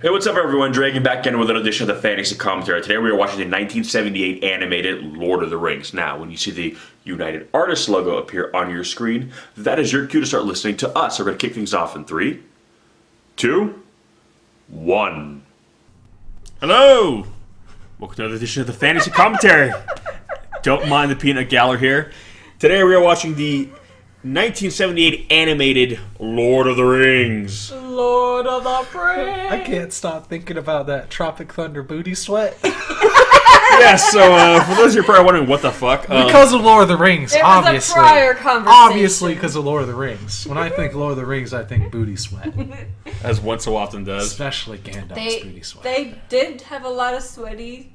Hey, what's up, everyone? Dragon back in with an edition of the Fantasy Commentary. Today we are watching the 1978 animated Lord of the Rings. Now, when you see the United Artists logo appear on your screen, that is your cue to start listening to us. So we're going to kick things off in 3, 2, 1. Hello! Welcome to another edition of the Fantasy Commentary. Don't mind the peanut gallery here. Today we are watching the 1978 animated Lord of the Rings. Lord of the Rings. I can't stop thinking about that Tropic Thunder booty sweat. Yeah, so for those of you probably wondering what the fuck. Because of Lord of the Rings, It obviously. was a prior conversation. Obviously because of Lord of the Rings. When I think Lord of the Rings, I think booty sweat. As one so often does. Especially Gandalf's booty sweat. They did have a lot of sweaty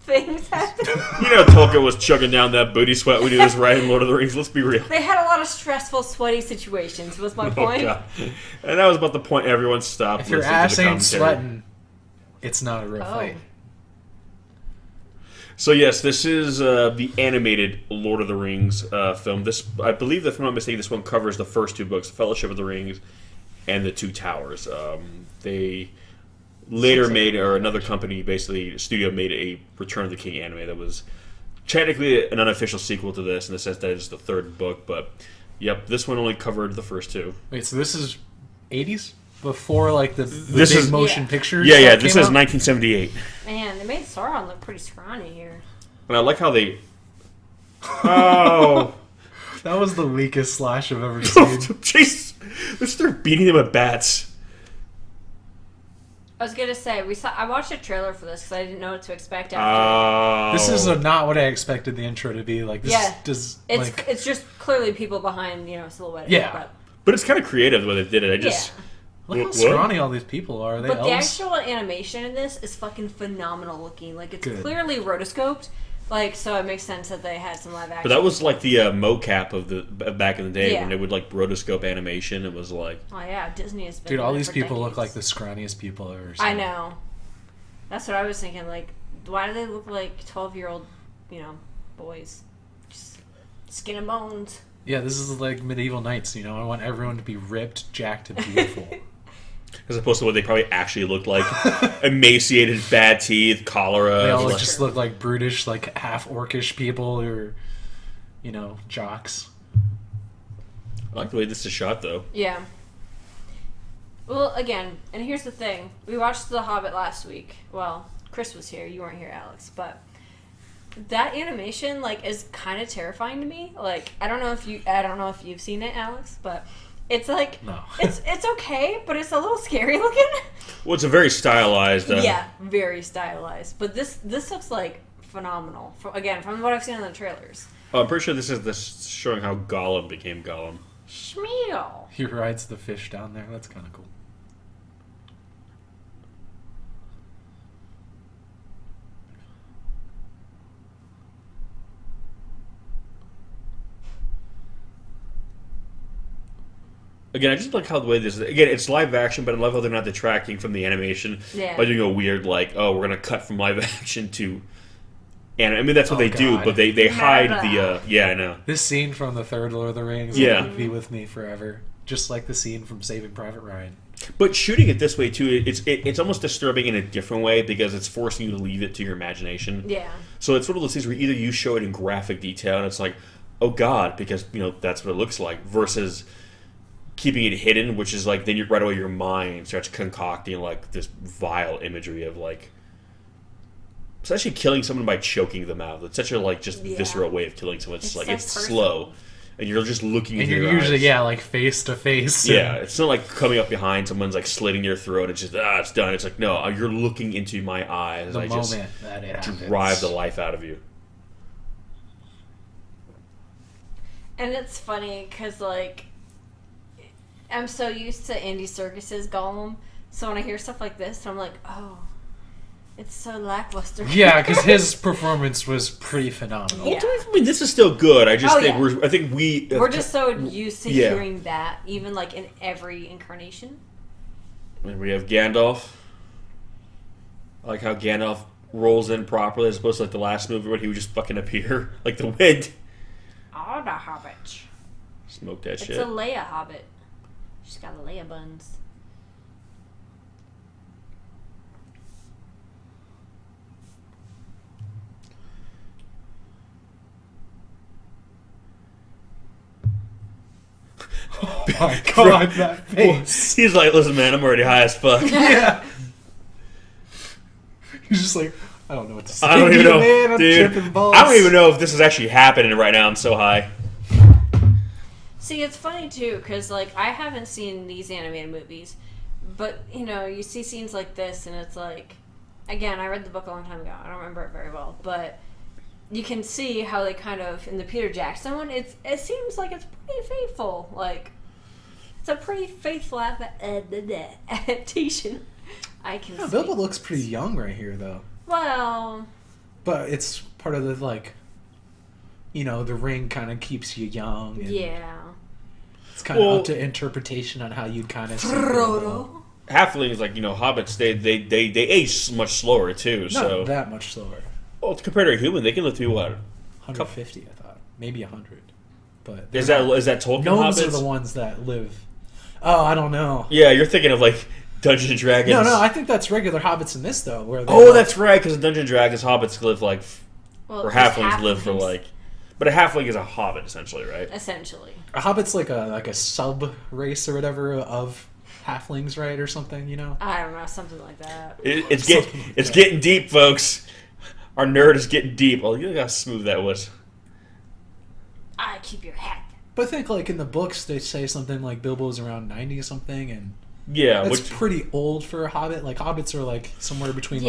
things happen. You know Tolkien was chugging down that booty sweat when he was writing Lord of the Rings, let's be real. They had a lot of stressful, sweaty situations, was my point. God. And that was about the point everyone stopped If your listening to ass the ain't commentary. sweating, it's not a real fight. So yes, this is the animated Lord of the Rings film. This, I believe, if I'm not mistaken, this one covers the first two books, The Fellowship of the Rings and The Two Towers. They later made, or another company, basically, studio made a Return of the King anime that was technically an unofficial sequel to this, in the sense that it's the third book, but yep, this one only covered the first two. Wait, so this is 80s? Before, like, the This big is- motion Yeah. pictures? Yeah, that this came is out? 1978. Man, they made Sauron look pretty scrawny here. And I like how they... Oh... That was the weakest slash I've ever seen. Jeez, let's start beating them with bats. I was gonna say I watched a trailer for this because I didn't know what to expect after. This is not what I expected the intro to be. Like, this does, It's just clearly people behind, silhouette. Yeah. But it's kind of creative the way they did it. Look how What? scrawny all these people are. Are they But the elves? actual animation in this is fucking phenomenal looking. Like, it's Good. clearly rotoscoped. Like, so it makes sense that they had some live action. But that was like the mocap of the back in the day Yeah. when they would like rotoscope animation. It was like, Oh yeah, Disney has been Dude, all doing it these for people look like decades. the scrawniest people I've ever seen. I know. That's what I was thinking. Like, why do they look like 12-year-old, boys? Just skin and bones. Yeah, this is like medieval knights, I want everyone to be ripped, jacked, and beautiful. as opposed to what they probably actually looked like: emaciated, bad teeth, cholera. They all like- just look like brutish, like half-orcish people who are, jocks. I like the way this is shot, though. Yeah. Well, again, and here's the thing. We watched The Hobbit last week. Well, Chris was here. You weren't here, Alex. But that animation, is kind of terrifying to me. Like, I don't know if you've seen it, Alex, but it's like, No. it's okay, but it's a little scary looking. Well, it's a very stylized. Yeah, very stylized. But this looks like phenomenal. From what I've seen in the trailers. I'm pretty sure this is showing how Gollum became Gollum. Schmeal. He rides the fish down there. That's kind of cool. Again, I just like how the way this is. Again, it's live action, but I love how they're not detracting from the animation Yeah. by doing a weird, we're going to cut from live action to... And I mean, that's what Oh, they do, God. but they hide Meta. the... yeah, I know. This scene from the third Lord of the Rings Yeah. will be with me forever. Just like the scene from Saving Private Ryan. But shooting it this way, too, it's almost disturbing in a different way because it's forcing you to leave it to your imagination. Yeah. So it's one of those things where either you show it in graphic detail and it's like, oh, God, because, that's what it looks like, versus... keeping it hidden, which is like then you right away your mind starts concocting this vile imagery of essentially killing someone by choking them out. It's such a visceral way of killing someone. It's It's so it's personal. slow, and you're just looking. And into you're your usually, eyes. face to face. Yeah, it's not like coming up behind someone's slitting your throat. It's just it's done. It's like no, you're looking into my eyes. The I just moment that it happens. drive the life out of you. And it's funny because, I'm so used to Andy Serkis's Gollum, so when I hear stuff like this, I'm like, oh, it's so lackluster. Yeah, because his performance was pretty phenomenal. Yeah. I mean, this is still good. I just Oh, think yeah. We're just so used to Yeah. hearing that, even in every incarnation. And we have Gandalf. I like how Gandalf rolls in properly as opposed to the last movie when he would just fucking appear like the wind. Oh, the Hobbit. Smoke that It's shit. a Leia Hobbit. She's got Leia buns. my god, that face. He's like, listen, man, I'm already high as fuck. Yeah. He's just like, I don't know what to say. I don't even know, man. I'm dude. tripping balls. I don't even know if this is actually happening right now. I'm so high. See, it's funny too, because like I haven't seen these animated movies, but you know, you see scenes like this, and it's like, again, I read the book a long time ago. I don't remember it very well, but you can see how they kind of in the Peter Jackson one. It seems like it's pretty faithful. Like it's a pretty faithful adaptation. I can. Yeah, see. Bilbo looks pretty young right here, though. Well, but it's part of the like, you know, the ring kind of keeps you young. And yeah. It's kind of up to interpretation on how you'd kind of see Bilbo. Halflings, like, you know, hobbits, they age much slower too. Not So that much slower. well, compared to a human, they can live through what? 150, I thought, maybe 100. But Is that Tolkien gnomes hobbits? are the ones that live. Oh, I don't know. Yeah, you're thinking of like Dungeons and Dragons. No, I think that's regular hobbits in this though. Where That's right, because Dungeons and Dragons hobbits live like, or halflings live for like, but a halfling is a hobbit essentially, right? Essentially, a hobbit's like a sub race or whatever of halflings, right, or something. You know. I don't know, something like that. It's getting deep, folks. Our nerd is getting deep. Oh, you look how smooth that was. I keep your hat. But I think like in the books they say something like Bilbo's around 90 or something, and yeah, that's pretty old for a hobbit. Like hobbits are like somewhere between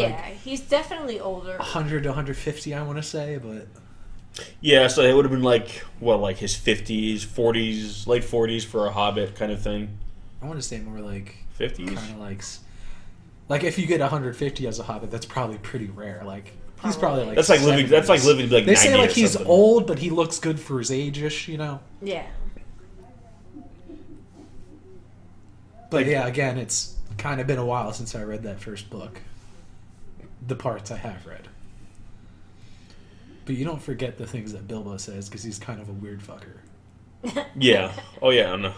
he's definitely older. 100 to 150, I want to say, but yeah, so it would have been like what, like his 50s, 40s, late 40s for a hobbit kind of thing. I want to say more like 50s. kind of like if you get 150 as a hobbit, that's probably pretty rare. Like he's probably like that's like living. 70s. That's like living like They 90 say like or he's something. old, but he looks good for his age-ish, you know. Yeah. But yeah, again, it's kind of been a while since I read that first book. The parts I have read. But you don't forget the things that Bilbo says, because he's kind of a weird fucker. Yeah. Oh yeah. I know.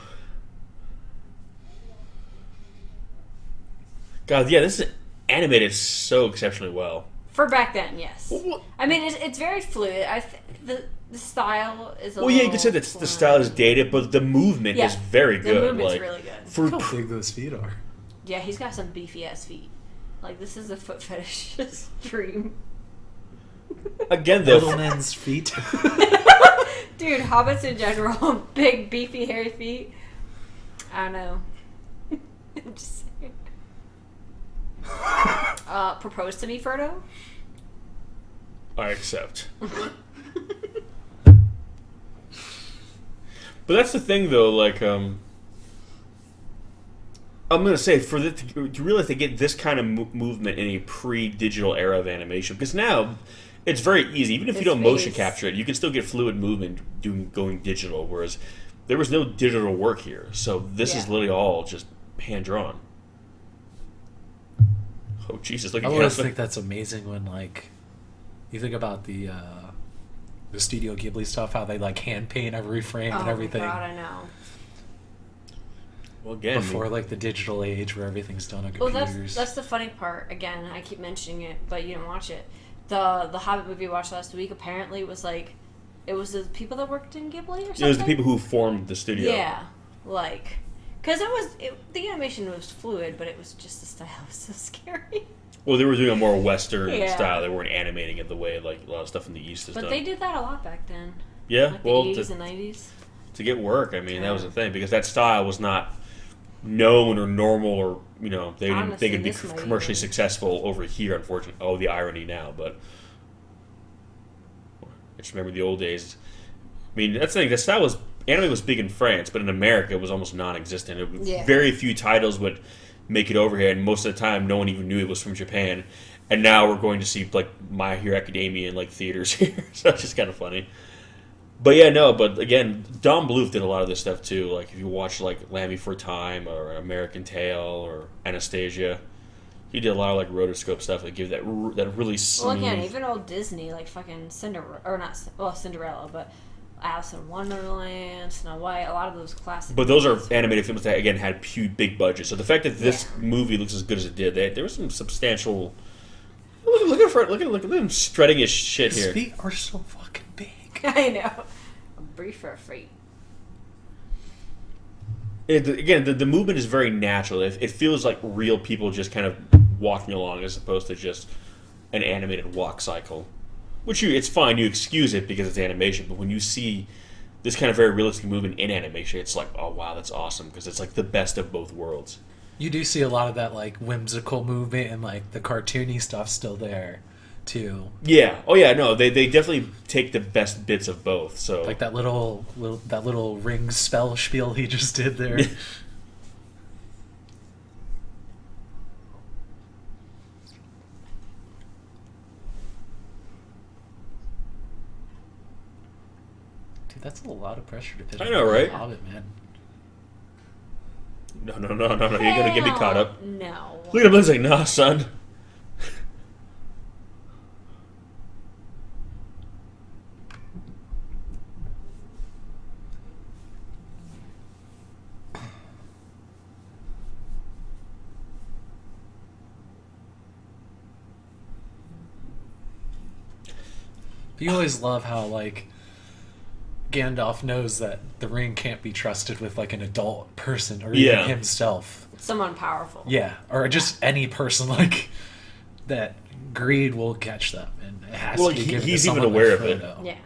God, yeah, this is animated so exceptionally well. For back then, yes. Well, I mean, it's very fluid. The style is a well, little... yeah, you could say that the style is dated, but the movement is very good. The movement's like, really good. For Look how big those feet are. Yeah, he's got some beefy-ass feet. Like, this is a foot fetish's dream. again, though, Little men's feet. Dude, hobbits in general, big, beefy, hairy feet. I don't know. I'm just saying. Propose to me, Frodo? I accept. But that's the thing, though. Like, I'm gonna say for to realize they get this kind of movement in a pre-digital era of animation, because now it's very easy. Even if you don't motion capture it, you can still get fluid movement going digital. Whereas there was no digital work here, so this is literally all just hand drawn. Oh Jesus! Look I at always think that's amazing when like you think about the Studio Ghibli stuff, how they like hand paint every frame and everything. Oh my God, I know. Well, again, Before like the digital age where everything's done on Well, computers. that's the funny part. Again, I keep mentioning it, but you didn't watch it. The Hobbit movie we watched last week apparently was like, it was the people that worked in Ghibli or something. it was the people who formed the studio. Yeah, like, because the animation was fluid, but it was just the style was so scary. Well, they were doing a more Western Yeah. style. They weren't animating it the way like a lot of stuff in the East is But done. they did that a lot back then. Yeah, Like well, the 80s and 90s. to get work, I mean, that was the thing, because that style was not known or normal, or they didn't Honestly, think it'd be this might commercially be. successful over here. Unfortunately, the irony now. But I just remember the old days. I mean, that's the thing. The style was anime was big in France, but in America it was almost non-existent. Yeah. Very few titles would make it over here, and most of the time, no one even knew it was from Japan. And now we're going to see like My Hero Academia in like theaters here, so it's just kind of funny. But yeah, no. But again, Don Bluth did a lot of this stuff too. Like if you watch like Land Before Time or American Tail or Anastasia, he did a lot of like rotoscope stuff that give that really smooth. Well, again, even old Disney, like fucking Cinderella, but Alice in Wonderland, Snow White, a lot of those classic. But those are animated films that again had big budgets. So the fact that this movie looks as good as it did, there was some substantial. Look at him strutting his shit His here. feet are so fucking big. I know. A briefer feet. Again, the movement is very natural. It feels like real people just kind of walking along as opposed to just an animated walk cycle. It's fine, you excuse it because it's animation, but when you see this kind of very realistic movement in animation, it's like, oh wow, that's awesome, because it's like the best of both worlds. You do see a lot of that like whimsical movement and like the cartoony stuff still there too. Yeah. Oh yeah. No, they definitely take the best bits of both. So Like that little ring spell spiel he just did there. Dude, that's a lot of pressure to put I know, right? Hobbit, man. No. You're gonna get me caught up. No. Look at him. He's like, nah, son. You always love how like Gandalf knows that the ring can't be trusted with like an adult person or even himself. Someone powerful. Yeah, or just any person like that. Greed will catch them, and it has to be given he's to even someone aware like of it. Frodo. Yeah.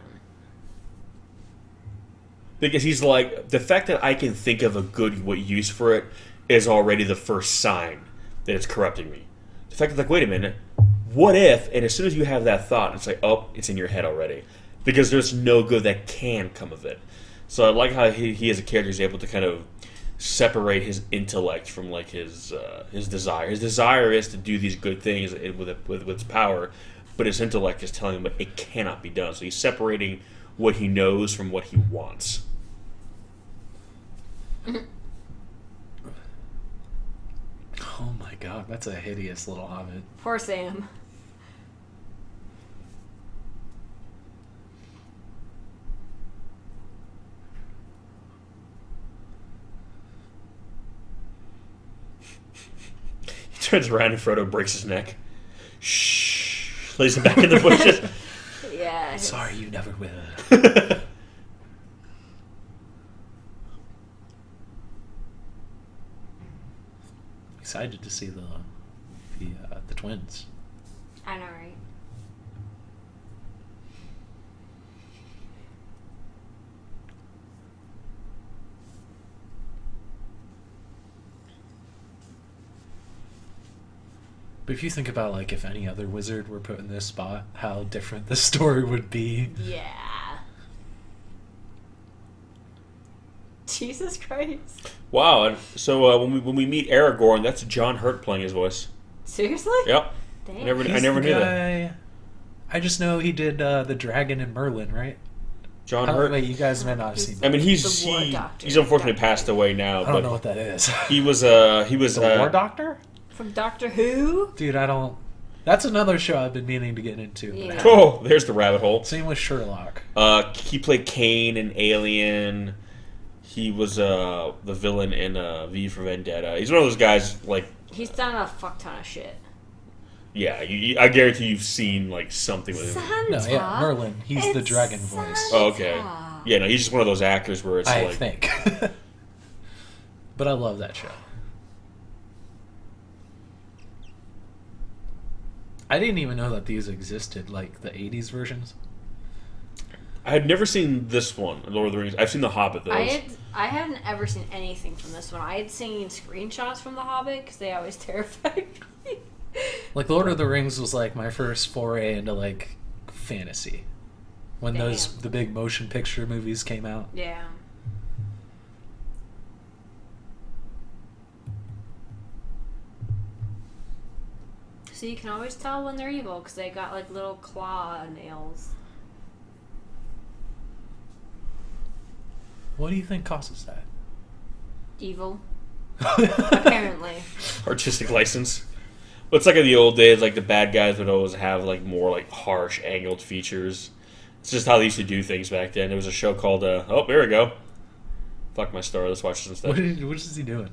Because he's like, the fact that I can think of a good use for it is already the first sign that it's corrupting me. The fact that, like, wait a minute, what if, and as soon as you have that thought, it's like, oh, it's in your head already. Because there's no good that can come of it. So I like how he as a character is able to kind of separate his intellect from, like, his desire. His desire is to do these good things with its power, but his intellect is telling him it cannot be done. So he's separating what he knows from what he wants. Oh my god, that's a hideous little hobbit. Poor Sam. He turns around and Frodo breaks his neck. Shh. Lays him back in the bushes. Yeah. Sorry, you never will. Excited to see the twins. I know, right? But if you think about like if any other wizard were put in this spot, how different the story would be. Yeah. Jesus Christ. Wow. And so when we meet Aragorn, that's John Hurt playing his voice. Seriously? Yep. Damn. I never He's knew the that. guy, I just know he did the Dragon and Merlin, right? John I don't Hurt. know, you guys may not have seen I that. mean, he's The War Doctor. he's unfortunately passed away now. I don't know what that is. He was The War Doctor? From Doctor Who? Dude, I don't... That's another show I've been meaning to get into. but I Yeah. haven't. Oh, there's the rabbit hole. Same with Sherlock. He played Kane in Alien. He was the villain in V for Vendetta. He's one of those guys, like, He's done a fuck ton of shit. yeah, I guarantee you've seen, like, something with him. Santa. No, yeah, Merlin. He's the It's dragon voice. Santa. Oh, okay. Yeah, no, he's just one of those actors where it's I like... think. But I love that show. I didn't even know that these existed, like the 80s versions. I had never seen this one, Lord of the Rings. I've seen The Hobbit, though. I hadn't ever seen anything from this one. I had seen screenshots from The Hobbit because they always terrified me. Like Lord of the Rings was like my first foray into like fantasy. When Damn. the big motion picture movies came out. Yeah. So you can always tell when they're evil because they got like little claw nails. What do you think causes that? Evil. Apparently. Artistic license. Well, it's like in the old days, like the bad guys would always have like more like harsh angled features. It's just how they used to do things back then. There was a show called oh, there we go. Fuck my story. Let's watch this instead. What is he doing?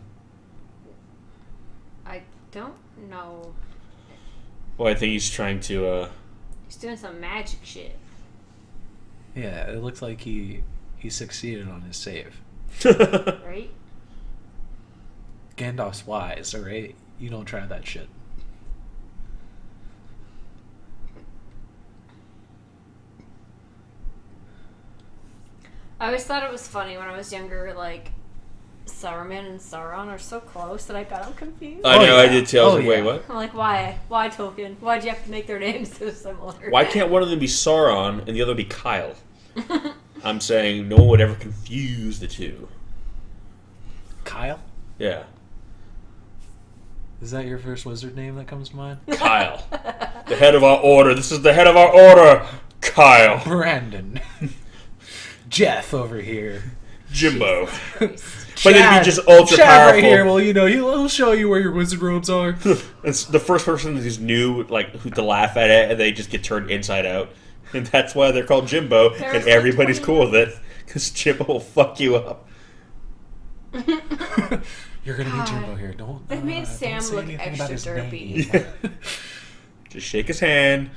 I don't know. Well, I think he's trying to He's doing some magic shit. Yeah, it looks like he succeeded on his save. Right? Gandalf's wise, alright? You don't try that shit. I always thought it was funny when I was younger, like, Saruman and Sauron are so close that I got them confused. I know, yeah. I did too. I was Oh, like, wait, yeah. what? I'm like, why? Why Tolkien? Why'd you have to make their names so similar? Why can't one of them be Sauron and the other be Kyle? I'm saying no one would ever confuse the two. Kyle? Yeah. Is that your first wizard name that comes to mind? Kyle. The head of our order. This is the head of our order. Kyle. Brandon. Jeff over here. Jimbo. Christ. But then be just ultra Chad powerful. right here. Well, you know, he'll show you where your wizard robes are. It's the first person who's new, like, who to laugh at it, and they just get turned inside out. And that's why they're called Jimbo, There's and the everybody's 20. cool with it. Because Jimbo will fuck you up. You're gonna God. be Jimbo here. Don't. They made don't Sam say look anything about extra his derpy. name. Yeah. Just shake his hand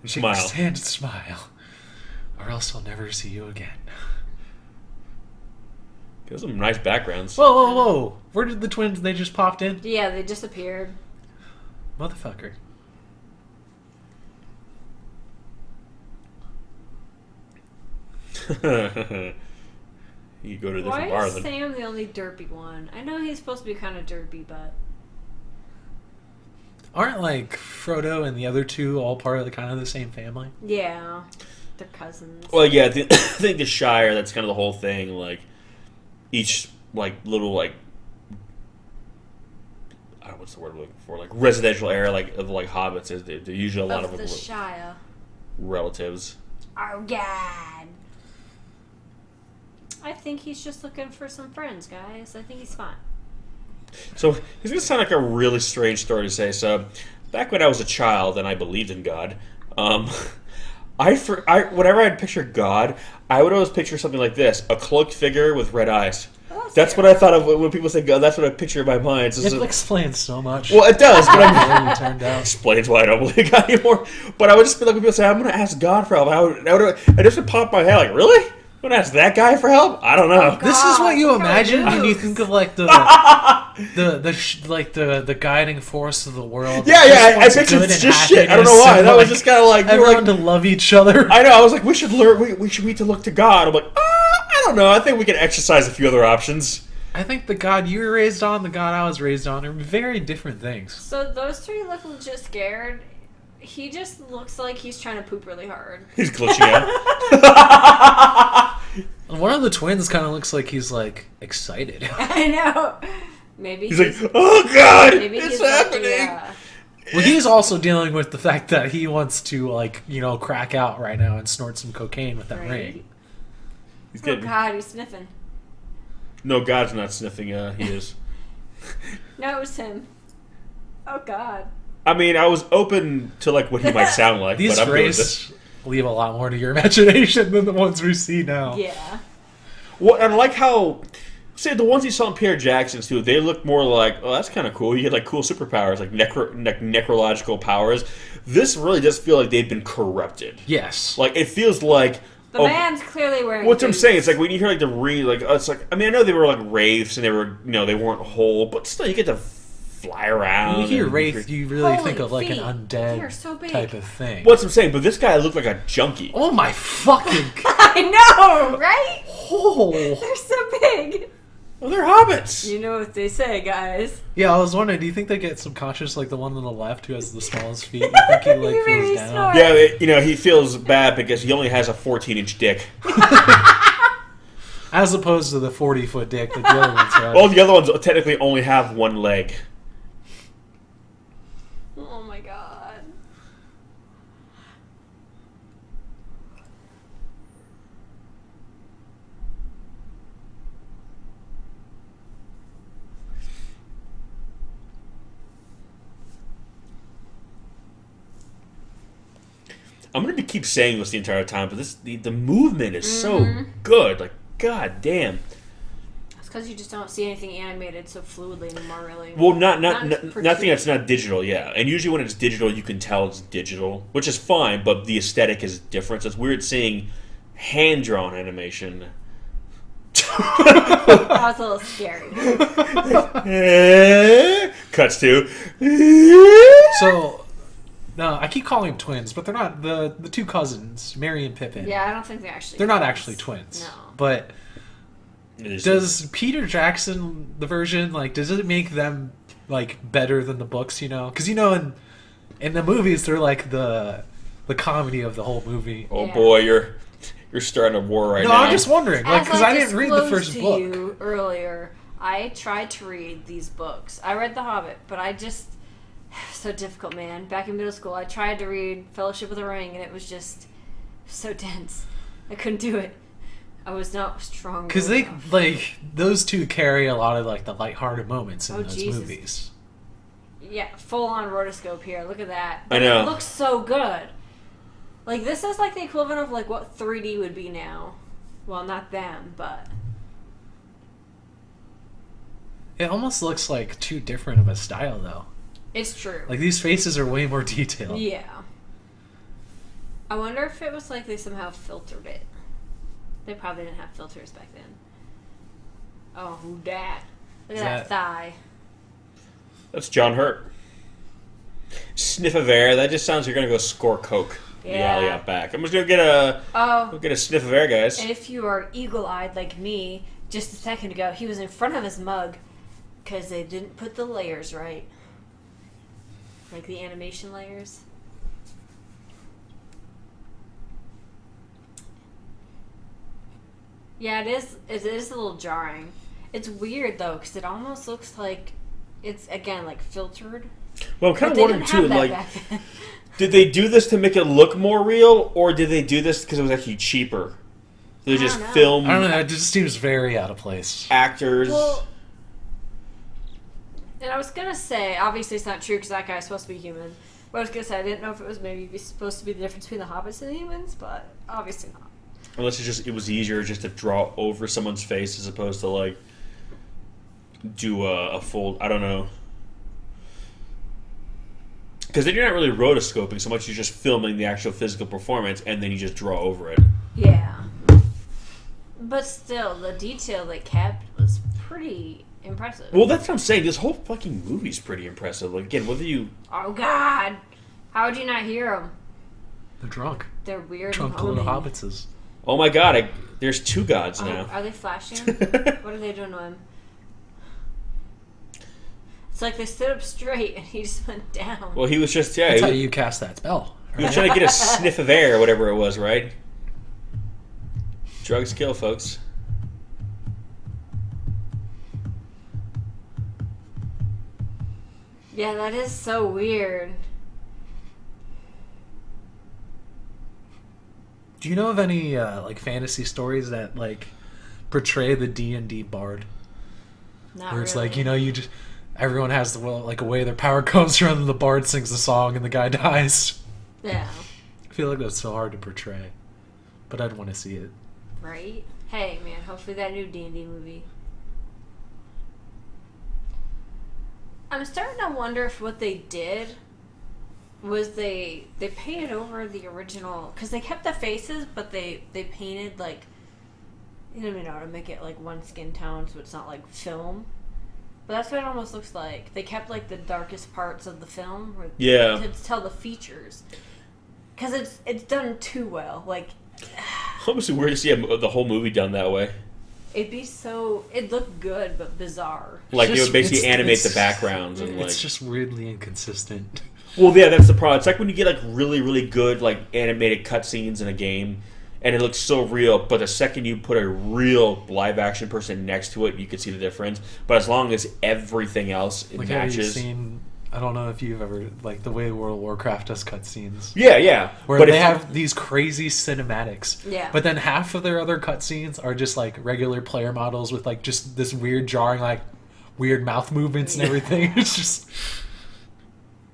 and Shake smile. his hand and smile, or else I'll never see you again. Those are some nice backgrounds. Whoa, whoa, whoa! Where did the twins? They just popped in, Yeah, they disappeared. motherfucker. You go to a Why different bar is then. Sam the only derpy one? I know he's supposed to be kind of derpy, but Aren't like Frodo and the other two all part of the kind of the same family? yeah, they're cousins. Well, yeah, I think the Shire, that's kind of the whole thing. Like, each, like, little, like, I don't know what's the word I'm looking for, like, residential area, like, of, like, hobbits, is they're usually a lot of the them Shire. relatives. Oh God. I think he's just looking for some friends, guys. I think he's fine. So, it's going to sound like a really strange story to say. So, back when I was a child and I believed in God, whenever I'd picture God, I would always picture something like this: a cloaked figure with red eyes. Oh, That's what I thought of when people say God. That's what I picture in my mind. It's just It explains so much. well, it does, but I'm How you turned out. explains why I don't believe in God anymore. But I would just be like, when people say, "I'm going to ask God for help," I just would pop my head like, "Really? I'm going to ask that guy for help?" I don't know. This is what you God, imagine when you moves. think of like the guiding force of the world. Yeah, Just I wants pictured good it's and just shit. I don't know happiness why. and, That was like, just kind of like, you were everyone like, to love each other. I know. I was like, we should learn. We should need to look to God. I'm like, I don't know. I think we can exercise a few other options. I think the God you were raised on, the God I was raised on, are very different things. So those three look legit scared. He just looks like he's trying to poop really hard. He's glitching out. One of the twins kind of looks like he's like excited. I know. Maybe He's like, oh God, maybe it's he's like happening. Well, he's also dealing with the fact that he wants to crack out right now and snort some cocaine with that Right. ring. He's Oh getting. God, he's sniffing. No, God's not sniffing. He is. No, it was him. Oh God. I mean, I was open to like what he might sound like, These but I'm good with this. rays leave a lot more to your imagination than the ones we see now. Yeah. Well, and I like how, say, the ones you saw in Peter Jackson's too, they look more like, oh, that's kind of cool. You get like cool superpowers, like necrological powers. This really does feel like they've been corrupted. Yes. Like it feels like. The man's clearly wearing. What I'm boots. saying, it's like when you hear like it's like, I mean, I know they were like wraiths and they were, they weren't whole, but still, you get to fly around. When you hear and- wraith, you really Holy think of like feet. an They undead are so big. type of thing. What's I'm saying, but this guy looked like a junkie. Oh my fucking I know, right? hole! They're so big. Well, they're hobbits. You know what they say, guys. Yeah, I was wondering, do you think they get subconscious like the one on the left who has the smallest feet? You think he like You made me feels down? snort. Yeah, he feels bad because he only has a 14-inch dick. As opposed to the 40-foot dick that the other ones have. All the other ones technically only have one leg. Oh my God. I'm gonna keep saying this the entire time, but the movement is so good. Like, god damn. It's because you just don't see anything animated so fluidly anymore, really. Well, nothing portrayed. that's not digital, yeah. And usually when it's digital, you can tell it's digital, which is fine. But the aesthetic is different. So it's weird seeing hand drawn animation. That was a little scary. Cuts to. So, no, I keep calling them twins, but they're not. The two cousins, Merry and Pippin. Yeah, I don't think they're actually. They're not actually twins. No. But does Peter Jackson, the version, like, does it make them like better than the books? You know, because in the movies they're like the comedy of the whole movie. Oh boy, you're starting a war right now. No, I'm just wondering, like, because I didn't read the disclosed first to book. You earlier, I tried to read these books. I read The Hobbit, but I just so difficult, man. Back in middle school, I tried to read Fellowship of the Ring, and it was just so dense. I couldn't do it. I was not strong. Because they like those two carry a lot of like the lighthearted moments in those Jesus. movies. Yeah, full on rotoscope here. Look at that. I know. It looks so good. Like, this is like the equivalent of like what 3D would be now. Well, not them, but It almost looks like too different of a style, though. it's true. Like, these faces are way more detailed. Yeah. I wonder if it was like they somehow filtered it. They probably didn't have filters back then. Oh, who dat? Look at that thigh. That's John Hurt. Sniff of air. That just sounds like you're gonna go score coke in the alley out back. I'm just gonna get a sniff of air, guys. And if you are eagle-eyed like me, just a second ago, he was in front of his mug because they didn't put the layers right. Like the animation layers. Yeah, it is. It is a little jarring. It's weird though, because it almost looks like it's again like filtered. Well, I'm kind But of they wondering didn't too, have that like, back then. did they do this to make it look more real, or did they do this because it was actually cheaper? They just don't know. film I don't know. It just seems very out of place. actors. Well, and I was gonna say, obviously it's not true because that guy's supposed to be human. But I was gonna say I didn't know if it was maybe supposed to be the difference between the hobbits and the humans, but obviously not. Unless it was easier just to draw over someone's face as opposed to like do a full. I don't know. Because then you're not really rotoscoping so much. You're just filming the actual physical performance, and then you just draw over it. Yeah. But still, the detail they kept was pretty impressive. Well, that's what I'm saying. This whole fucking movie's pretty impressive. Like, again, whether you... Oh, God. How would you not hear them? They're drunk. They're weird Drunk and little humming. hobbitses. Oh my god, there's two gods Oh, now. are they flashing? What are they doing to him? It's like they stood up straight and he just went down. Well, he was just, That's how he you cast that spell. was trying to get a sniff of air or whatever it was, right? Drugs kill, folks. Yeah, that is so weird. Do you know of any like fantasy stories that like portray the D&D bard? Not Where it's really. like, you know, you just everyone has the like a way their power comes from, and the bard sings the song and the guy dies. Yeah. I feel like that's so hard to portray, but I'd want to see it. Right? Hey, man, hopefully that new D&D movie. I'm starting to wonder if what they did was they painted over the original, because they kept the faces, but they painted like, you know, to make it like one skin tone so it's not like film. But that's what it almost looks like. They kept like the darkest parts of the film to tell the features, because it's done too well. Like, Almost weird to see the whole movie done that way. it'd look good but bizarre. Like, they Just- would basically it's- animate it's- the backgrounds and like. It's just weirdly inconsistent. Well, yeah, that's the problem. It's like when you get like really, really good like animated cutscenes in a game, and it looks so real. But the second you put a real live action person next to it, you can see the difference. But as long as everything else Like, have you matches, seen? I don't know if you've ever like the way World of Warcraft does cutscenes. yeah. Where But they if- have these crazy cinematics. Yeah. But then half of their other cutscenes are just like regular player models with like just this weird jarring, like weird mouth movements and everything. It's just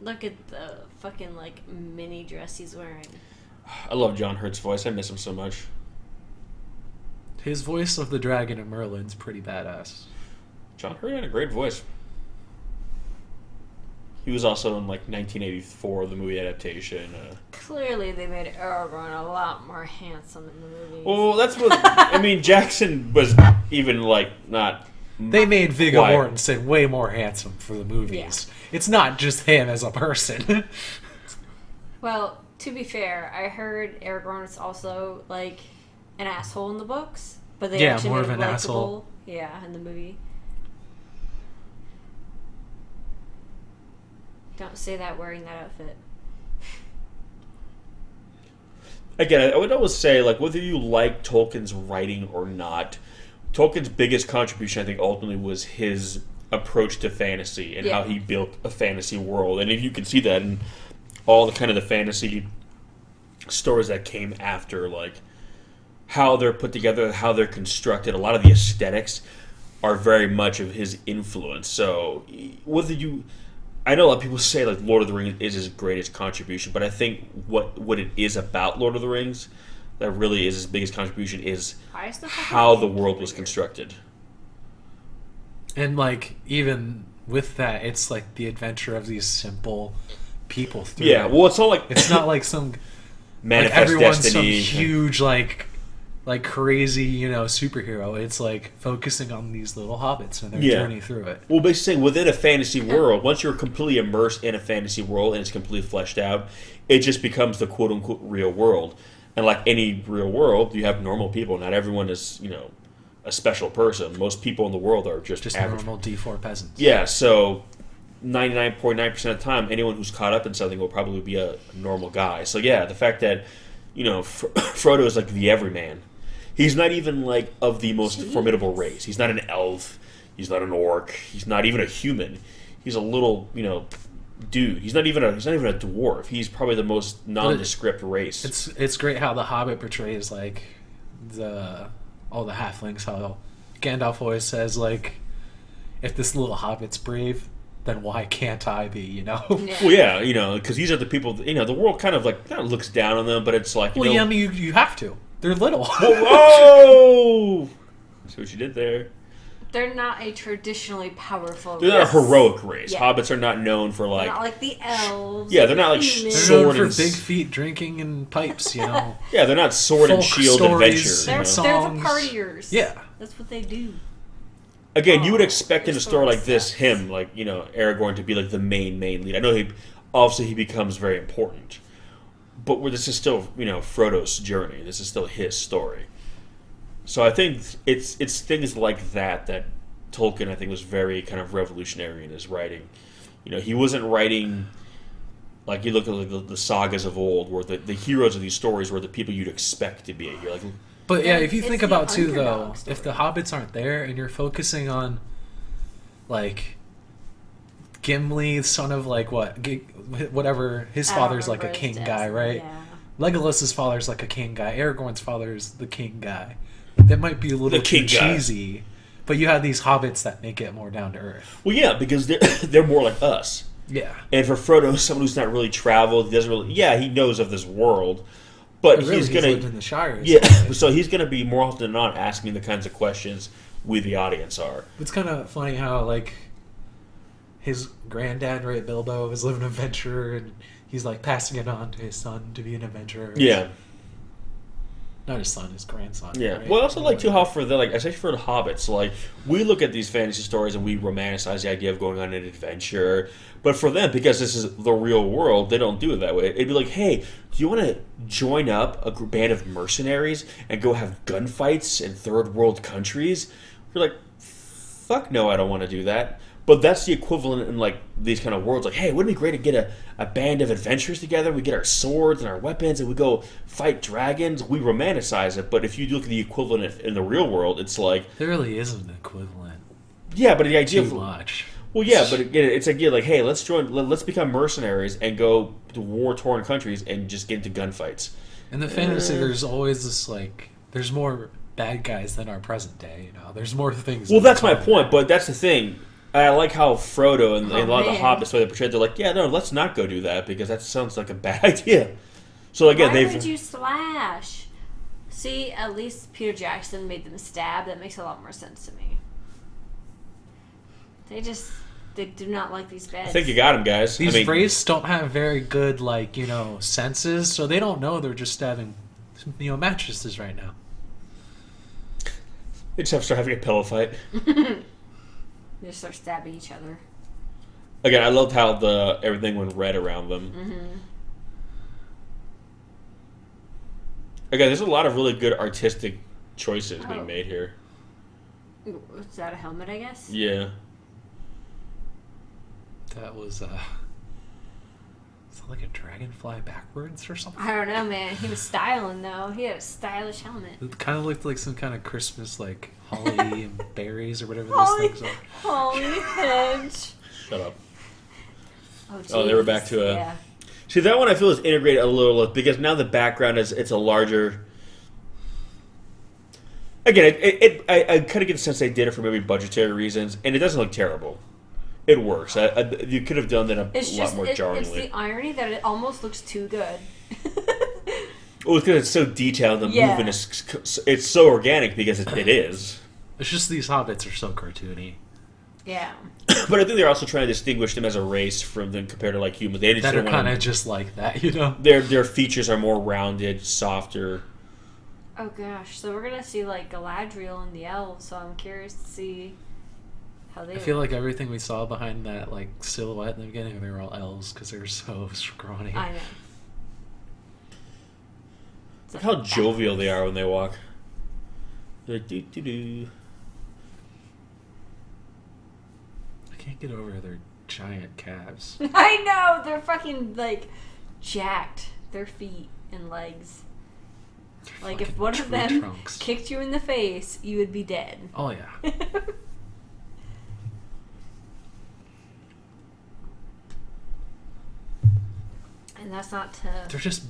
Look at the fucking like mini dress he's wearing. I love John Hurt's voice. I miss him so much. his voice of the dragon in Merlin's pretty badass. John Hurt had a great voice. He was also in like 1984, the movie adaptation. Clearly, they made Aragorn a lot more handsome in the movie. Well, that's what I mean. Jackson was even like not. They made Viggo Why? Mortensen way more handsome for the movies. Yeah. It's not just him as a person. Well, to be fair, I heard Aragorn is also like an asshole in the books, but they actually more made of him an likable. asshole. Yeah, in the movie. Don't say that wearing that outfit. Again, I would always say, like, whether you like Tolkien's writing or not, Tolkien's biggest contribution, I think, ultimately was his approach to fantasy and how he built a fantasy world. And if you can see that in all the kind of the fantasy stories that came after, like how they're put together, how they're constructed, a lot of the aesthetics are very much of his influence. So whether you... I know a lot of people say like Lord of the Rings is his greatest contribution, but I think what it is about Lord of the Rings that really is his biggest contribution is how the world was constructed. And like even with that, it's like the adventure of these simple people through Yeah, well, it's not like some manifest like everyone's destiny. some huge like crazy, superhero. It's like focusing on these little hobbits and their journey through it. Well, basically, within a fantasy world, once you're completely immersed in a fantasy world and it's completely fleshed out, it just becomes the quote-unquote real world. And like any real world, you have normal people. Not everyone is, a special person. Most people in the world are just average. Normal D4 peasants. Yeah, so 99.9% of the time, anyone who's caught up in something will probably be a normal guy. So yeah, the fact that, Frodo is like the everyman. He's not even like of the most formidable race. He's not an elf. He's not an orc. He's not even a human. He's a little, dude. He's not even a dwarf. He's probably the most nondescript race. It's great how the Hobbit portrays like all the halflings. How Gandalf always says like, if this little hobbit's brave, then why can't I be? Yeah. Well, yeah, because these are the people. The world kind of looks down on them, but it's like you have to. They're little. Whoa! See what you did there. They're not a traditionally powerful race. They're not a heroic race. Yeah. Hobbits are not known for They're not like the elves. Yeah, they're not like They're known for big feet, drinking, and pipes. Yeah, they're not sword and shield stories, adventure. They're the partiers. Yeah, that's what they do. Again, you would expect in a story like this, Aragorn to be like the main lead. I know he becomes very important. But where this is still, Frodo's journey. This is still his story. So I think it's things like that Tolkien, I think, was very kind of revolutionary in his writing. He wasn't writing like you look at the sagas of old, where the heroes of these stories were the people you'd expect to be a hero. But yeah, if you think about too, though, if the hobbits aren't there and you're focusing on like Gimli, son of like whatever, his father's like a king guy, right? Yeah. Legolas's father's like a king guy. Aragorn's father's the king guy. That might be a little too cheesy, but you have these hobbits that make it more down to earth. Well, yeah, because they're more like us. Yeah. And for Frodo, someone who's not really traveled, he knows of this world, but really, he's gonna lived in the Shire. Yeah, so he's gonna be more often than not asking the kinds of questions we, the audience, are. It's kind of funny how like his granddad, right, Bilbo, is living an adventurer, and he's like passing it on to his son to be an adventurer. Yeah. Not his son, his grandson. Yeah. Right? Well, also like too how for especially for the hobbits, like we look at these fantasy stories and we romanticize the idea of going on an adventure. But for them, because this is the real world, they don't do it that way. It'd be like, hey, do you want to join up a band of mercenaries and go have gunfights in third world countries? We're like, fuck no, I don't want to do that. But that's the equivalent in like these kind of worlds. Like, hey, wouldn't it be great to get a band of adventurers together? We get our swords and our weapons and we go fight dragons. We romanticize it. But if you look at the equivalent in the real world, it's like... There really isn't an equivalent. Yeah, but the idea Too much. Well, yeah, but again, it's like, hey, let's become mercenaries and go to war-torn countries and just get into gunfights. In the fantasy, there's always this, like... There's more bad guys than our present day, There's more things... Well, that's my point, but that's the thing. I like how Frodo and a lot of the hobbits, the way they portrayed, they're like, yeah, no, let's not go do that because that sounds like a bad idea. So again, Why would you slash? See, at least Peter Jackson made them stab. That makes a lot more sense to me. They just... They do not like these beds. I think you got him, guys. These wraiths don't have very good, like, senses, so they don't know they're just having, mattresses right now. They just have to start having a pillow fight. They just start stabbing each other. Again, I loved how everything went red around them. Mm-hmm. Again, there's a lot of really good artistic choices being made here. Is that a helmet, I guess? Yeah. That was, is that like a dragonfly backwards or something? I don't know, man. He was styling, though. He had a stylish helmet. It kind of looked like some kind of Christmas, like, holly and berries or whatever those things are. Holy hedge. Shut up. Oh, they were back to a... Yeah. See, that one I feel is integrated a little because now the background it's a larger... Again, I kind of get the sense they did it for maybe budgetary reasons, and it doesn't look terrible. It works. You could have done that a lot more jarringly. It's the irony that it almost looks too good. Well, it's because it's so detailed. The movement it's so organic because it is. It's just these hobbits are so cartoony. Yeah. But I think they're also trying to distinguish them as a race from them compared to like humans. They that are kind of just like that, Their features are more rounded, softer. Oh gosh, so we're gonna see like Galadriel and the elves. So I'm curious to see how they. I feel like everything we saw behind that like silhouette in the beginning, they were all elves because they were so scrawny. I know. Look how jovial they are when they walk. They're like, doo doo doo. I can't get over their giant calves. I know, they're fucking like jacked. Their feet and legs. They're like if one of them trunks. kicked you in the face, you would be dead. Oh yeah. And that's not to. They're just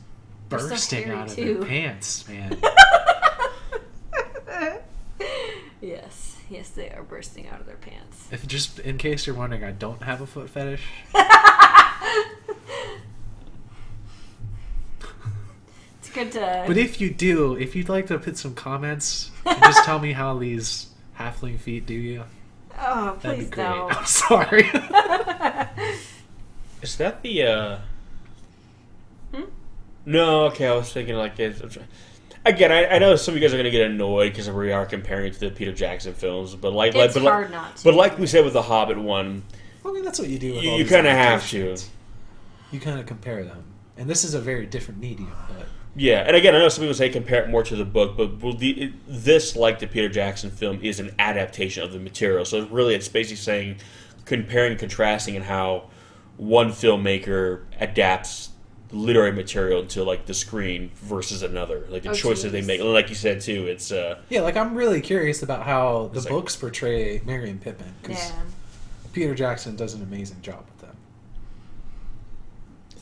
bursting hairy, out of too. their pants, man. Yes, they are bursting out of their pants. If just in case you're wondering, I don't have a foot fetish. It's good to. But if you do, if you'd like to put some comments and just tell me how these halfling feet do you, Oh, that'd please be great. don't. I'm sorry. Is that the? No, okay. I was thinking like again. I know some of you guys are gonna get annoyed because we are comparing it to the Peter Jackson films, but It's hard not to. But like we said with the Hobbit one, I mean, that's what you do. With all you these kind of have to. adaptations. You kind of compare them, and this is a very different medium. But Yeah, and again, I know some people say compare it more to the book, but this, like the Peter Jackson film, is an adaptation of the material. So it's basically saying comparing, contrasting, and how one filmmaker adapts literary material to like the screen versus another, like the choices they make. Like you said too, it's yeah, like I'm really curious about how the like, books portray Merry and Pippin because Yeah. Peter Jackson does an amazing job with them.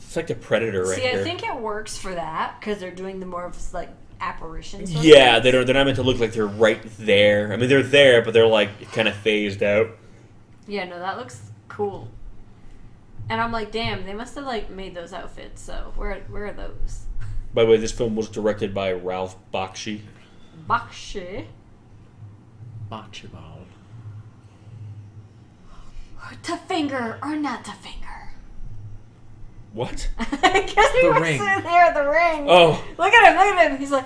it's like the Predator right See, here. I think it works for that because they're doing the more of like apparitions. Yeah, they're not meant to look like they're right there. I mean, they're there, but they're like kind of phased out. Yeah, no, that looks cool. And I'm like, damn, they must have like made those outfits. So where are those? By the way, this film was directed by Ralph Bakshi. Bakshi. Archibald. To finger or not to finger? What? I guess he The was ring. sitting there at the ring. Oh, Look at him. He's like,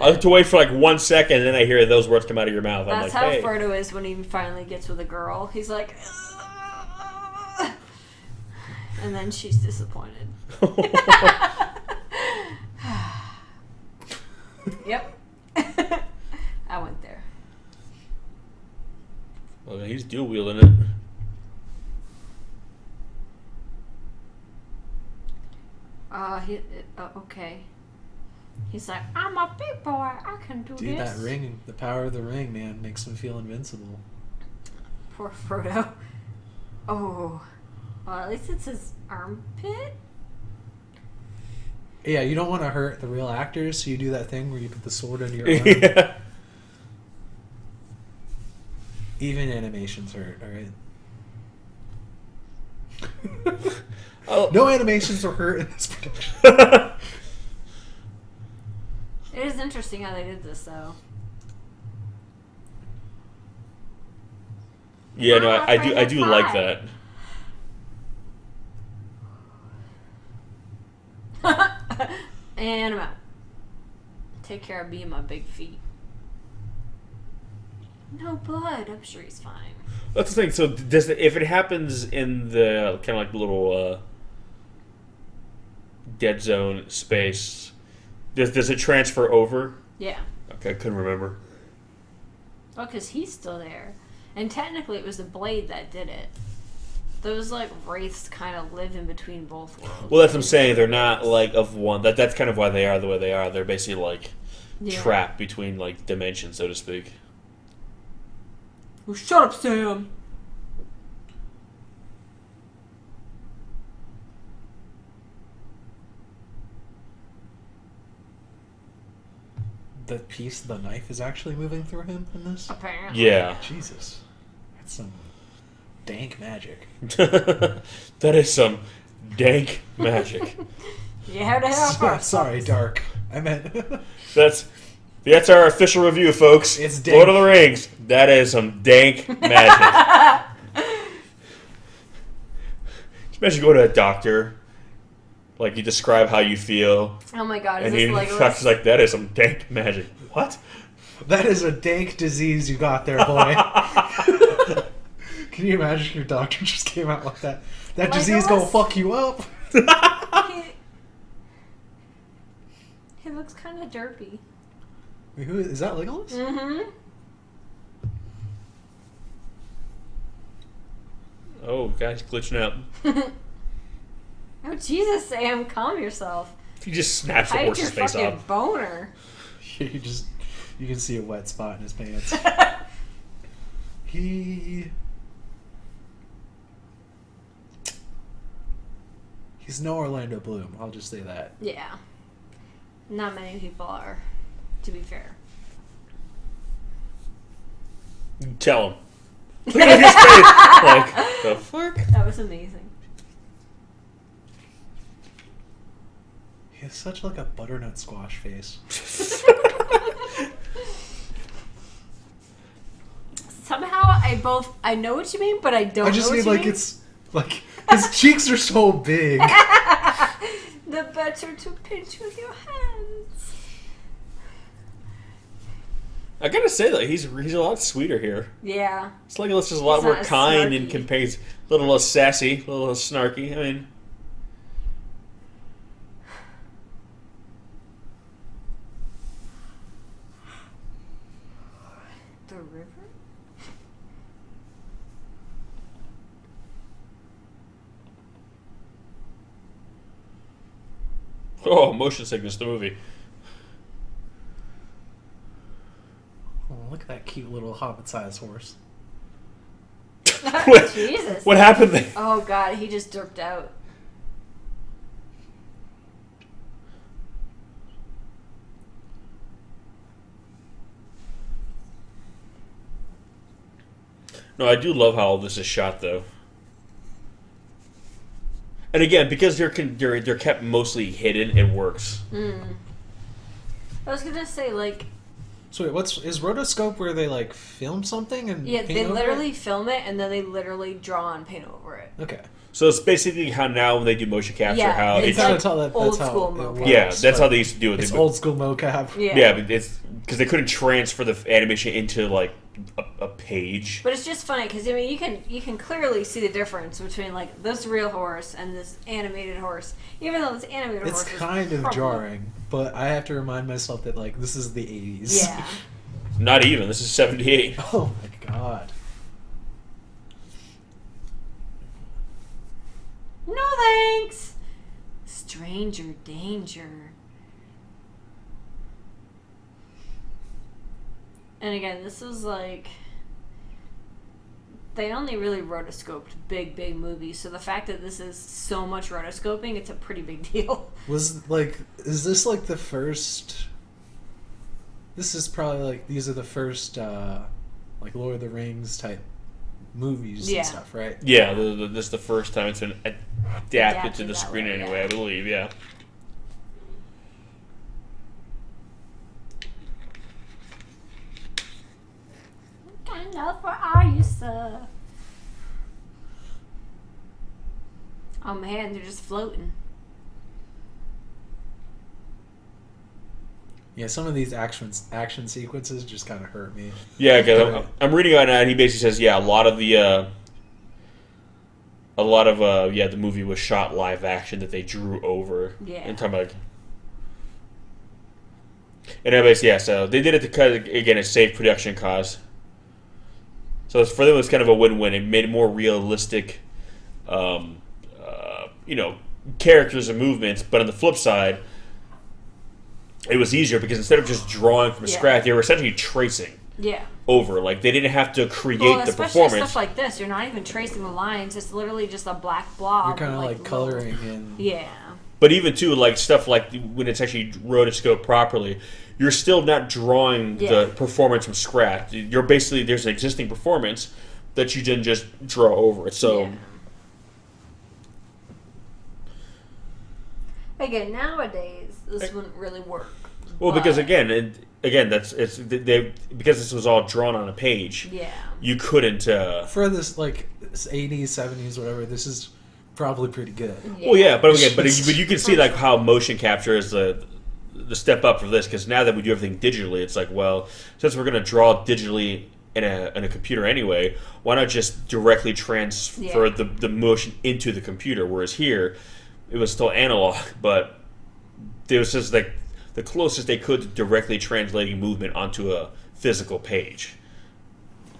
I have to wait for like 1 second, and then I hear those words come out of your mouth. I'm that's like, how hey. Frodo is when he finally gets with a girl. He's like, "Ugh." And then she's disappointed. Yep. I went there. Well, he's dual wielding it. Okay. He's like, I'm a big boy. I can do Dude, this. that ring, the power of the ring, man, makes him feel invincible. Poor Frodo. Oh. Well, at least it's his armpit. Yeah, you don't want to hurt the real actors, so you do that thing where you put the sword under your arm. Yeah. Even animations hurt, alright? Oh. No animations were hurt in this production. It is interesting how they did this, though. Yeah, no, I do like that. And I'm out. Take care of me and my big feet. No blood. I'm sure he's fine. That's the thing. So, if it happens in the kind of like little dead zone space, does it transfer over? Yeah. Okay, I couldn't remember. Well, because he's still there. And technically it was the blade that did it. Those, like, wraiths kind of live in between both worlds. Well, that's what I'm saying. They're not, like, of one. That's kind of why they are the way they are. They're basically, like, trapped between, like, dimensions, so to speak. Well, shut up, Sam! The piece, the knife, is actually moving through him in this? Apparently. Yeah. Jesus. That's some dank magic. That is some dank magic. You had to help us. Sorry, Dark. I meant... That's our official review, folks. It's dank. Lord of the Rings. That is some dank magic. Imagine going to a doctor, like you describe how you feel, Oh my god, is and this the Legolas? doctor's like, "That is some dank magic." What? That is a dank disease you got there, boy. Can you imagine if your doctor just came out like that? That disease gonna fuck you up. He looks kind of derpy. Wait, who is that? Legolas? Mm-hmm. Oh, guy's glitching out. Oh, Jesus, Sam, calm yourself. He just snaps the Hide your horse's face fucking off. boner. You can see a wet spot in his pants. He's no Orlando Bloom. I'll just say that. Yeah. Not many people are, to be fair. Tell him. Look at his face. Like, the fuck? That was amazing. He has such like a butternut squash face. Somehow I know what you mean, but I don't. I just know mean what like you it's like his cheeks are so big. The better to pinch with your hands. I gotta say that he's a lot sweeter here. Yeah. It's like it's just a lot He's more not as kind snarky. and compares a little less sassy, a little less snarky. I mean, The river? oh, motion sickness, the movie. Oh, look at that cute little hobbit-sized horse. Jesus. What happened there? Oh god, he just derped out. No, I do love how all this is shot, though. And again, because they're kept mostly hidden, it works. I was gonna say, like, So wait, is rotoscope where they like film something and yeah, paint they over literally it? film it and then they literally draw and paint over it. Okay. So it's basically how now when they do motion capture, Yeah, how it's it's like That's how old that's school how it mocap. works, yeah, that's but how they used to do it. It's They- old school mocap. Yeah. Yeah, but it's because they couldn't transfer the animation into like a page. But it's just funny because I mean you can clearly see the difference between like this real horse and this animated horse. Even though this animated It's horse is kind of probably- jarring, but I have to remind myself that like this is the 80s. Yeah. Not even. This is 78. Oh my god. No thanks. Stranger danger. And again, this was like they only really rotoscoped big movies, so the fact that this is so much rotoscoping, it's a pretty big deal. Is this like the first? This is probably like these are the first like Lord of the Rings type movies Yeah. and stuff, right? Yeah, this is the first time it's been adapted to the that screen way, anyway, yeah. I believe, yeah. What kind of where are you, sir? Oh man, they're just floating. Yeah, some of these action sequences just kind of hurt me. Yeah, because I'm reading right now, and he basically says, yeah, a lot of the the movie was shot live action that they drew over. Yeah. And talking about, and anyways, yeah, so they did it to cut, again, it saved production costs. So for them, it was kind of a win-win. It made it more realistic, characters and movements. But on the flip side, it was easier because instead of just drawing from scratch, they were essentially tracing over. Like, they didn't have to create the performance. Stuff like this, you're not even tracing the lines. It's literally just a black blob. You're kind of like coloring in. Yeah. But even too, like stuff like when it's actually rotoscoped properly, you're still not drawing the performance from scratch. You're basically, there's an existing performance that you didn't just draw over it. So again, nowadays this wouldn't really work. Well, because because this was all drawn on a page. Yeah. You couldn't for this, like, 80s, 70s, whatever. This is probably pretty good. Yeah. Well, yeah, but again, but you can see like how motion capture is the step up for this, because now that we do everything digitally, it's like, well, since we're going to draw digitally in a computer anyway, why not just directly transfer the motion into the computer? Whereas here, it was still analog, but it was just like the closest they could to directly translating movement onto a physical page.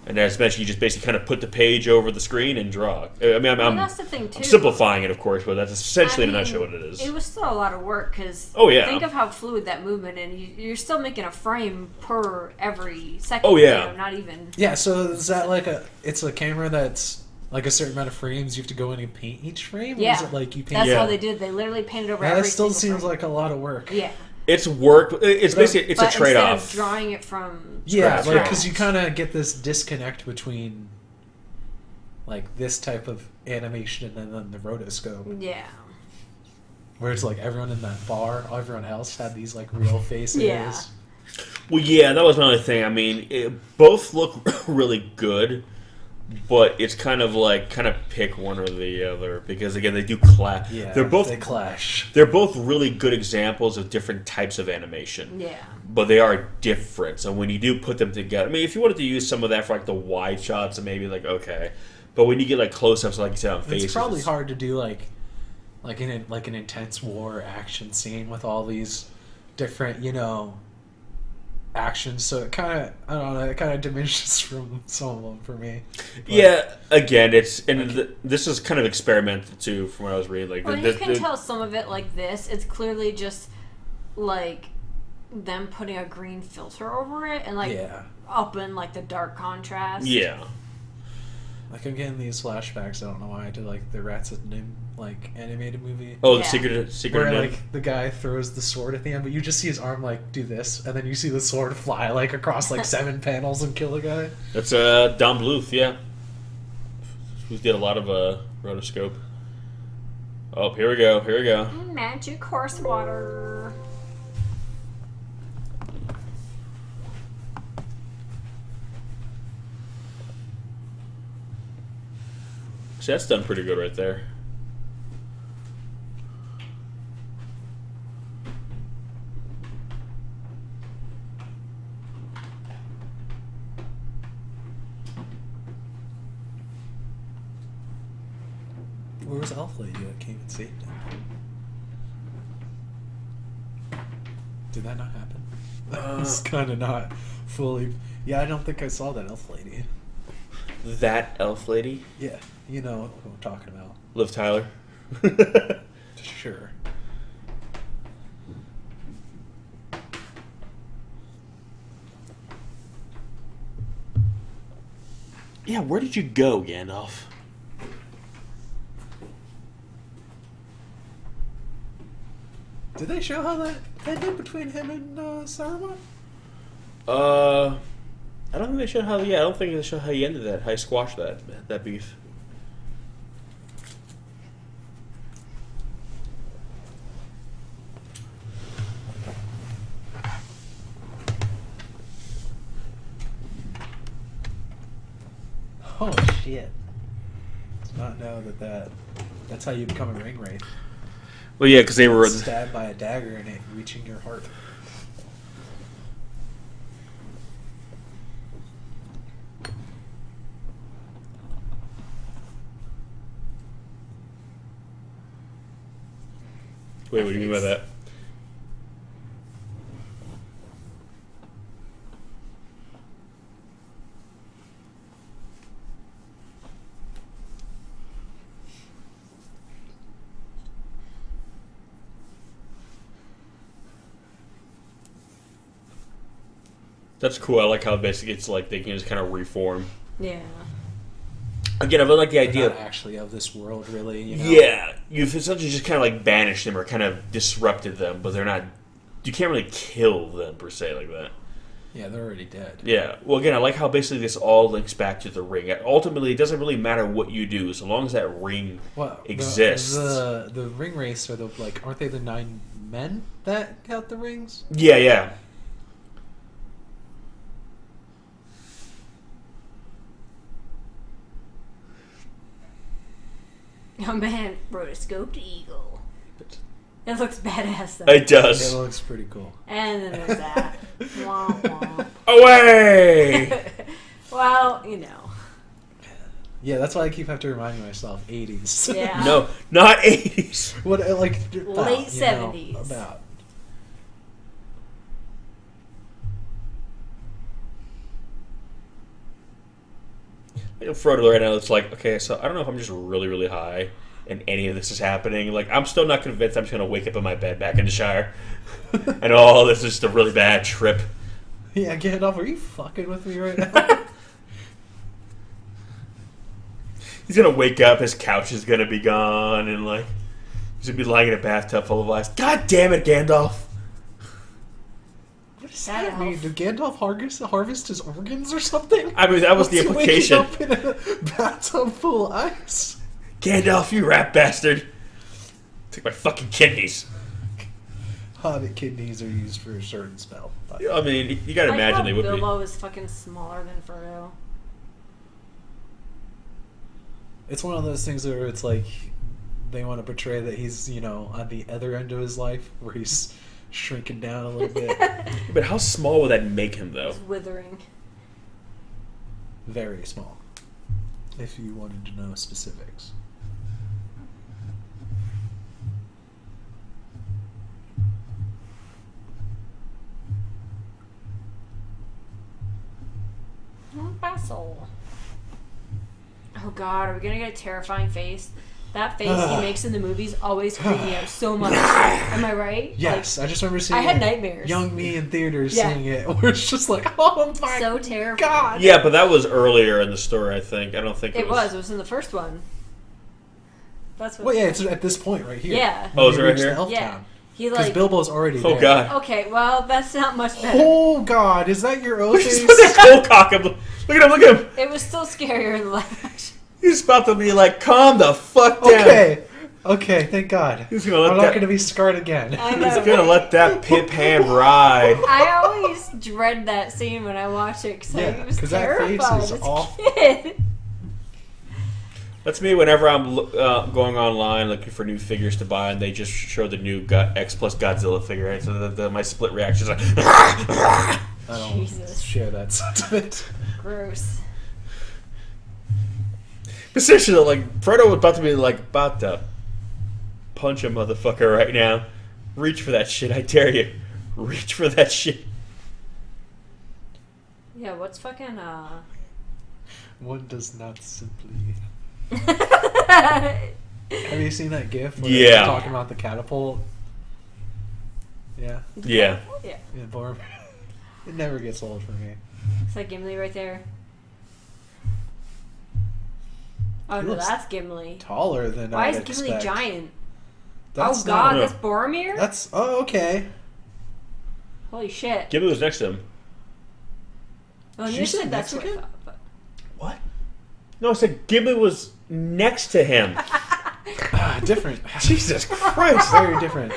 And as mentioned, you just basically kind of put the page over the screen and draw. I mean, that's the thing too. I'm simplifying it, of course, but that's essentially in a nutshell what it is. It was still a lot of work because think of how fluid that movement, and you're still making a frame per every second. Oh yeah, not even. Yeah, so is that like it's a camera that's like a certain amount of frames? You have to go in and paint each frame. Yeah, or is it like you paint? That's how they did. They literally painted over. Every that still seems frame. like a lot of work. Yeah. It's work. It's basically a trade-off. Instead of drawing it from like because you kind of get this disconnect between like this type of animation and then the rotoscope. Yeah. Where it's like everyone in that bar, everyone else had these like real faces. Yeah. Well, yeah, that was another thing. I mean, both look really good, but it's kind of pick one or the other, because again they do clash. Yeah, they clash. They're both really good examples of different types of animation. Yeah. But they are different. So when you do put them together, I mean, if you wanted to use some of that for like the wide shots, and maybe like okay, but when you get like close-ups, like you said, on faces, it's probably hard to do like an intense war action scene with all these different actions, so it kind of it kind of diminishes from some of them for me. But, yeah, again, this is kind of experimental too, from what I was reading. Like, you can tell some of it like this. It's clearly just like them putting a green filter over it and like up in like the dark contrast. Yeah. Like I'm getting these flashbacks. I don't know why I did like the Rats of Nim like animated movie. Oh, the secret where Nim. like the guy throws the sword at the end, but you just see his arm like do this, and then you see the sword fly like across like 7 panels and kill a guy. That's Don Bluth, yeah, who did a lot of rotoscope. Oh, here we go. Magic horse water. See, that's done pretty good right there. Where was Elf Lady that came and saved him? Did that not happen? It's kind of not fully. Yeah, I don't think I saw that Elf Lady. That Elf Lady? Yeah, you know who I'm talking about. Liv Tyler? Sure. Yeah, where did you go, Gandalf? Did they show how that ended between him and Saruman? I don't think they showed how. Yeah, I don't think they showed how he ended that. How he squashed that beef. Oh shit! Did not know that's how you become a ring wraith. Well, yeah, because they were stabbed by a dagger and it reaching your heart. Wait, what do you mean by that? That's cool. I like how basically it's like they can just kind of reform. Yeah. Again, I really like the They're idea not actually of this world, really. You know? Yeah, you've essentially just kind of like banished them or kind of disrupted them, but they're not. You can't really kill them per se like that. Yeah, they're already dead. Yeah. Well, again, I like how basically this all links back to the ring. Ultimately, it doesn't really matter what you do, so long as that ring exists. The ring race are the aren't they the 9 men that got the rings? Yeah, yeah. Oh man, rodiscope eagle. It looks badass though. It does. It looks pretty cool. And then there's that. Womp womp. Away! Well, you know. Yeah, that's why I keep have to remind myself 80s. Yeah. No, not 80s. What Late 70s. About. Frodo right now, it's like, okay, so I don't know if I'm just really, really high and any of this is happening. Like, I'm still not convinced I'm just going to wake up in my bed back in the Shire. And all this is just a really bad trip. Yeah, Gandalf, are you fucking with me right now? He's going to wake up, his couch is going to be gone, and, like, he's going to be lying in a bathtub full of ice. God damn it, Gandalf! What does that mean? Did Gandalf harvest his organs or something? I mean, that was the implication. What's he waking up in a bathtub full of ice? Gandalf, you rat bastard! Take my fucking kidneys. Hobbit kidneys are used for a certain spell. But. I mean, you gotta imagine they would be. Bilbo is fucking smaller than Frodo. It's one of those things where it's like they want to portray that he's, on the other end of his life where he's shrinking down a little bit. But how small would that make him, though? He's withering. Very small. If you wanted to know specifics. Basil. Oh god, are we gonna get a terrifying face? That face he makes in the movies always creep me out so much. Am I right? Yes, I just remember seeing I had nightmares. young me in theaters seeing it, where it's just like, oh my so terrifying. god. Yeah, but that was earlier in the story, I think. I don't think It was in the first one. That's what Well, yeah, it's at this point right here. Yeah. Oh, is it right Reach the here? Elf Yeah. Town. He Because like Bilbo's already Oh, there. God. Okay, well that's not much better. Oh god, is that your O face? Look at him! Look at him! It was still scarier in the live action. He's about to be like, calm the fuck down. Okay, thank God. He's gonna let I'm that- not going to be scarred again. I know. He's gonna let that pip hand ride. I always dread that scene when I watch it because Yeah, I was 'cause that face terrified is as a awful. kid. That's me whenever I'm going online looking for new figures to buy, and they just show the new X plus Godzilla figure. Right? So my split reaction is like, I don't Jesus. share that sentiment. Gross. but seriously though, like Frodo was about to punch a motherfucker right now. Reach for that shit, I dare you. Reach for that shit. Yeah, what's fucking One does not simply... Have you seen that gif where Yeah. they're talking about the catapult? Yeah. Yeah. Yeah. Yeah, Boromir. It never gets old for me. It's like Gimli right there. Oh He no, looks that's Gimli. Taller than Why I'd is Gimli expect. giant? That's oh god, not- that's Boromir? That's... Oh, okay. Holy shit. Gimli was next to him. Well, Did you initially say that's what I Mexican? thought, but... What? No, I said Gimli was next to him. Different. Jesus Christ. Very different.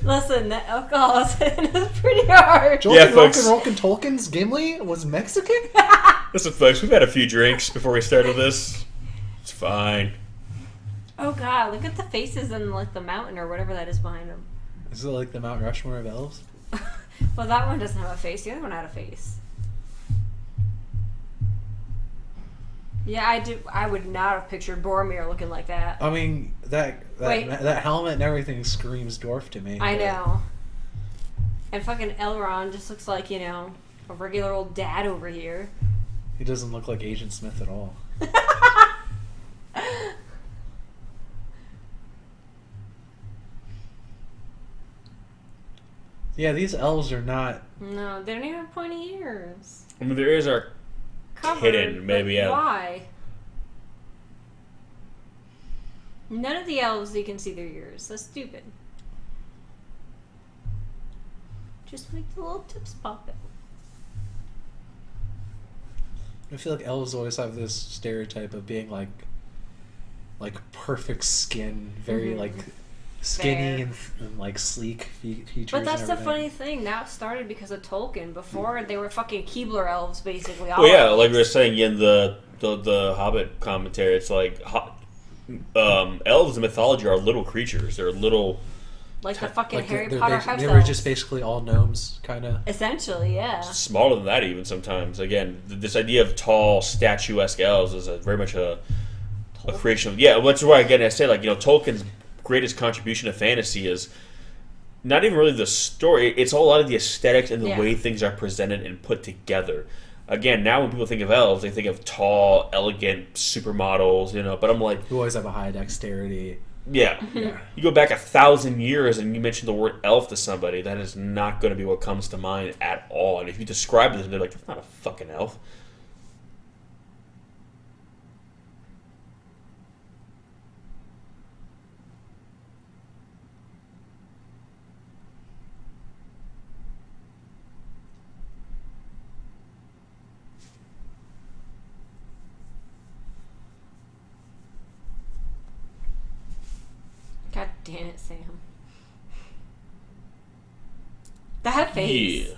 Listen, that alcohol is pretty hard. Yeah, folks. Tolkien's Gimli was Mexican? Listen, folks, we've had a few drinks before we started this. It's fine. Oh god, look at the faces in like the mountain or whatever that is behind them. Is it like the Mount Rushmore of elves? Well, that one doesn't have a face. The other one had a face. Yeah, I do. I would not have pictured Boromir looking like that. I mean, that helmet and everything screams dwarf to me. I know. And fucking Elrond just looks like, a regular old dad over here. He doesn't look like Agent Smith at all. Yeah, these elves are not... No, they don't even have pointy ears. I mean, their ears are Covered, hidden, maybe, yeah. Why? None of the elves, you can see their ears. That's stupid. Just make the little tips pop out. I feel like elves always have this stereotype of being like perfect skin, very like skinny and like sleek features. But that's and the funny thing. That started because of Tolkien. Before they were fucking Keebler elves, basically. Well, yeah, like we were saying in the Hobbit commentary, it's like elves in mythology are little creatures. They're little. Like the fucking like Harry Potter house They elves. were just basically all gnomes, kind of. Essentially, yeah. Smaller than that, even sometimes. Again, this idea of tall, statuesque elves is very much a creation of. Yeah, which is why, again, I say, like, Tolkien's greatest contribution to fantasy is not even really the story. It's a lot of the aesthetics and the way things are presented and put together. Again, now when people think of elves, they think of tall, elegant supermodels, but I'm like... Who always have a high dexterity. Yeah. You go back 1,000 years and you mention the word elf to somebody, that is not going to be what comes to mind at all. And if you describe it, they're like, that's not a fucking elf. God damn it, Sam. That face. Yeah.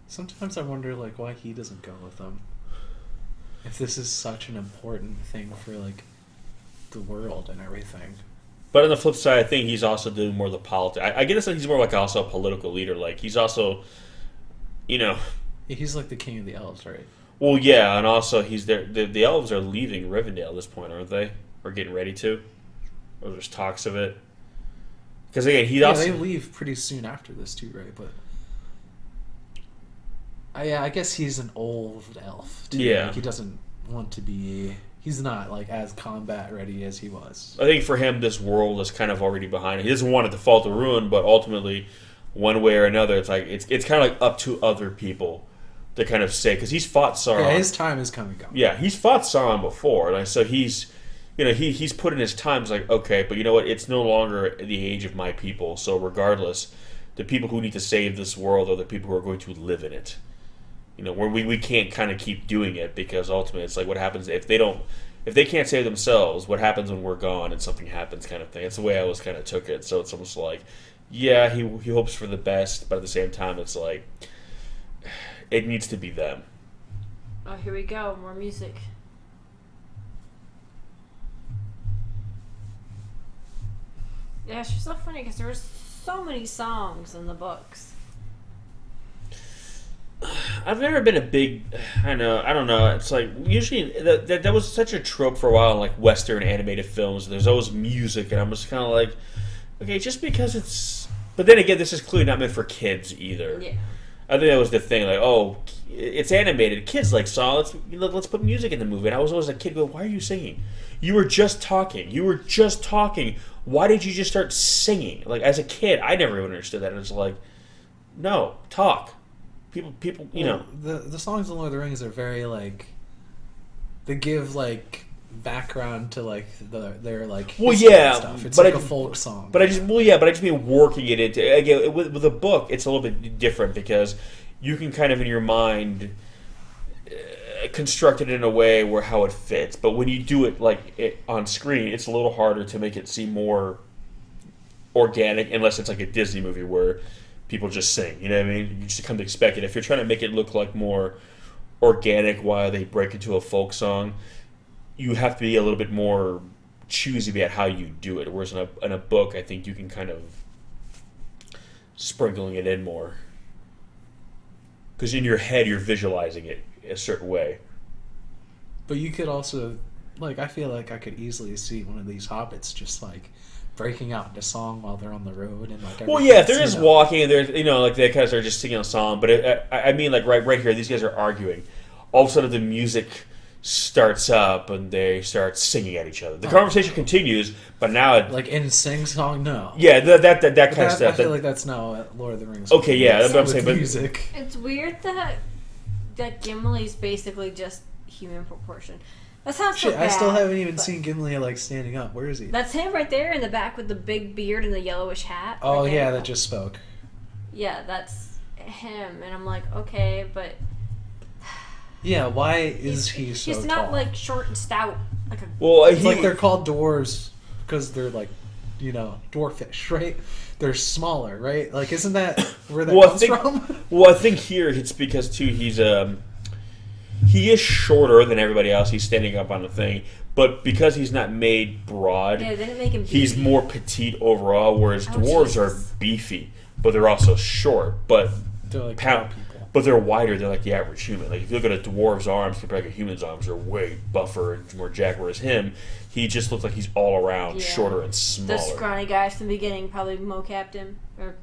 Sometimes I wonder, like, why he doesn't go with them. If this is such an important thing for, like, the world and everything. But on the flip side, I think he's also doing more of the politics. I get that he's more like also a political leader. Like, he's also, He's like the king of the elves, right? Well, yeah, and also he's there. The elves are leaving Rivendell at this point, aren't they? Or getting ready to? Or there's talks of it? Because again, they leave pretty soon after this too, right? But I guess he's an old elf too. Yeah, like, he doesn't want to be. He's not like as combat ready as he was. I think for him, this world is kind of already behind him. He doesn't want it to fall to ruin, but ultimately, one way or another, it's like it's kind of like up to other people to kind of say, because he's fought Sauron. Yeah, his time is coming. Yeah, he's fought Sauron before, and so he's. He's put in his time. It's like, okay, but you know what? It's no longer the age of my people. So regardless, the people who need to save this world are the people who are going to live in it. Where we can't kind of keep doing it, because ultimately it's like, what happens if they can't save themselves? What happens when we're gone and something happens, kind of thing. That's the way I always kind of took it. So it's almost like, yeah, he hopes for the best, but at the same time, it's like, it needs to be them. Oh, here we go. More music. Yeah, it's just so funny because there were so many songs in the books. I've never been a big... I don't know. It's like, usually, that was such a trope for a while in, like, Western animated films. There's always music, and I'm just kind of like, okay, just because it's... But then again, this is clearly not meant for kids either. Yeah. I think that was the thing, like, oh, it's animated. Kids like songs. Let's put music in the movie. And I was always a kid going, why are you singing? You were just talking. Why did you just start singing? Like, as a kid, I never even understood that. It was like, no, talk. People, The songs in Lord of the Rings are very, like, they give, like, background to, like, their like, history and stuff. It's like a folk song. But I just mean working it into, again, with a book, it's a little bit different, because you can kind of, in your mind, construct it in a way where how it fits. But when you do it, like, on screen, it's a little harder to make it seem more organic, unless it's like a Disney movie where people just sing, you know what I mean? You just come to expect it. If you're trying to make it look like more organic while they break into a folk song, you have to be a little bit more choosy about how you do it. Whereas in a book, I think you can kind of sprinkling it in more. Because in your head, you're visualizing it a certain way. But you could also, like, I feel like I could easily see one of these hobbits just like breaking out into song while they're on the road and like. Well, yeah, if they're just walking and they're like they kind of start just singing a song. But I mean, like right here, these guys are arguing. All of a sudden, the music starts up and they start singing at each other. The conversation continues, but now like in sing song, no. Yeah, that kind of stuff. I feel like that's not what Lord of the Rings. Okay, yeah, that's what I'm saying. But music. It's weird that Gimli's basically just human proportion. That sounds so bad. I still haven't even seen Gimli like standing up. Where is he? That's him right there in the back with the big beard and the yellowish hat. Oh right yeah, that just spoke. Yeah, that's him, and I'm like, okay, but yeah, why is he so he's not tall? like short and stout. Like a it's like they're called dwarves because they're like, dwarfish, right? They're smaller, right? Like, isn't that where that comes from? Well, I think here it's because too he is shorter than everybody else. He's standing up on the thing, but because he's not made broad, they didn't make him beefy. He's more petite overall. Whereas dwarves are beefy, but they're also short. But they're like but they're wider. They're like the average human. Like if you look at a dwarf's arms compared to a human's arms, they're way buffer and more jacked. Whereas him, he just looks like he's all around shorter and smaller. The scrawny guys from the beginning probably mocapped him, or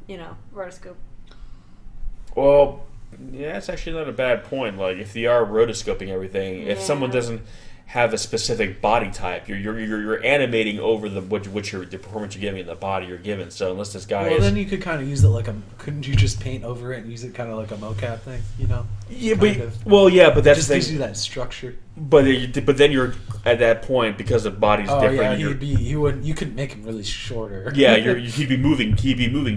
rotoscope. Well, yeah, that's actually not a bad point. Like if they are rotoscoping everything, if someone doesn't have a specific body type, you're animating over the performance you're giving and the body you're given. So unless this guy then you could kind of use it like couldn't you just paint over it and use it kind of like a mocap thing, Yeah, but that's just gives you that structure. But then you're at that point because the body's different. Yeah, you could make him really shorter. Yeah, he'd be moving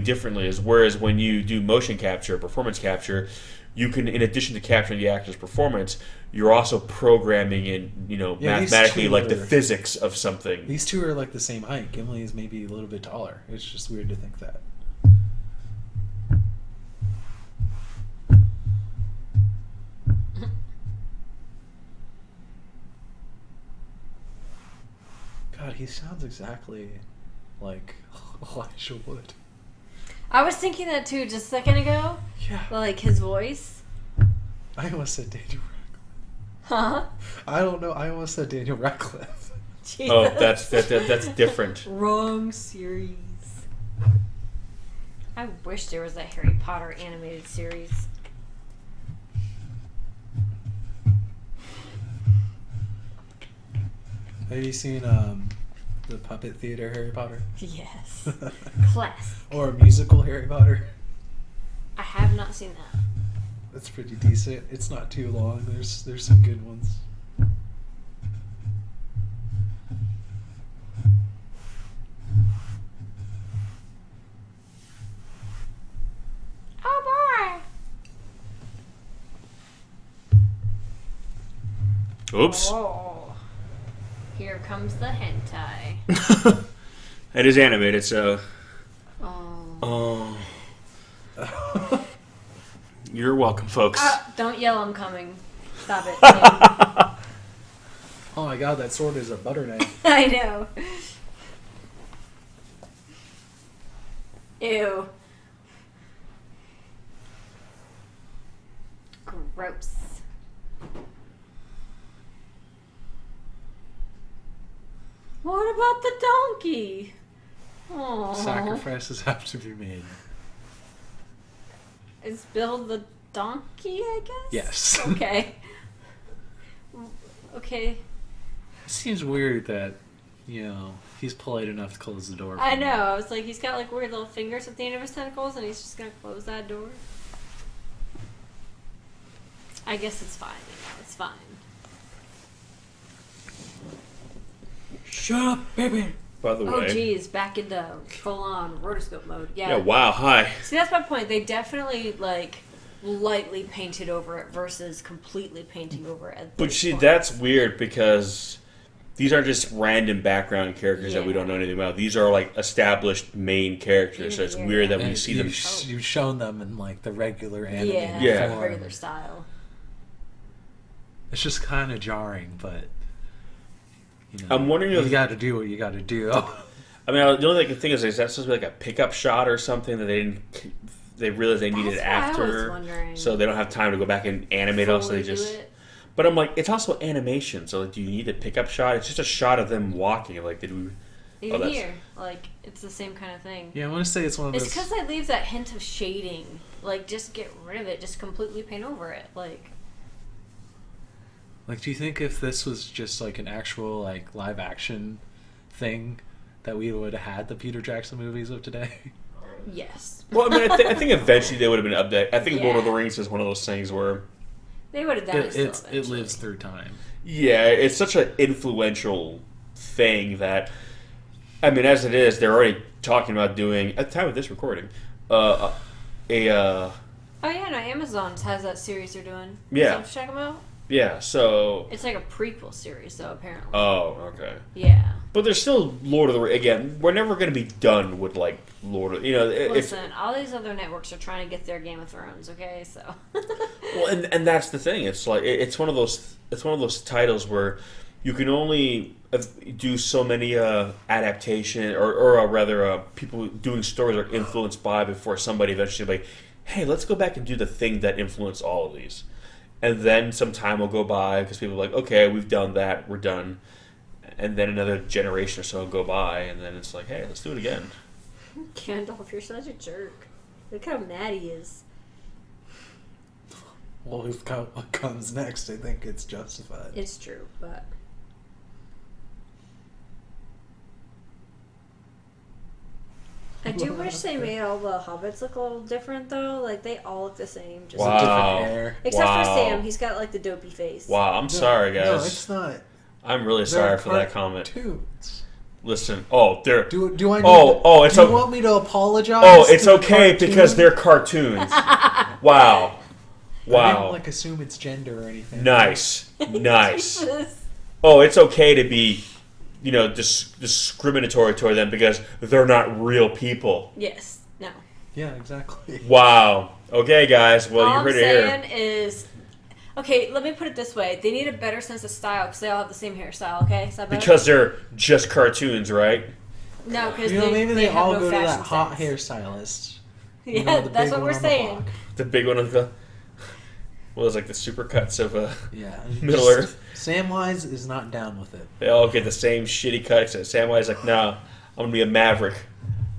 differently. Whereas when you do motion capture, performance capture, you can, in addition to capturing the actor's performance, you're also programming in, mathematically like the physics of something. These two are like the same height. Gimli is maybe a little bit taller. It's just weird to think that. God, he sounds exactly like Elijah Wood. I was thinking that too just a second ago. Yeah. Like his voice. I almost said Daniel Radcliffe. Huh? I don't know. I almost said Daniel Radcliffe. Jesus. Oh, that's different. Wrong series. I wish there was a Harry Potter animated series. Have you seen the Puppet Theater Harry Potter? Yes. Classic. Or a musical Harry Potter? I have not seen that. That's pretty decent. It's not too long. There's some good ones. Oh boy. Oops. Oh. Here comes the hentai. It is animated, so. Oh. You're welcome, folks. Don't yell, I'm coming. Stop it. Oh my god, that sword is a butter knife. I know. Ew. Gross. What about the donkey? Aww. Sacrifices have to be made. Is Bill the donkey, I guess? Yes. Okay. Okay. It seems weird that, he's polite enough to close the door. I know. I was like, he's got like weird little fingers at the end of his tentacles, and he's just gonna close that door. I guess it's fine. It's fine. Shut up, baby! By the way. Oh, geez. Back into full-on rotoscope mode. Yeah, wow, hi. See, that's my point. They definitely, lightly painted over it versus completely painting over it. But see, that's weird because these aren't just random background characters that we don't know anything about. These are, established main characters, so it's weird that we see them. You've shown them in, the regular animated form. Regular style. It's just kind of jarring, but... I'm wondering if you got to do what you got to do. I mean, the only thing is that supposed to be a pickup shot or something that they realized they needed after, I was wondering. so they don't have time to go back and animate all. So they just. But I'm like, it's also animation, so like, do you need a pickup shot? It's just a shot of them walking. Like, did we? Even that's- here, like, it's the same kind of thing. Yeah, I want to say it's one of those. It's because I leave that hint of shading. Like, just get rid of it. Just completely paint over it. Like, Like, do you think if this was just like an actual like live action thing, that we would have had the Peter Jackson movies of today? yes. Well, I mean, I think eventually they would have been updated. I think Yeah. Lord of the Rings is one of those things where, They would have done it. It lives through time. yeah, it's such an influential thing that, I mean, as it is, they're already talking about doing, at the time of this recording, Oh yeah, no, Amazon has that series they're doing. Yeah. So check them out. yeah, so, It's like a prequel series, though, apparently. oh, okay. Yeah. But there's still Lord of the Rings. Again, we're never going to be done with, like, Lord of... Listen, all these other networks are trying to get their Game of Thrones, okay? So. Well, and that's the thing. It's like it's one of those titles where you can only do so many adaptation or rather people doing stories are influenced by before somebody eventually like, hey, let's go back and do the thing that influenced all of these, and then some time will go by because people are like, okay, we've done that, we're done, and then another generation or so will go by, and then it's like, hey, let's do it again. Gandalf, you're such a jerk. Look how mad he is. Well, with what comes next, I think it's justified. It's true, but. I do wish they made all the hobbits look a little different, though. Like, they all look the same. Just Wow. Different hair. Except for Wow. Sam. He's got, like, the dopey face. Wow, I'm sorry, guys. No, it's not. I'm really sorry for that comment. Cartoons. Listen, oh, they're Do I? Need Oh, it's do you o- want me to apologize? oh, it's to the okay because cartoon? they're cartoons. Wow, I wow, didn't like assume it's gender or anything. nice, nice. Jesus. Oh, it's okay to be, discriminatory toward them because they're not real people. Yes. No. Yeah, exactly. Wow. Okay, guys. Well, all you I'm heard it here. saying is... Okay, let me put it this way. They need a better sense of style because they all have the same hairstyle, okay? Is that better? Because they're just cartoons, right? No, because Maybe they have all no go to that fashion hot sense. hairstylist. Yeah, the that's big what one we're on the saying. block. The big one of the... Well, it's like the supercuts of Yeah. Middle just- Earth. Samwise is not down with it. They all get the same shitty cut. Except Samwise like, nah, I'm going to be a maverick.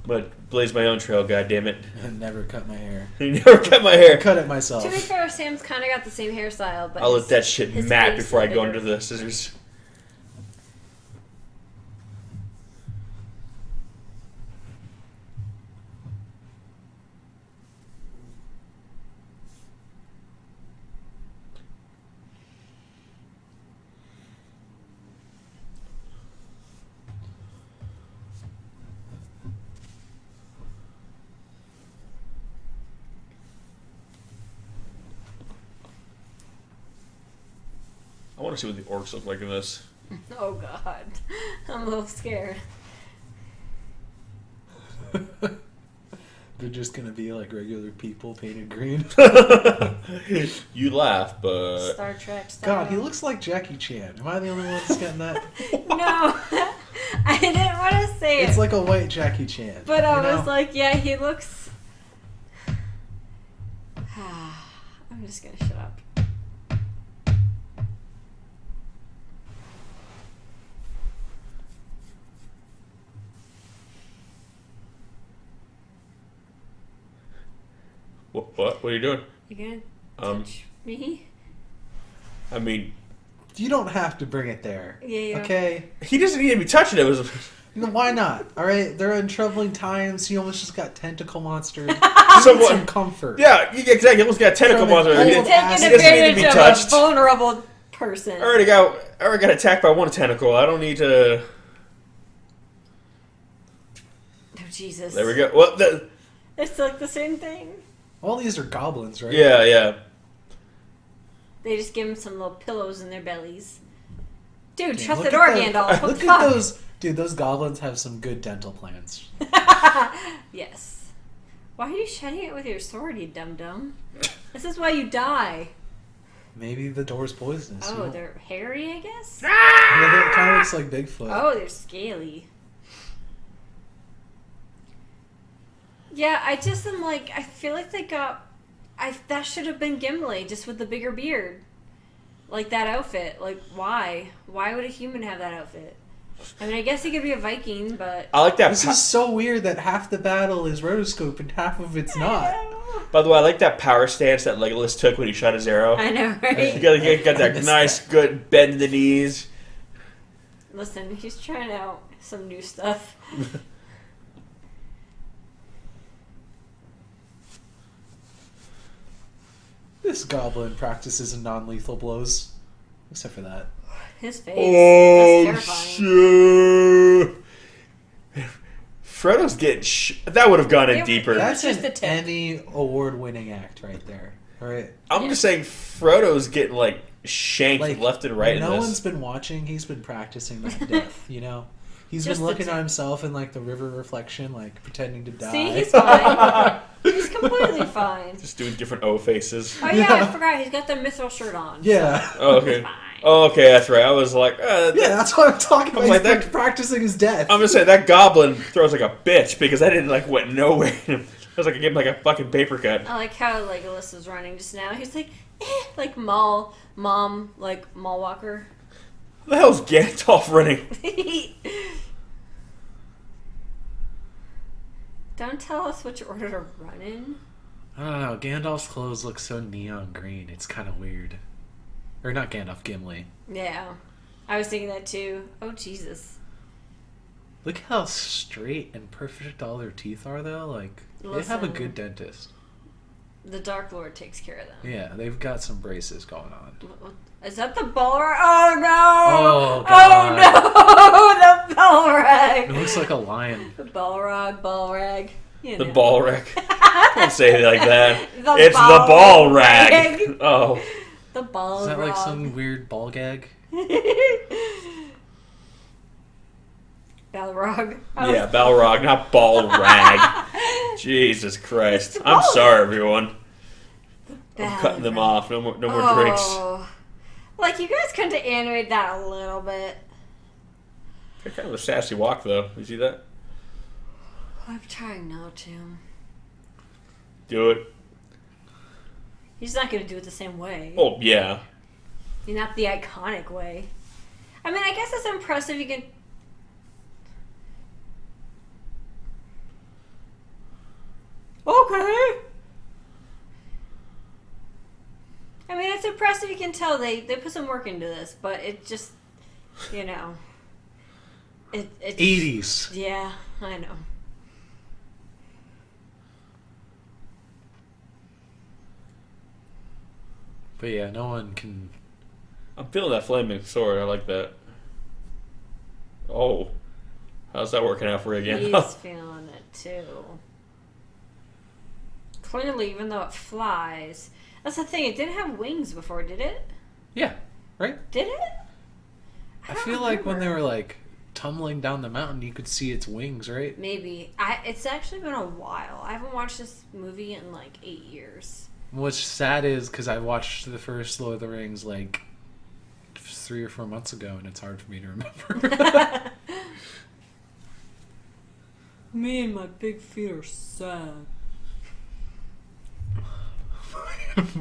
I'm going to blaze my own trail, goddammit. I never cut my hair. You never cut my I hair. cut it myself. To be fair, Sam's kind of got the same hairstyle, but I'll his- let that shit his mat face before I is go bigger. under the scissors. I want to see what the orcs look like in this. Oh god, I'm a little scared. They're just gonna be like regular people painted green. You laugh, but Star Trek style. God, he looks like Jackie Chan. Am I the only one that's getting that? No, I didn't want to say it. It's like a white Jackie Chan. But I you know? was like, yeah, he looks. I'm just gonna shut up. what are you doing? You gonna Um, touch me? I mean, You don't have to bring it there. Yeah. Okay? he doesn't need to be touching it. It was No, why not? Alright? They're in troubling times. He almost just got tentacle monstered. Somewhat- Some comfort. yeah, exactly. He almost got a tentacle From an monster. old He He's didn't- ass- taking he doesn't need to be advantage of a touched. vulnerable person. I already got attacked by one tentacle. I don't need to. Oh Jesus! There we go. Well, It's like the same thing. All these are goblins, right? yeah. They just give them some little pillows in their bellies. Dude, Damn, shut look the door, at that- Gandalf. What Look the at fuck? those. Dude, those goblins have some good dental plans. Yes. Why are you shedding it with your sword, you dum dum? This is why you die. Maybe the door's poisonous. Oh, they're hairy, I guess? It kind of looks like Bigfoot. Oh, they're scaly. Yeah, I just am like, I feel like they got... that should have been Gimli, just with the bigger beard. Like, that outfit. Like, why? Why would a human have that outfit? I mean, I guess he could be a Viking, but... I like that. This is so weird that half the battle is rotoscope and half of it's not. By the way, I like that power stance that Legolas took when he shot his arrow. I know, right? You got that nice, good bend in the knees. Listen, he's trying out some new stuff. This goblin practices non-lethal blows. Except for that. His face. Oh, That's terrifying. shit. Frodo's getting... that would have gone in It- deeper. That's That's just an a tip. Emmy award-winning act right there. All right. I'm Yeah. just saying Frodo's getting, like, shanked Like, left and right no in this. one's been watching. He's been practicing that death, you know? He's Just been the looking tip. at himself in, like, the river reflection, like, pretending to die. See, he's fine. He's completely fine. Just doing different O faces. Oh, yeah, I forgot. He's got the mithril shirt on. Yeah. Oh, okay. Fine. Oh, okay, that's right. I was like... Yeah, that's what I'm talking about. I'm like, He's that- practicing his death. I'm just saying, that goblin throws like a bitch because that didn't, like, went nowhere. It was like I gave him, like, a fucking paper cut. I like how Legolas was running just now. He's like, like mom, like mall walker. What the hell's Gandalf running? Don't tell us which order to run in. I don't know. Gandalf's clothes look so neon green. It's kind of weird. Or not Gandalf, Gimli. Yeah, I was thinking that too. Oh Jesus! Look how straight and perfect all their teeth are, though. Like, they have a Listen. good dentist. The Dark Lord takes care of them. Yeah, they've got some braces going on. Is that the Balrog? Oh no! Oh, God. Oh no! The Balrog. It looks like a lion. The Balrog. You The know. ball rag. Don't say it like that. The It's the ball ball rag. rag. Oh. The Balrog. Is that like some weird ball gag? Balrog. Yeah, Balrog, not ball rag. Jesus Christ. I'm sorry, everyone. I'm cutting them off. No more drinks. Oh. Like, you guys couldn't animate that a little bit. They're kind of a sassy walk, though. You see that? I'm trying not to. Do it. He's not going to do it the same way. Oh, yeah. Not the iconic way. I mean, I guess it's impressive you can... Okay. I mean, it's impressive you can tell they put some work into this, but it just, you know... It 80s. Yeah, I know. But yeah, no one can... I'm feeling that flaming sword. I like that. Oh. How's that working out for you again? He's feeling it too. Clearly, even though it flies, that's the thing. It didn't have wings before, did it? Yeah, right? Did it? I don't feel like when they remember. were like tumbling down the mountain, you could see its wings, right? Maybe. It's actually been a while. I haven't watched this movie in like 8 years. What's sad is because I watched the first Lord of the Rings like 3 or 4 months ago, and it's hard for me to remember. Me and my big feet are sad.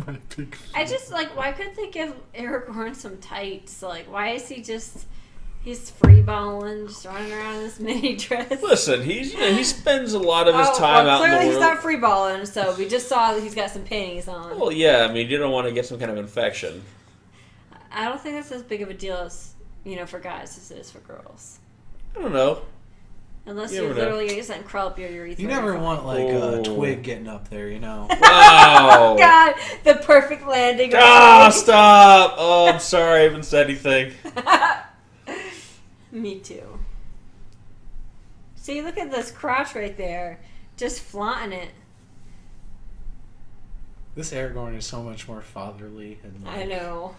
My big I just like, why couldn't they give Aragorn some tights? Like, why is he just, he's freeballing, just running around in this mini dress? Listen, he spends a lot of his time out in clearly the he's world. not freeballing, so we just saw that he's got some panties on. Well, yeah, I mean, you don't want to get some kind of infection. I don't think that's as big of a deal as, for guys as it is for girls. I don't know. Unless You you're never know. literally just like crawl up your urethra. You never you're want fine. like Oh. a twig getting up there, you know? Wow. God, the perfect landing. Ah, stop! Oh, I'm sorry, I haven't said anything. Me too. See, look at this crotch right there. Just flaunting it. This Aragorn is so much more fatherly and like, I know.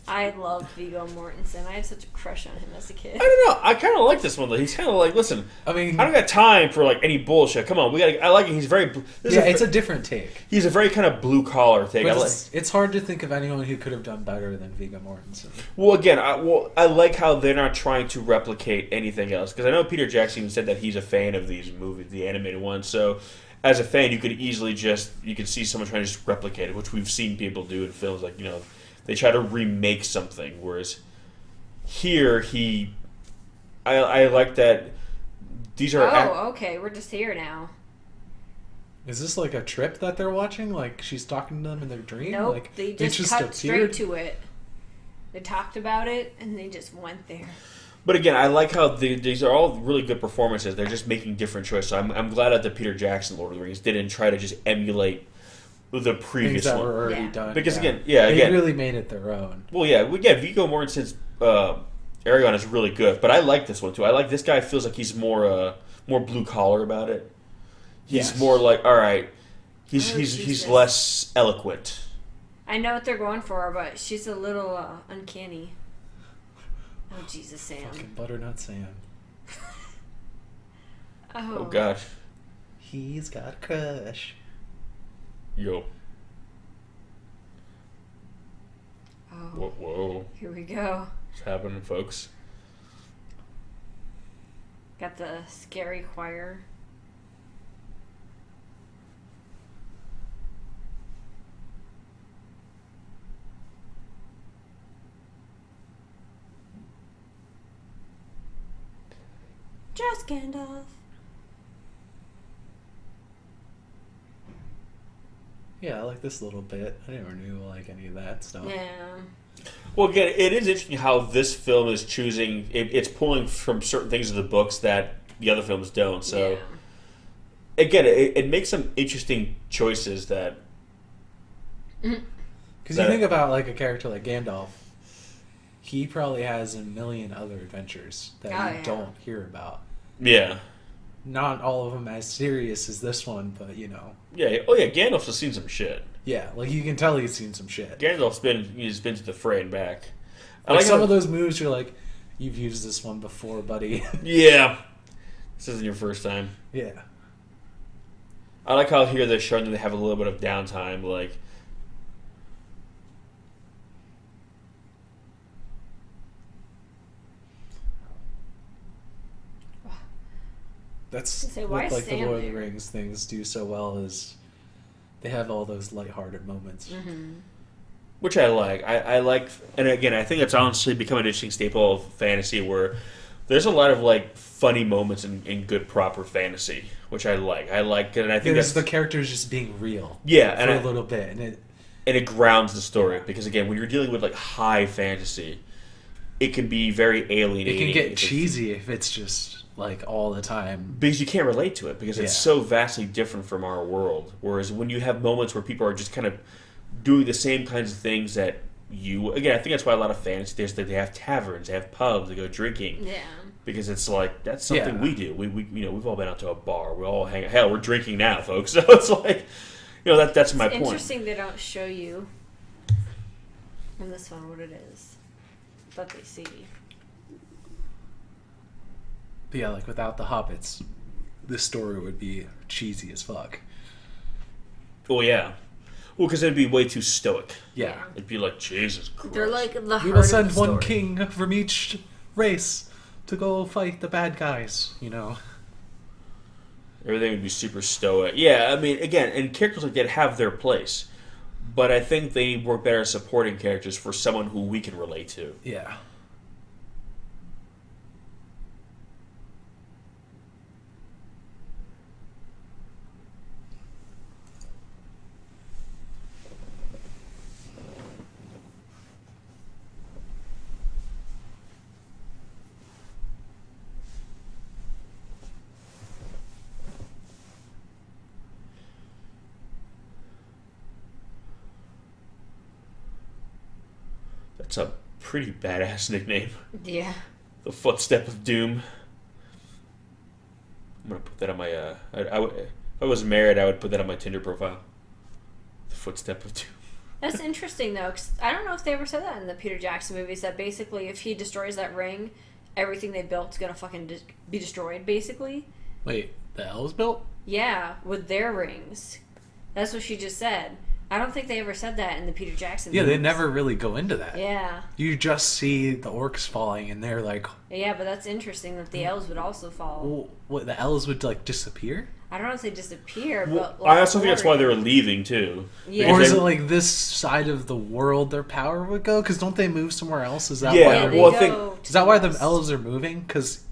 I love Viggo Mortensen. I had such a crush on him as a kid. I don't know. I kind of like this one though. He's kind of like, listen, I mean, I don't got time for like any bullshit. Come on, we got. I like it. He's very. it's a different take. He's a very kind of blue collar take. But I like. it's hard to think of anyone who could have done better than Viggo Mortensen. Well, again, I like how they're not trying to replicate anything else because I know Peter Jackson even said that he's a fan of these movies, the animated ones. So, as a fan, you could easily you could see someone trying to just replicate it, which we've seen people do in films like they try to remake something. Whereas here, I like that these are... okay, we're just here now. Is this like a trip that they're watching? Like she's talking to them in their dream? Nope, Like, they just cut straight to it. They talked about it, and they just went there. But again, I like how these are all really good performances. They're just making different choices. So I'm glad that the Peter Jackson Lord of the Rings didn't try to just emulate the previous things that one. were already done. Because they really made it their own. Well, yeah, Viggo Mortensen's Aragorn is really good, but I like this one too. I like this guy. Feels like he's more blue collar about it. He's more like, all right. He's less eloquent. I know what they're going for, but she's a little uncanny. Oh, Jesus, Sam. Fucking butternut Sam. Oh, gosh. He's got a crush. Yo. Oh. Whoa. Here we go. What's happening, folks? Got the scary choir. Just Gandalf. Yeah, I like this little bit. I never knew like any of that stuff. Yeah. Well, again, it is interesting how this film is choosing. It's pulling from certain things of the books that the other films don't. So, again, it makes some interesting choices that. Because you think about like a character like Gandalf, he probably has a million other adventures that you don't hear about. Yeah. Not all of them as serious as this one, but you know. Yeah. Oh yeah. Gandalf's seen some shit. Yeah, like you can tell he's seen some shit. Gandalf's been to the fray and back. Like some of those moves, you're like, you've used this one before, buddy. Yeah. This isn't your first time. Yeah. I like how here they're showing that they have a little bit of downtime, like. That's what like the Lord of the Rings things do so well is they have all those lighthearted moments. Mm-hmm. Which I like. I like, and again, I think it's honestly become an interesting staple of fantasy where there's a lot of like funny moments in good proper fantasy, which I like. I like, and I think that's the characters just being real. Yeah, for a little bit, and it grounds the story because again, when you're dealing with like high fantasy, it can be very alienating. It can get cheesy if it's just like all the time because you can't relate to it because it's so vastly different from our world. Whereas when you have moments where people are just kind of doing the same kinds of things that you again, I think that's why a lot of fantasy there's that they have taverns, they have pubs, they go drinking. Yeah. Because it's like that's something we do. We we've all been out to a bar. We all hang. Hell, we're drinking now, folks. So it's like, that's my point. It's interesting they don't show you in this one what it is, but they see. But yeah, like without the hobbits, this story would be cheesy as fuck. Oh yeah. Well, because it'd be way too stoic. Yeah. It'd be like, Jesus Christ. They're like the we heart will send of the one story. king from each race to go fight the bad guys, Everything would be super stoic. Yeah, I mean, again, and characters like that have their place. But I think they work better as supporting characters for someone who we can relate to. Yeah. That's a pretty badass nickname. Yeah. The Footstep of Doom. I'm going to put that on my... if I was married, I would put that on my Tinder profile. The Footstep of Doom. That's interesting, though, because I don't know if they ever said that in the Peter Jackson movies, that basically if he destroys that ring, everything they built is going to fucking be destroyed, basically. Wait, the elves built? Yeah, with their rings. That's what she just said. I don't think they ever said that in the Peter Jackson Yeah, movies. they never really go into that. Yeah. You just see the orcs falling, and they're like... Yeah, but that's interesting that the elves would also fall. Well, what, the elves would, like, disappear? I don't know if they disappear, Well, but... Like, I also think that's why they were leaving, too. Yeah. Or is they- it like this side of the world their power would go? Because don't they move somewhere else? Is that Yeah, why? Yeah, They're, they well, I go think- to is that why the west. elves are moving? Because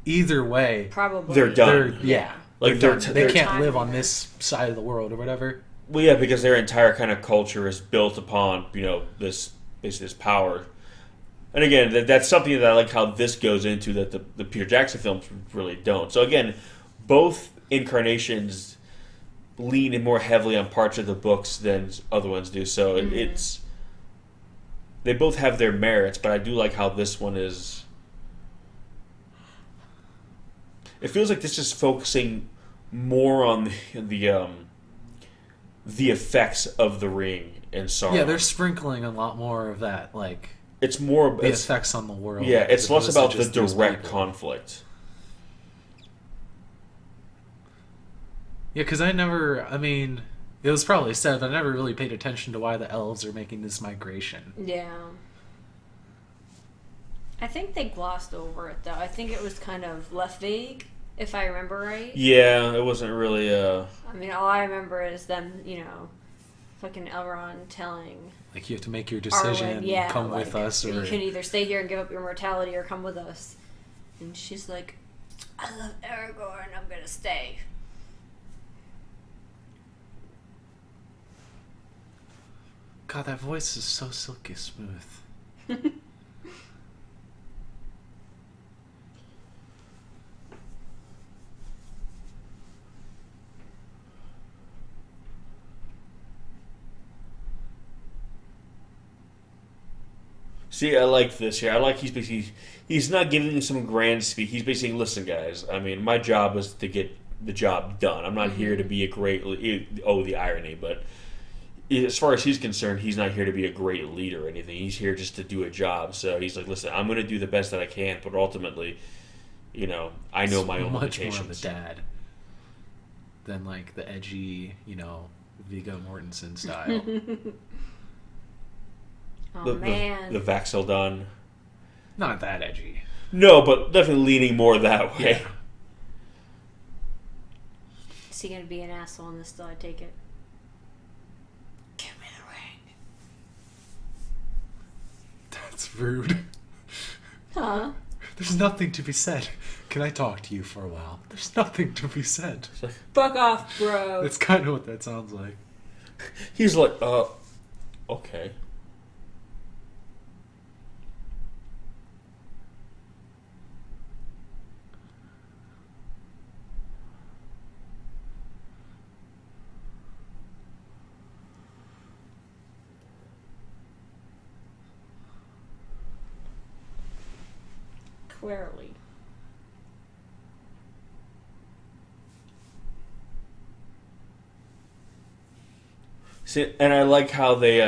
either way, Probably. They're done. yeah, Like, they're they're- done. they're They can't time live on there. this side of the world or whatever. Well, yeah, because their entire kind of culture is built upon, this basically this power. And again, that's something that I like how this goes into that the Peter Jackson films really don't. So again, both incarnations lean in more heavily on parts of the books than other ones do. So it's they both have their merits, but I do like how this one is. It feels like this is focusing more on the effects of the ring and Sauron. Yeah, they're sprinkling a lot more of that, like it's more the effects on the world. yeah, as it's less opposed to about the just these direct people. conflict. Yeah, because I mean, it was probably said, but I never really paid attention to why the elves are making this migration. Yeah. I think they glossed over it, though. I think it was kind of left vague, if I remember right. Yeah, it wasn't really. I mean, all I remember is them, fucking Elrond telling Like, you have to make your decision, Arwen, come with us, or... you can either stay here and give up your mortality or come with us. And she's like, I love Aragorn, I'm gonna stay. God, that voice is so silky smooth. See, I like this here. I like he's not giving some grand speech. He's basically saying, listen, guys. I mean, my job is to get the job done. I'm not here to be a great. Oh, the irony, but. As far as he's concerned, he's not here to be a great leader or anything. He's here just to do a job. So he's like, listen, I'm going to do the best that I can, but ultimately, I know my own much limitations. more of a dad than, like, the edgy, Viggo Mortensen style. Oh, man. The Vaxeldon. Not that edgy. No, but definitely leaning more that way. Yeah. Is he gonna be an asshole in this still, I take it? Give me the ring. That's rude. Huh? There's nothing to be said. Can I talk to you for a while? There's nothing to be said. Fuck off, bro. That's kind of what that sounds like. He's like, okay. Clearly. See, and I like how they,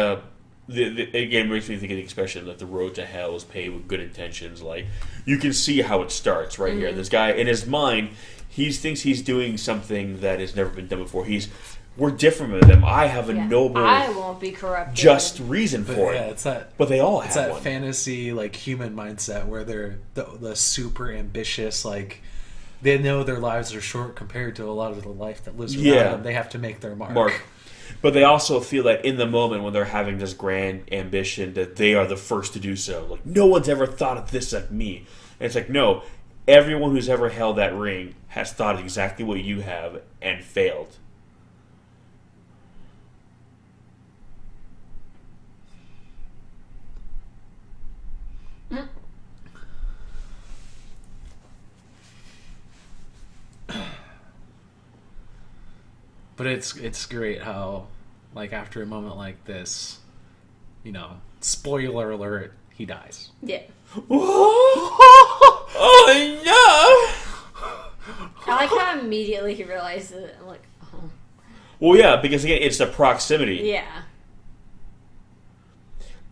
again, makes me think of the expression that the road to hell is paved with good intentions. Like, you can see how it starts right here. This guy, in his mind, he thinks he's doing something that has never been done before. We're different than them. I have a noble, I won't be corrupted. just reason But for yeah, it. it's that. But they all It's have that one. fantasy, like, human mindset where they're the super ambitious, like, they know their lives are short compared to a lot of the life that lives around them. They have to make their mark. But they also feel that in the moment when they're having this grand ambition that they are the first to do so. Like, no one's ever thought of this like me. And it's like, no, everyone who's ever held that ring has thought exactly what you have and failed. But it's great how, like, after a moment like this, spoiler alert, he dies. Yeah. Oh no! I like how immediately he realized it. I'm like, oh. Well, yeah, because again, it's the proximity. Yeah.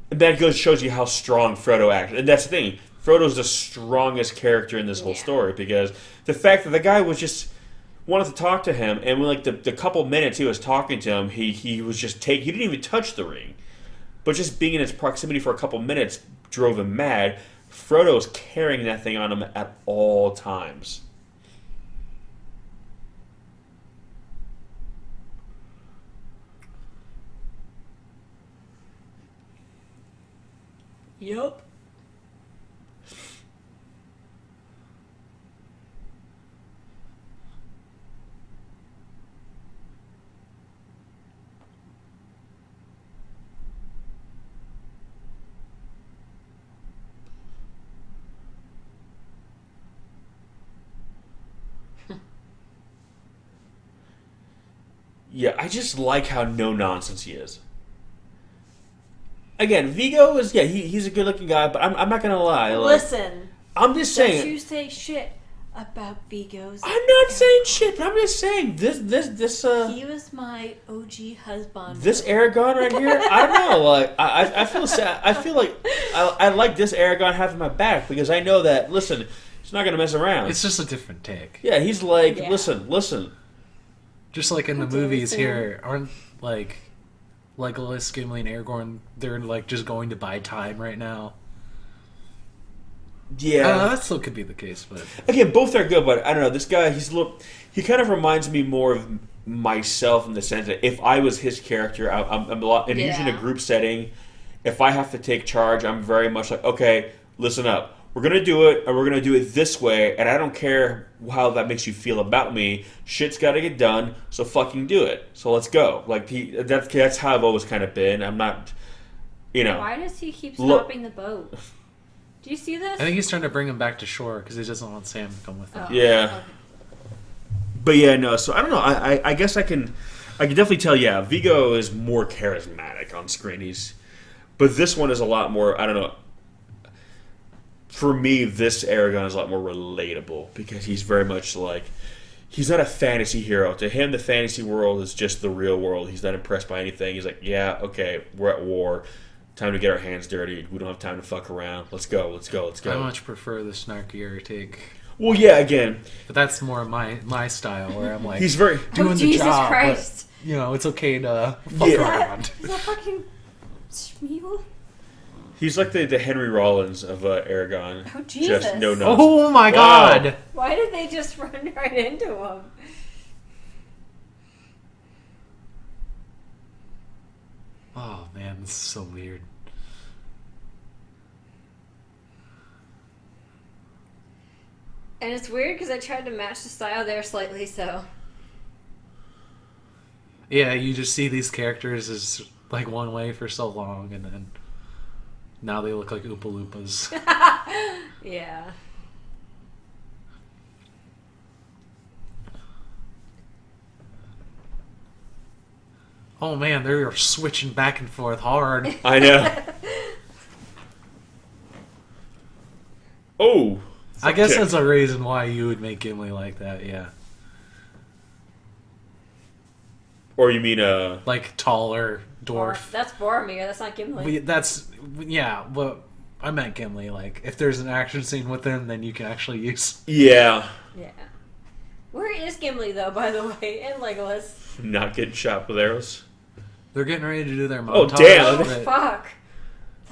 And that shows you how strong Frodo acted. And that's the thing. Frodo's the strongest character in this whole Yeah. story because the fact that the guy was wanted to talk to him, and when, like the couple minutes he was talking to him, he was just he didn't even touch the ring, but just being in its proximity for a couple minutes drove him mad. Frodo's carrying that thing on him at all times. Yup. Yeah, I just like how no nonsense he is. Again, Vigo is he's a good looking guy, but I'm not gonna lie. Like, Listen. I'm just Don't saying. you say shit about Vigo's. I'm not saying shit, but I'm just saying this. He was my OG husband. This Aragorn right here, I don't know. Like I feel sad. I feel like I like this Aragorn having my back because I know that. Listen, he's not gonna mess around. It's just a different take. Yeah, he's like, Yeah. listen. Just like in the That's what I'm movies saying. here, aren't like Legolas, Gimli, and Aragorn? They're like just going to buy time right now. Yeah, That still could be the case, but again, both are good, but I don't know. This guy, he kind of reminds me more of myself in the sense that if I was his character, I'm a lot, and usually in a group setting, if I have to take charge, I'm very much like, okay, listen up. We're going to do it, and we're going to do it this way, and I don't care how that makes you feel about me. Shit's got to get done, so fucking do it. So let's go. Like, that's how I've always kind of been. I'm not, Why does he keep stopping the boat? Do you see this? I think he's trying to bring him back to shore because he doesn't want Sam to come with him. Oh, Yeah. okay. But yeah, no, so I don't know. I guess I can definitely tell, yeah, Vigo is more charismatic on screen. But this one is a lot more, I don't know. For me, this Aragorn is a lot more relatable because he's very much like, he's not a fantasy hero. To him, the fantasy world is just the real world. He's not impressed by anything. He's like, yeah, okay, we're at war. Time to get our hands dirty. We don't have time to fuck around. Let's go. I much prefer the snarkier take. Well, yeah, again. But that's more my style where I'm like, He's very... doing the Jesus job, Christ. but, it's okay to fuck around. Is that fucking Schmeeble? He's like the Henry Rollins of Aragorn. Oh, Jesus. Just no nonsense. Oh my Wow. god! Why did they just run right into him? Oh man, this is so weird. And it's weird because I tried to match the style there slightly, so... Yeah, you just see these characters as like one way for so long, and then now they look like Oompa Loompas. Yeah. Oh man, they're switching back and forth hard. I know. Oh. I guess kick. that's a reason why you would make Gimli like that, yeah. Or you mean Like taller dwarf. That's Boromir, that's not Gimli. But I meant Gimli. Like, if there's an action scene with him, then you can actually use... Yeah. Yeah. Where is Gimli, though, by the way, and Legolas? Not getting shot with arrows. They're getting ready to do their montage. Oh, damn. Oh, but fuck.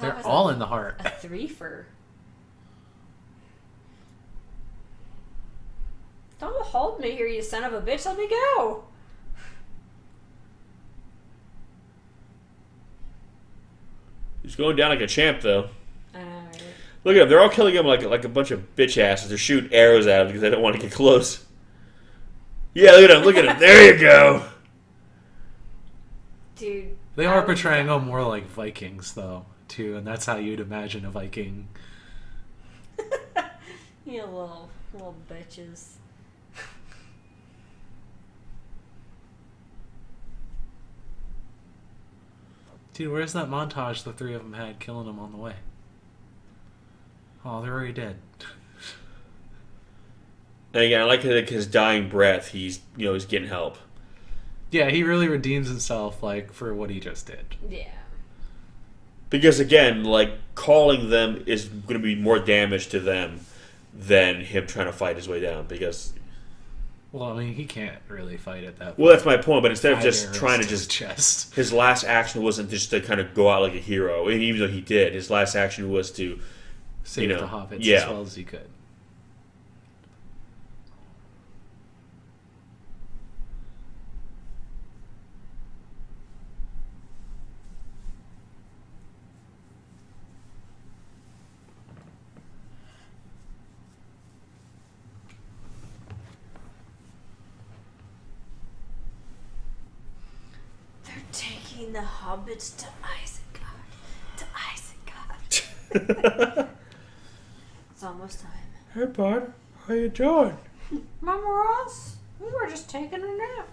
That They're was all in the heart. a threefer. Don't hold me here, you son of a bitch. Let me go. He's going down like a champ, though. Alright. Look at him. They're all killing him like a bunch of bitch asses. They're shooting arrows at him because they don't want to get close. Yeah, look at him. Look at him. There you go. Dude. They I are would- portraying them more like Vikings, though, too, and that's how you'd imagine a Viking. You little bitches. Dude, where's that montage the three of them had killing them on the way? Oh, they're already dead. And again, I like his dying breath. He's getting help. Yeah, he really redeems himself, like, for what he just did. Yeah. Because again, like calling them is going to be more damage to them than him trying to fight his way down. Because Well, I mean, he can't really fight at that point. Well, that's my point. But instead of 5 just arrows trying to his just chest. his last action wasn't just to kind of go out like a hero, and even though he did, his last action was to Save the hobbits yeah. as well as he could. They're taking the hobbits to Isengard. It's almost time. Hey, bud, how you doing? Mama Ross, we were just taking a nap.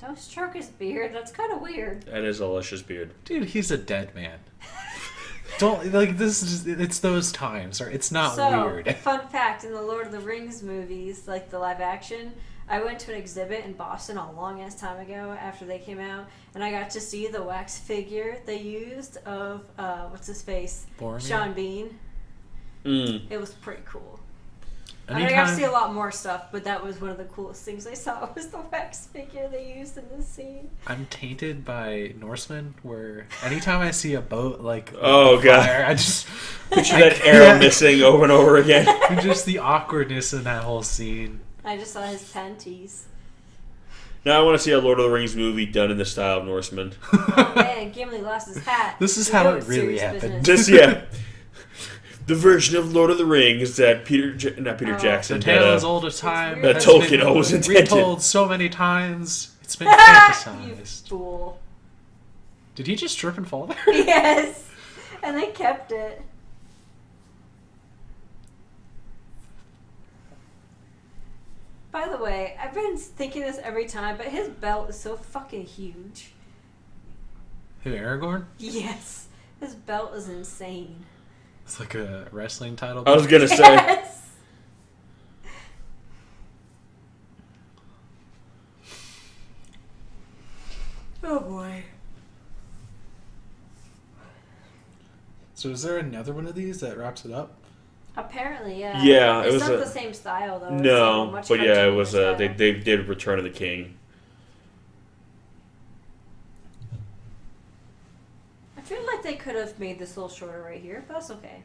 Don't stroke his beard. That's kind of weird. That is a luscious beard. Dude, he's a dead man. Don't, like, this is just, it's those times, or it's not weird. Fun fact, in the Lord of the Rings movies, like the live action, I went to an exhibit in Boston a long ass time ago after they came out, and I got to see the wax figure they used of, what's his face? Boromir? Sean Bean. It was pretty cool. I mean, I got to see a lot more stuff, but that was one of the coolest things I saw was the wax figure they used in this scene. I'm tainted by Norsemen, where anytime I see a boat, like, Oh, on God. fire, I just... Picture that arrow missing over and over again. Just the awkwardness in that whole scene. I just saw his panties. Now I want to see a Lord of the Rings movie done in the style of Norsemen. Oh, man, Gimli lost his hat. This is You how know it it's really serious happened. business. The version of Lord of the Rings that not Peter Jackson, The tale but, as old as time. That has Tolkien been always intended. retold so many times. It's been You fantasized. fool. Did he just trip and fall there? Yes. And they kept it. By the way, I've been thinking this every time, but his belt is so fucking huge. Who, Aragorn? Yes. His belt is insane. It's like a wrestling title. I was gonna say. Yes. Oh boy. So is there another one of these that wraps it up? Apparently, yeah. Yeah, it it's was not a- the same style though. No, much but yeah, it cartoonier was. style. They did Return of the King. I feel like they could have made this a little shorter right here, but that's okay.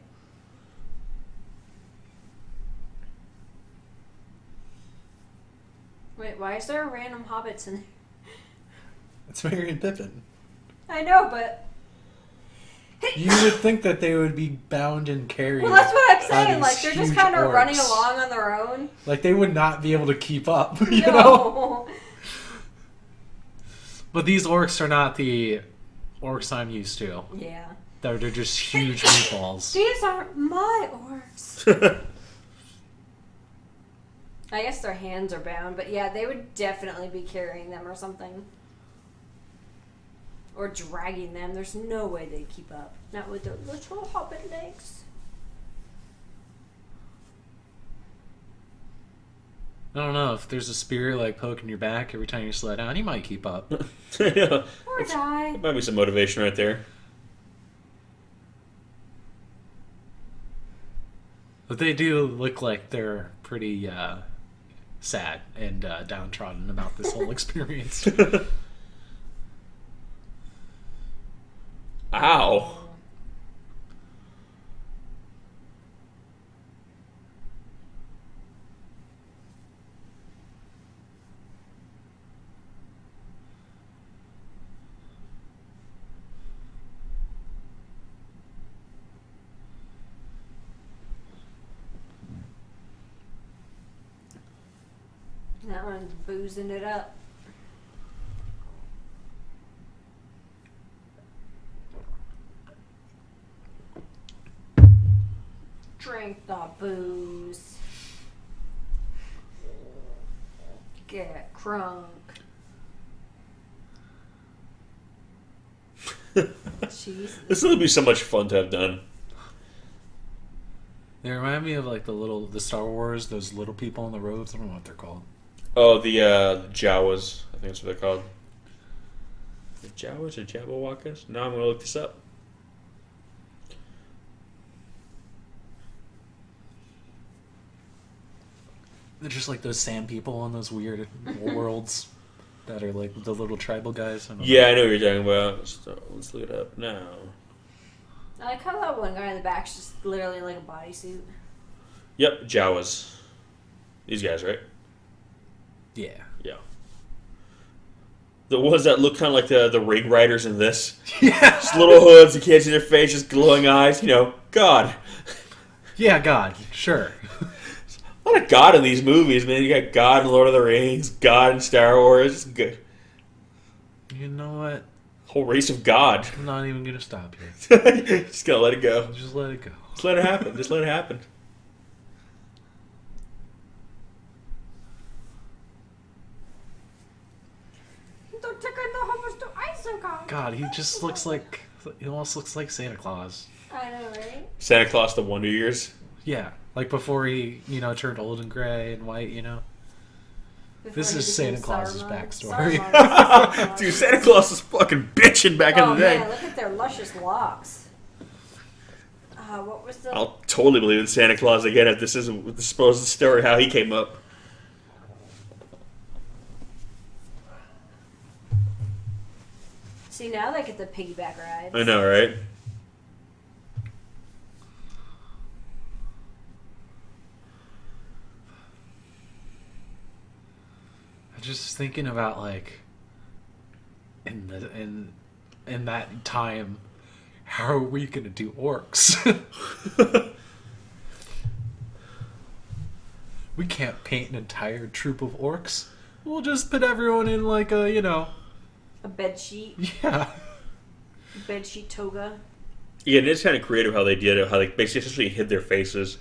Wait, why is there random hobbits in there? It's Merry and Pippin. I know, but You would think that they would be bound and carried. well, that's what I'm by saying. these Like they're just huge kind of running orcs. along on their own. Like they would not be able to keep up, you know? No. But these orcs are not the orcs I'm used to. Yeah. They're just huge meatballs. These aren't my orcs. I guess their hands are bound, but yeah, they would definitely be carrying them or something. Or dragging them. There's no way they'd keep up. Not with their little hobbit legs. I don't know, if there's a spear like poking your back every time you slow down, you might keep up. Yeah. Or die. Might be some motivation right there. But they do look like they're pretty sad and downtrodden about this whole experience. Ow. That one's boozing it up. Drink the booze. Get crunk. Jesus. This would be so much fun to have done. They remind me of like the Star Wars, those little people in the robes. I don't know what they're called. Oh, the Jawas. I think that's what they're called. The Jawas or Jabberwockers? No, I'm going to look this up. They're just like those sand people in those weird worlds that are like the little tribal guys. Yeah, I know what you're talking about. So let's look it up now. I like how that one guy in the back's just literally like a bodysuit. Yep, Jawas. These guys, right? Yeah. Yeah. The ones that look kind of like the ring riders in this. Yeah. Just little hoods, you can't see their face, just glowing eyes. You know, God. Yeah, God. Sure. A lot of God in these movies, man. You got God in Lord of the Rings, God in Star Wars. Good. You know what? Whole race of God. I'm not even gonna stop here. Just gonna let it go. Just let it go. Just let it happen. Just let it happen. God, he just looks like he almost looks like Santa Claus. I know, right? Santa Claus the Wonder Years. Yeah, like before he, turned old and gray and white. This is Santa Claus's backstory. Dude, Santa Claus was fucking bitching back in the day. Man, look at their luscious locks. What was the... I'll totally believe in Santa Claus again if this isn't the supposed story how he came up. See, now they get the piggyback rides. I know, right? I'm just thinking about like in that time, how are we gonna do orcs? We can't paint an entire troop of orcs. We'll just put everyone in like a A bed sheet. Yeah. Bed sheet toga. Yeah, and it's kind of creative how they did it, how they basically essentially hid their faces.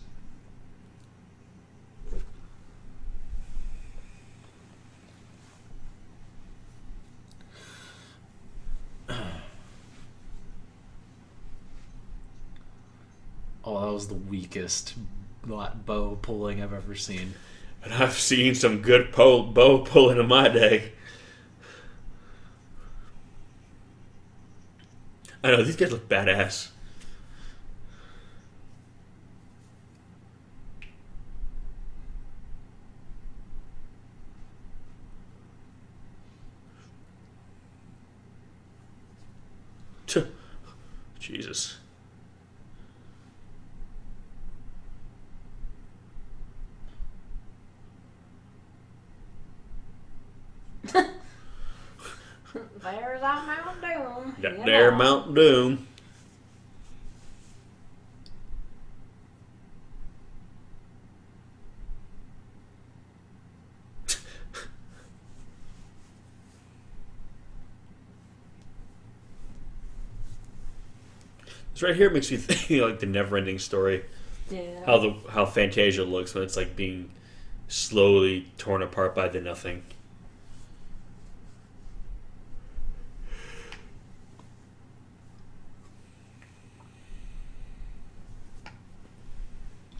Oh, that was the weakest bow pulling I've ever seen. And I've seen some good bow pulling in my day. I know, these guys look badass. Jesus. There's that Mount Doom. Got there Mount Doom. This right here makes me think like the never-ending story. Yeah. How Fantasia looks when it's like being slowly torn apart by the nothing.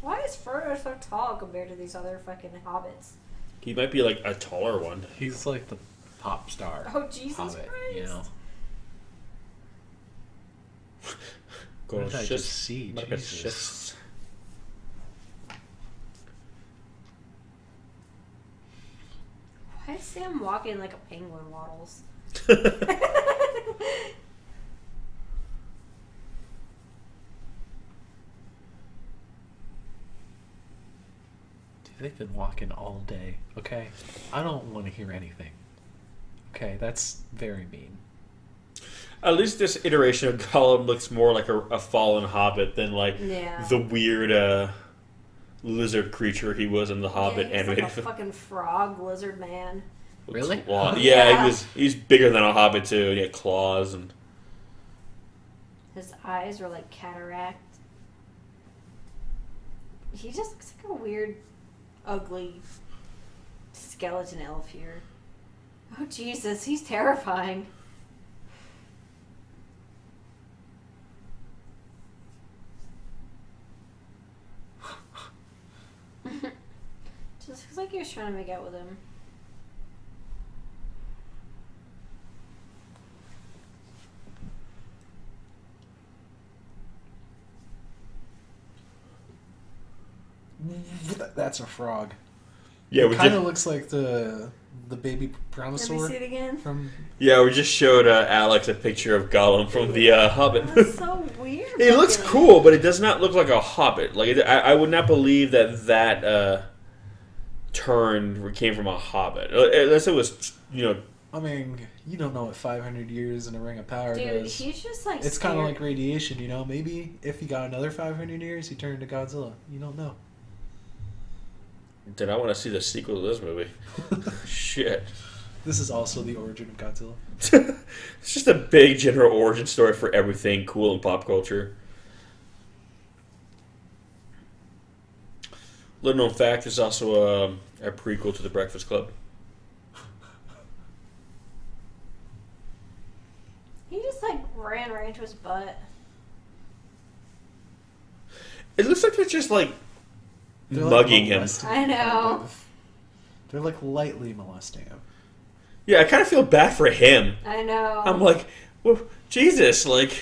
Why is Frodo so tall compared to these other fucking hobbits? He might be like a taller one. He's like the pop star. Oh, Jesus hobbit, Christ. What did I just see? Jesus. Jesus. Why is Sam walking like a penguin waddles? They've been walking all day, okay? I don't want to hear anything. Okay, that's very mean. At least this iteration of Gollum looks more like a fallen hobbit than like the weird lizard creature he was in the Hobbit he's animated like a fucking frog lizard man. Really? Yeah, he's bigger than a hobbit too. He had claws and his eyes were like cataract. He just looks like a weird, ugly skeleton elf here. Oh Jesus, he's terrifying. Just looks like he was trying to make out with him. That's a frog. Yeah, it we kind of just looks like the baby Let me brontosaur see it again. from. we just showed Alex a picture of Gollum from the Hobbit. That's so weird. It looks looking. cool, but it does not look like a Hobbit. Like I would not believe that turn came from a Hobbit, unless it was I mean, you don't know what 500 years in a Ring of Power Dude, does. he's just like. It's kind of scared. like radiation, Maybe if he got another 500 years, he turned into Godzilla. You don't know. Did I want to see the sequel to this movie? Shit. This is also the origin of Godzilla. It's just a big general origin story for everything cool in pop culture. Little known fact, there's also a prequel to The Breakfast Club. He just like ran right into his butt. It looks like they're just like They're mugging him. molesting I know. kind of. They're like lightly molesting him. Yeah, I kind of feel bad for him. I know. I'm like, well, Jesus, like.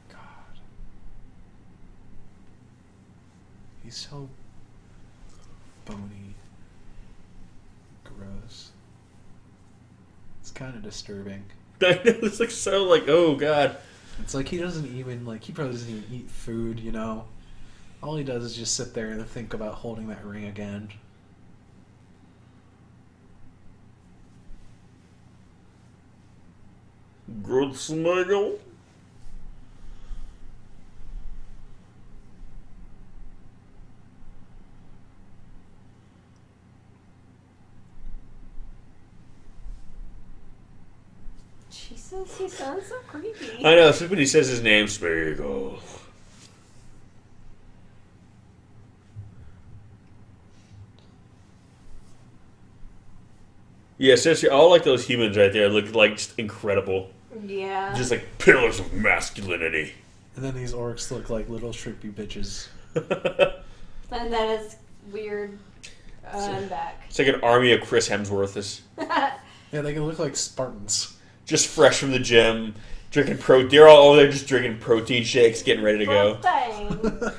God. He's so bony. Gross. It's kind of disturbing. I know, it's like so like, oh God. It's like he doesn't even, he probably doesn't even eat food, All he does is just sit there and think about holding that ring again. Good smell. Jesus, he sounds so creepy. I know, especially when he says his name, Smeagol. Yeah, seriously, all like those humans right there look like just incredible. Yeah. Just like pillars of masculinity. And then these orcs look like little shrimpy bitches. And that is weird. I'm back. It's like an army of Chris Hemsworths. Yeah, they can look like Spartans. Just fresh from the gym, drinking They're all over there just drinking protein shakes, getting ready to go. Thing.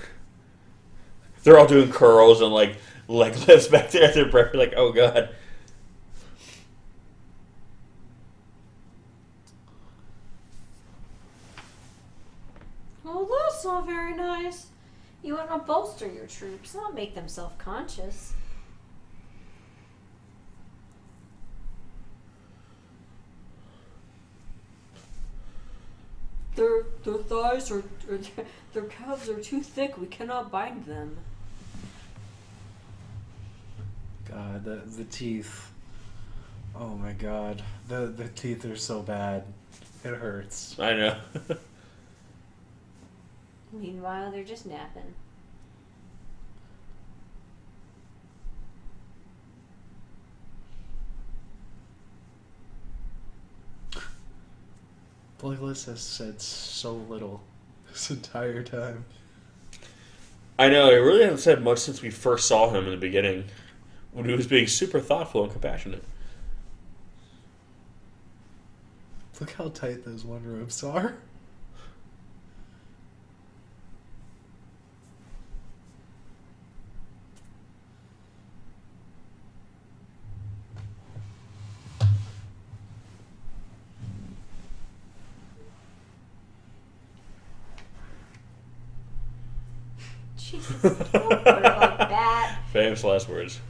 They're all doing curls and like leg lifts back there at their breath. Like, oh God. Well, that's not very nice. You want to bolster your troops, not make them self-conscious. Their thighs or their calves are too thick. We cannot bind them. God, the teeth. Oh my God, the teeth are so bad. It hurts. I know. Meanwhile, they're just napping. Legolas has said so little this entire time. I know, he really hasn't said much since we first saw him in the beginning, when he was being super thoughtful and compassionate. Look how tight those one ropes are. Jesus, don't put it like that. Famous last words.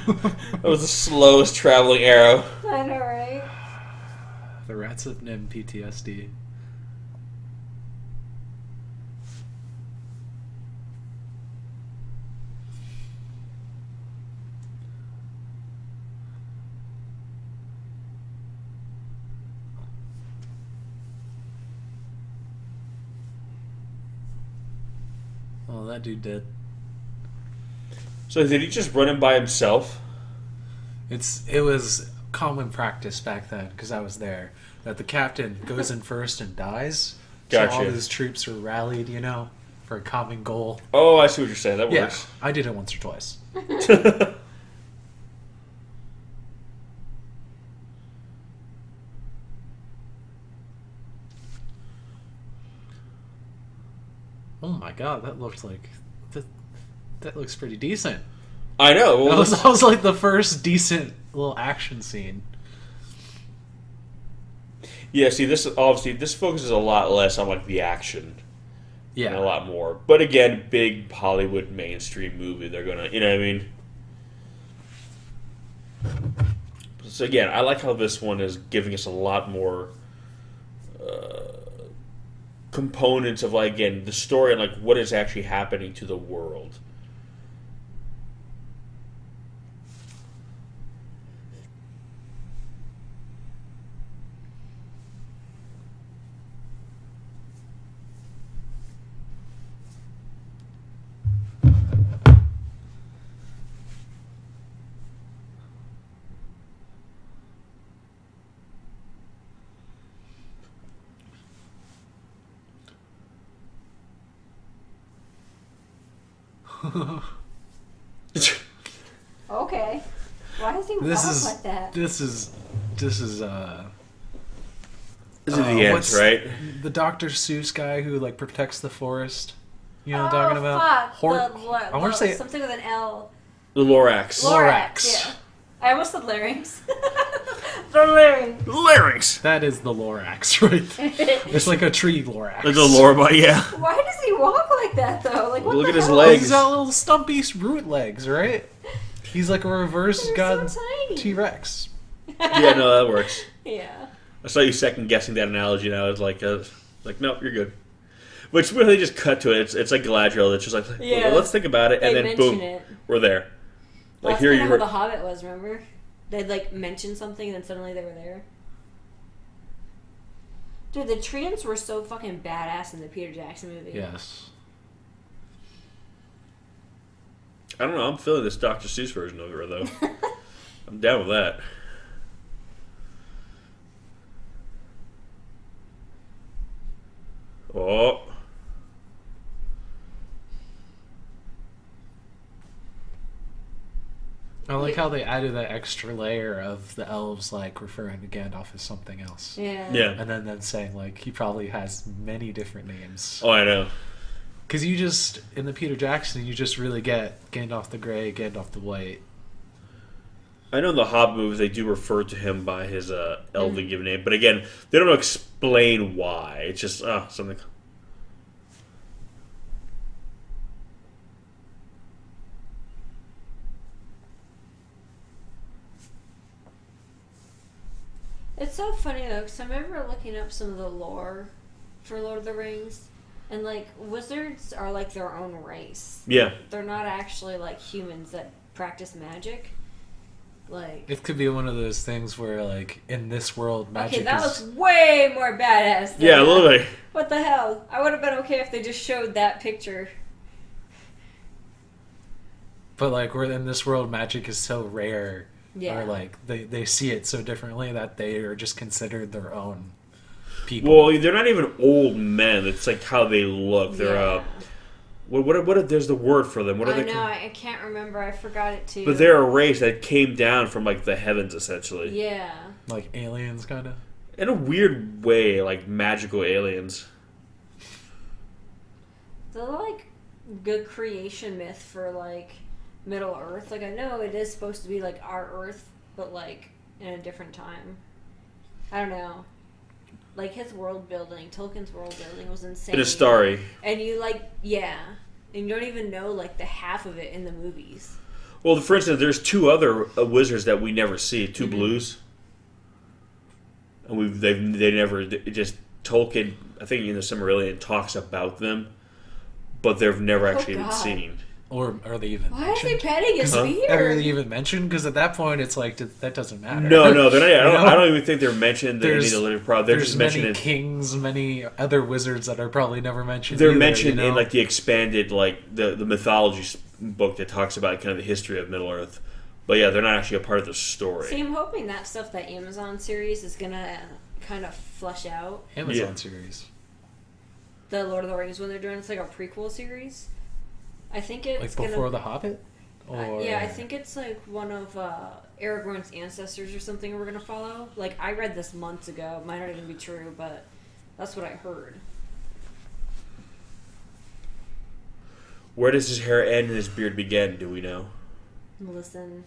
That was the slowest traveling arrow. I know, right? The rats of Nim PTSD. Oh, that dude dead. So did he just run in by himself? It was common practice back then, because I was there, that the captain goes in first and dies. Gotcha. So all his troops are rallied, for a common goal. Oh, I see what you're saying. That works. I did it once or twice. Oh my god, that looks like... That looks pretty decent. I know. Well, That was like the first decent little action scene. yeah, see, this focuses a lot less on like the action. Yeah. And a lot more. But again, big Hollywood mainstream movie. They're gonna, you know what I mean? So again, I like how this one is giving us a lot more components of like, again, the story and like what is actually happening to the world. Okay. Why does he walk like that? This is This is the end, right? The Dr. Seuss guy who like protects the forest. You know what I'm talking about? Fuck. I want to say something with an L. The Lorax. Lorax. Yeah. I almost said larynx. The larynx. Larynx. that is the Lorax, right there. It's like a tree Lorax. Like the Lorba, yeah. Why does he walk like that though? Like what Look the at his hell? legs. He's got little stumpy root legs, right? He's like a reverse They're god so tiny. T-Rex. Yeah, no, that works. Yeah. I saw you second guessing that analogy, and I was like, nope, you're good. Which when they just cut to it, it's like Galadriel. It's just like, Yeah. well, let's think about it, and They then boom, mention it. we're there. Well, Like that's here kind you of heard. how The Hobbit was, remember? They'd like mention something and then suddenly they were there. Dude, the treants were so fucking badass in the Peter Jackson movie. Yes. I don't know. I'm feeling this Dr. Seuss version of it, though. I'm down with that. Oh. I like how they added that extra layer of the elves like referring to Gandalf as something else. Yeah. Yeah. And then saying like he probably has many different names. Oh, I know. Because you just, in the Peter Jackson, you just really get Gandalf the Grey, Gandalf the White. I know in the Hobbit movies they do refer to him by his elven given name, but again, they don't explain why. It's just something. It's so funny though, because I remember looking up some of the lore for Lord of the Rings, and like wizards are like their own race. Yeah. They're not actually like humans that practice magic. Like It could be one of those things where, like, in this world, magic okay, that is... looks way more badass. Than Yeah, a little that. bit. What the hell? I would have been okay if they just showed that picture. But, like, we're in this world, magic is so rare. Yeah. Or, like, they see it so differently that they are just considered their own people. Well, they're not even old men. It's like how they look. They're Yeah. what there's the word for them. What are I they? know, I can't remember. I forgot it too. But they're a race that came down from like the heavens, essentially. Yeah. Like aliens, kind of. In a weird way, like magical aliens. The like good creation myth for like Middle Earth. Like I know it is supposed to be like our Earth, but like in a different time. I don't know. Like his world building, Tolkien's world building was insane. In a story. And you like, yeah, and you don't even know like the half of it in the movies. Well, for instance, there's two other wizards that we never see. 2 blues. And they never just Tolkien. I think in the Silmarillion talks about them, but they've never actually even God. seen. Or are they even Why is he mentioned? petting his Huh? beard? Are they even mentioned? Because at that point, it's like, that doesn't matter. No, they're not. You know? I don't even think they're mentioned in any of There's- the literature. They're There's just many mentioned. kings, many other wizards that are probably never mentioned. They're either, mentioned you know? in like the expanded like the mythology book that talks about kind of the history of Middle Earth. But yeah, they're not actually a part of the story. See, I'm hoping that stuff, that Amazon series, is gonna kind of flush out. Amazon series. The Lord of the Rings one they're doing, it's like a prequel series. I think it's like before gonna, The Hobbit. Or... yeah, I think it's like one of Aragorn's ancestors or something we're gonna follow. Like, I read this months ago. Might not even be true, but that's what I heard. Where does his hair end and his beard begin? Do we know? Listen.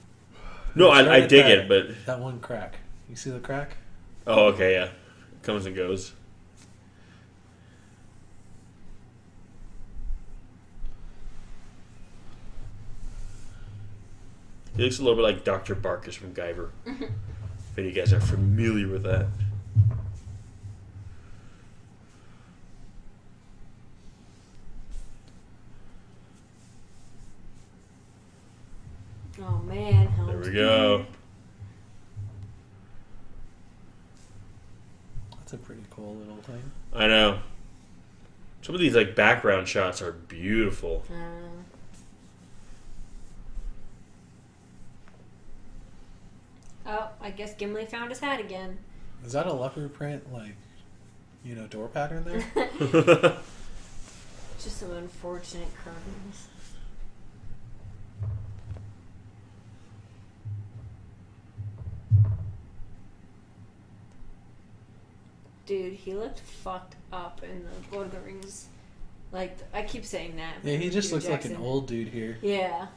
No, I dig it, but that one crack. You see the crack? oh, okay, yeah, comes and goes. He looks a little bit like Dr. Barkus from Guyver. If any of you guys are familiar with that. Oh man, There we go. That's a pretty cool little thing. I know. Some of these like background shots are beautiful. Oh, I guess Gimli found his hat again. Is that a leopard print, like, door pattern there? Just some unfortunate curtains. Dude, he looked fucked up in the Lord of the Rings. Like, I keep saying that. Yeah, he just Peter looks Jackson. like an old dude here. Yeah.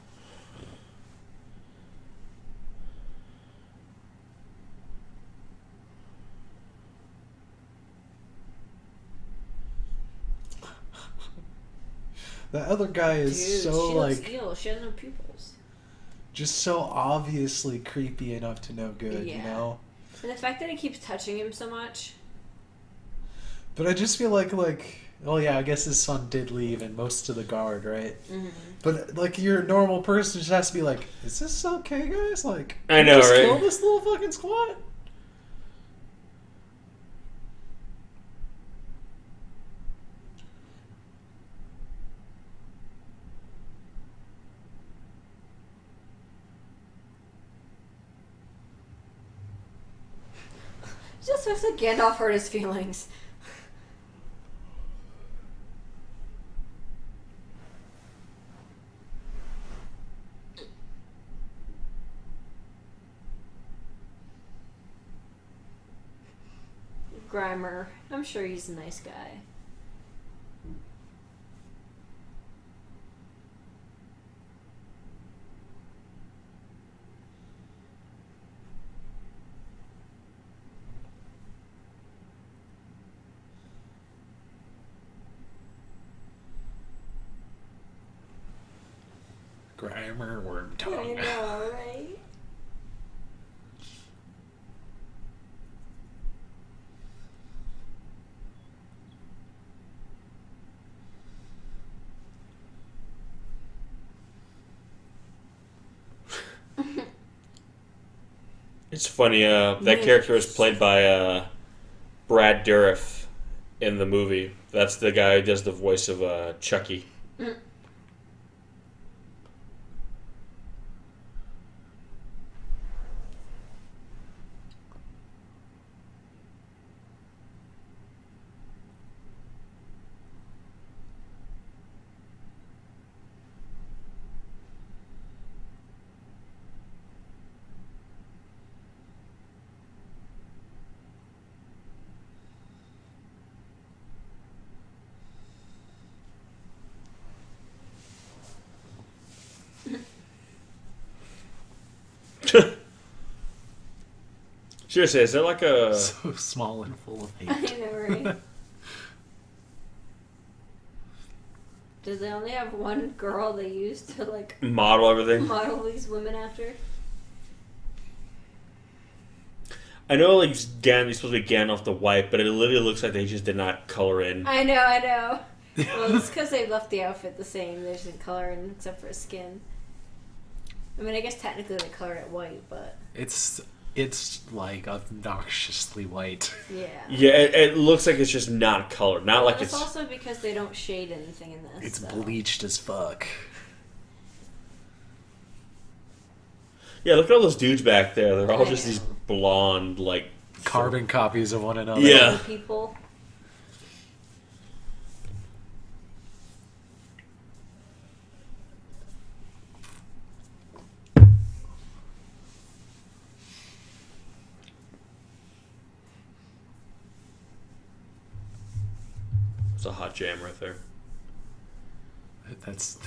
That other guy is Dude, so she like looks ill. She has no pupils. just so obviously creepy enough to no good, Yeah. you know? And the fact that he keeps touching him so much. But I just feel like oh yeah, I guess his son did leave and most of the guard, right? Mm-hmm. But like you're a normal person just has to be like, is this okay, guys? Like I know, just right? kill this little fucking squat? Just looks like Gandalf hurt his feelings. Grimer. I'm sure he's a nice guy. Grimer worm I tongue. know, right? It's funny, that character was played by Brad Dourif in the movie. That's the guy who does the voice of Chucky. Seriously, is there like a... So small and full of I hate. know, right? Did they only have one girl they used to, like, model everything? model these women after? I know, like, he's supposed to be Gandalf the White, but it literally looks like they just did not color in. I know. Well, it's because they left the outfit the same. They just didn't color in except for his skin. I mean, I guess technically they colored it white, but... It's like obnoxiously white. Yeah. Yeah, it looks like it's just not colored. Not like it's it's... also because they don't shade anything in this. It's so. bleached as fuck. Yeah, look at all those dudes back there. They're all I just know. these blonde, like... Carbon copies of one another. Yeah. People. It's a hot jam right there. It's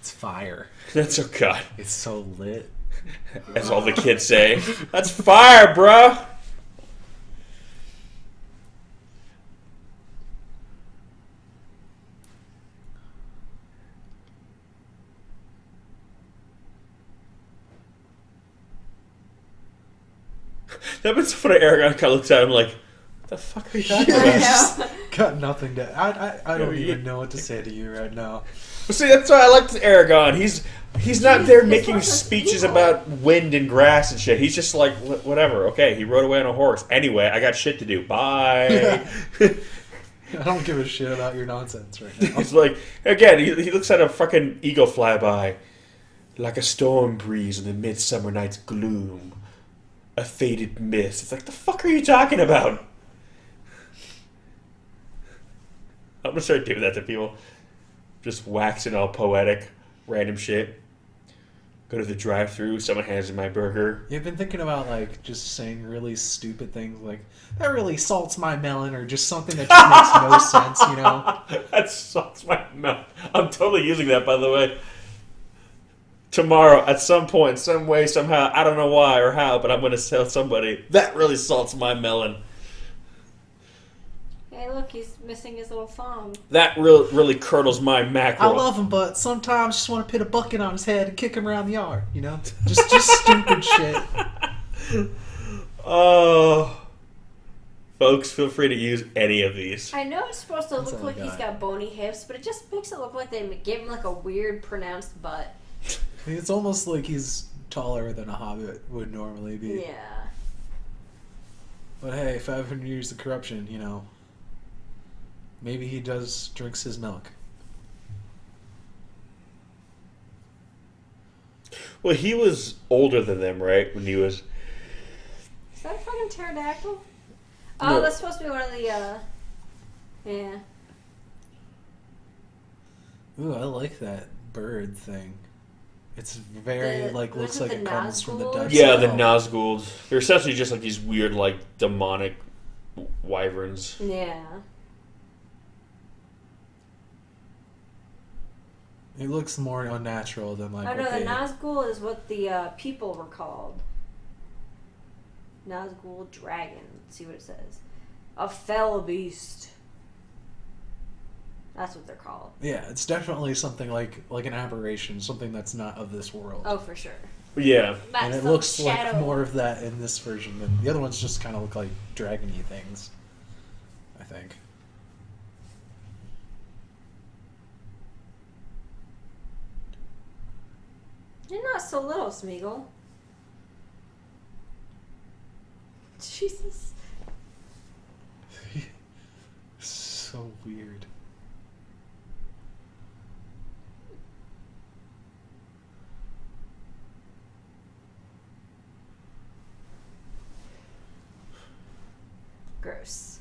fire. That's so God. It's so lit. That's all the kids say. That's fire, bruh. That been so funny. Aragon kind of looks at him like, "What the fuck are you talking Yeah, about?" he's know. got nothing to. I don't Yeah, even know what to say to you right now. Well, see, that's why I like Aragon. He's not there His making horse is speeches evil. about wind and grass and shit. He's just like, whatever. Okay, he rode away on a horse. Anyway, I got shit to do. Bye. I don't give a shit about your nonsense right now. He's like, again, he looks at a fucking eagle fly by, like a storm breeze in the midsummer night's gloom, a faded mist. It's like, the fuck are you talking about? I'm gonna start doing that to people. Just waxing all poetic, random shit. Go to the drive-thru, someone hands me my burger. You've been thinking about like just saying really stupid things like that really salts my melon or just something that just makes no sense, you know? That sucks my mouth. I'm totally using that, by the way. Tomorrow, at some point, some way, somehow, I don't know why or how, but I'm going to tell somebody, that really salts my melon. Hey, look, he's missing his little thumb. That really curdles my mackerel. I love him, but sometimes just want to put a bucket on his head and kick him around the yard, you know? Just stupid shit. Oh. Folks, feel free to use any of these. I know it's supposed to That's look all I like he's got. got bony hips, but it just makes it look like they gave him like a weird pronounced butt. I mean, it's almost like he's taller than a hobbit would normally be. Yeah. But hey, 500 years of corruption, you know. Maybe he drinks his milk. Well, he was older than them, right? When he was... Is that a fucking pterodactyl? Oh, No. that's supposed to be one of the, yeah. Ooh, I like that bird thing. It's very, The- like, looks was like it it the comes from the Nazgul? Dutch. Yeah, the Side. Nazgûls. They're essentially just like these weird, like, demonic wyverns. Yeah. It looks more unnatural than, like, Oh no, what the they... Nazgul is what the people were called. Nazgul dragon. Let's see what it says. A fell beast. That's what they're called. Yeah, it's definitely something like an aberration, something that's not of this world. Oh, for sure. Yeah. That's And it the looks like shadow. more of that in this version than the other ones. Just kind of look like dragony things, I think. You're not so little, Smeagol. Jesus. So weird. Gross.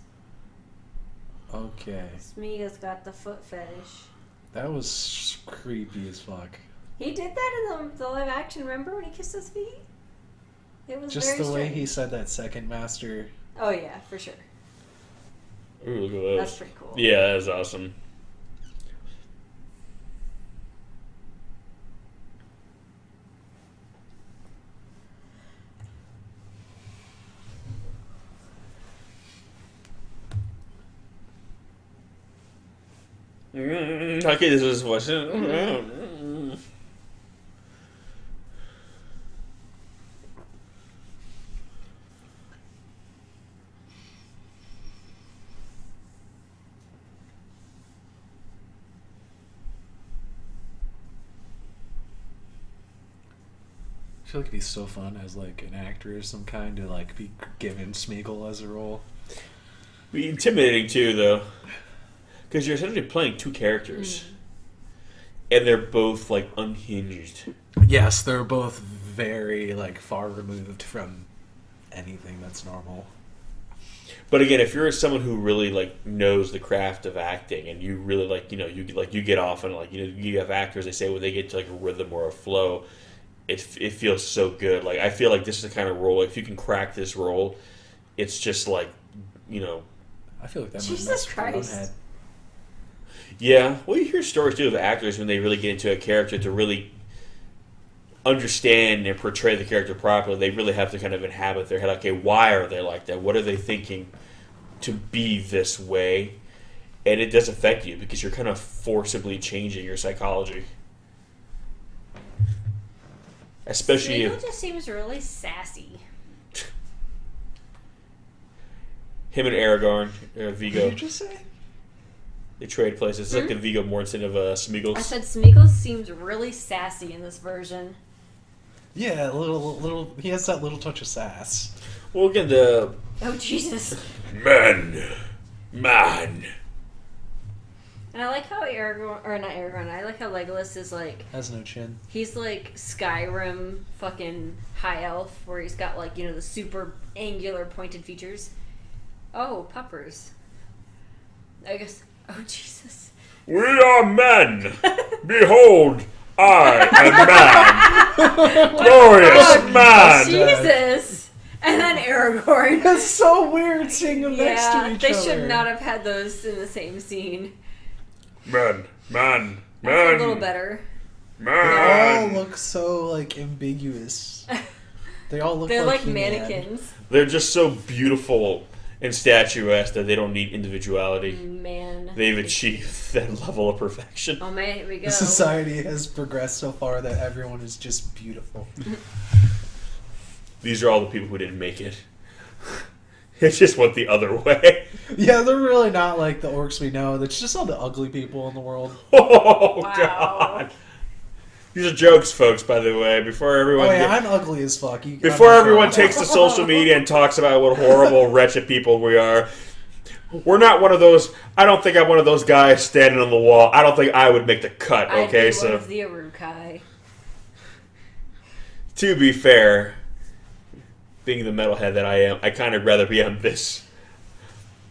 Okay, Smeagol's got the foot fetish. that was creepy as fuck. He did that in the live action, remember when he kissed his feet? It was Just very the way strange. he said that second master. Oh yeah, for sure. Ooh, look at those. That's pretty cool. Yeah, that is awesome. Okay, this is what. I feel like it'd be so fun as like an actor of some kind to like be given Smeagol as a role. Be intimidating too, though, because you're essentially playing two characters, and they're both like unhinged. Yes, they're both very like far removed from anything that's normal. But again, if you're someone who really like knows the craft of acting, and you really you get off and you have actors, they say when they get to like a rhythm or a flow, it feels so good. Like I feel like this is the kind of role, if you can crack this role, it's just like I feel like that Jesus might mess with my own Christ. head. Yeah, well, you hear stories too of actors when they really get into a character to really understand and portray the character properly. They really have to kind of inhabit their head. Okay, why are they like that? What are they thinking to be this way? And it does affect you because you're kind of forcibly changing your psychology. Especially Smeagol if just seems really sassy. him and Aragorn, What Viggo, did you just say? they trade places. It's like the Viggo Mortensen of Smeagol. I said Smeagol seems really sassy in this version. Yeah, a little. He has that little touch of sass. Well, again, the Oh, Jesus. man. And I like how I like how Legolas is like, Has no chin. he's like Skyrim fucking high elf, where he's got like, the super angular pointed features. Oh, puppers. I guess, oh, Jesus. We are men. Behold, I am man. Glorious man. Jesus! And then Aragorn. That's so weird seeing them next to Yeah, each they other. should not have had those in the same scene. Man. That's a little better. They all look so like ambiguous. They all look They're like He-Man. mannequins. They're just so beautiful and statuesque that they don't need individuality. Man. They've achieved that level of perfection. Oh man, here we go. The society has progressed so far that everyone is just beautiful. These are all the people who didn't make it. It just went the other way. Yeah, they're really not like the orcs we know. That's just all the ugly people in the world. Oh, Wow. God. These are jokes, folks, by the way. Before everyone Oh yeah, I'm ugly as fuck. Before everyone takes to social media and talks about what horrible, wretched people we are, we're not one of those. I don't think I'm one of those guys standing on the wall. I don't think I would make the cut. I'd Okay, be so one of the Uruk-hai. to be fair, being the metalhead that I am, I kind of rather be on this.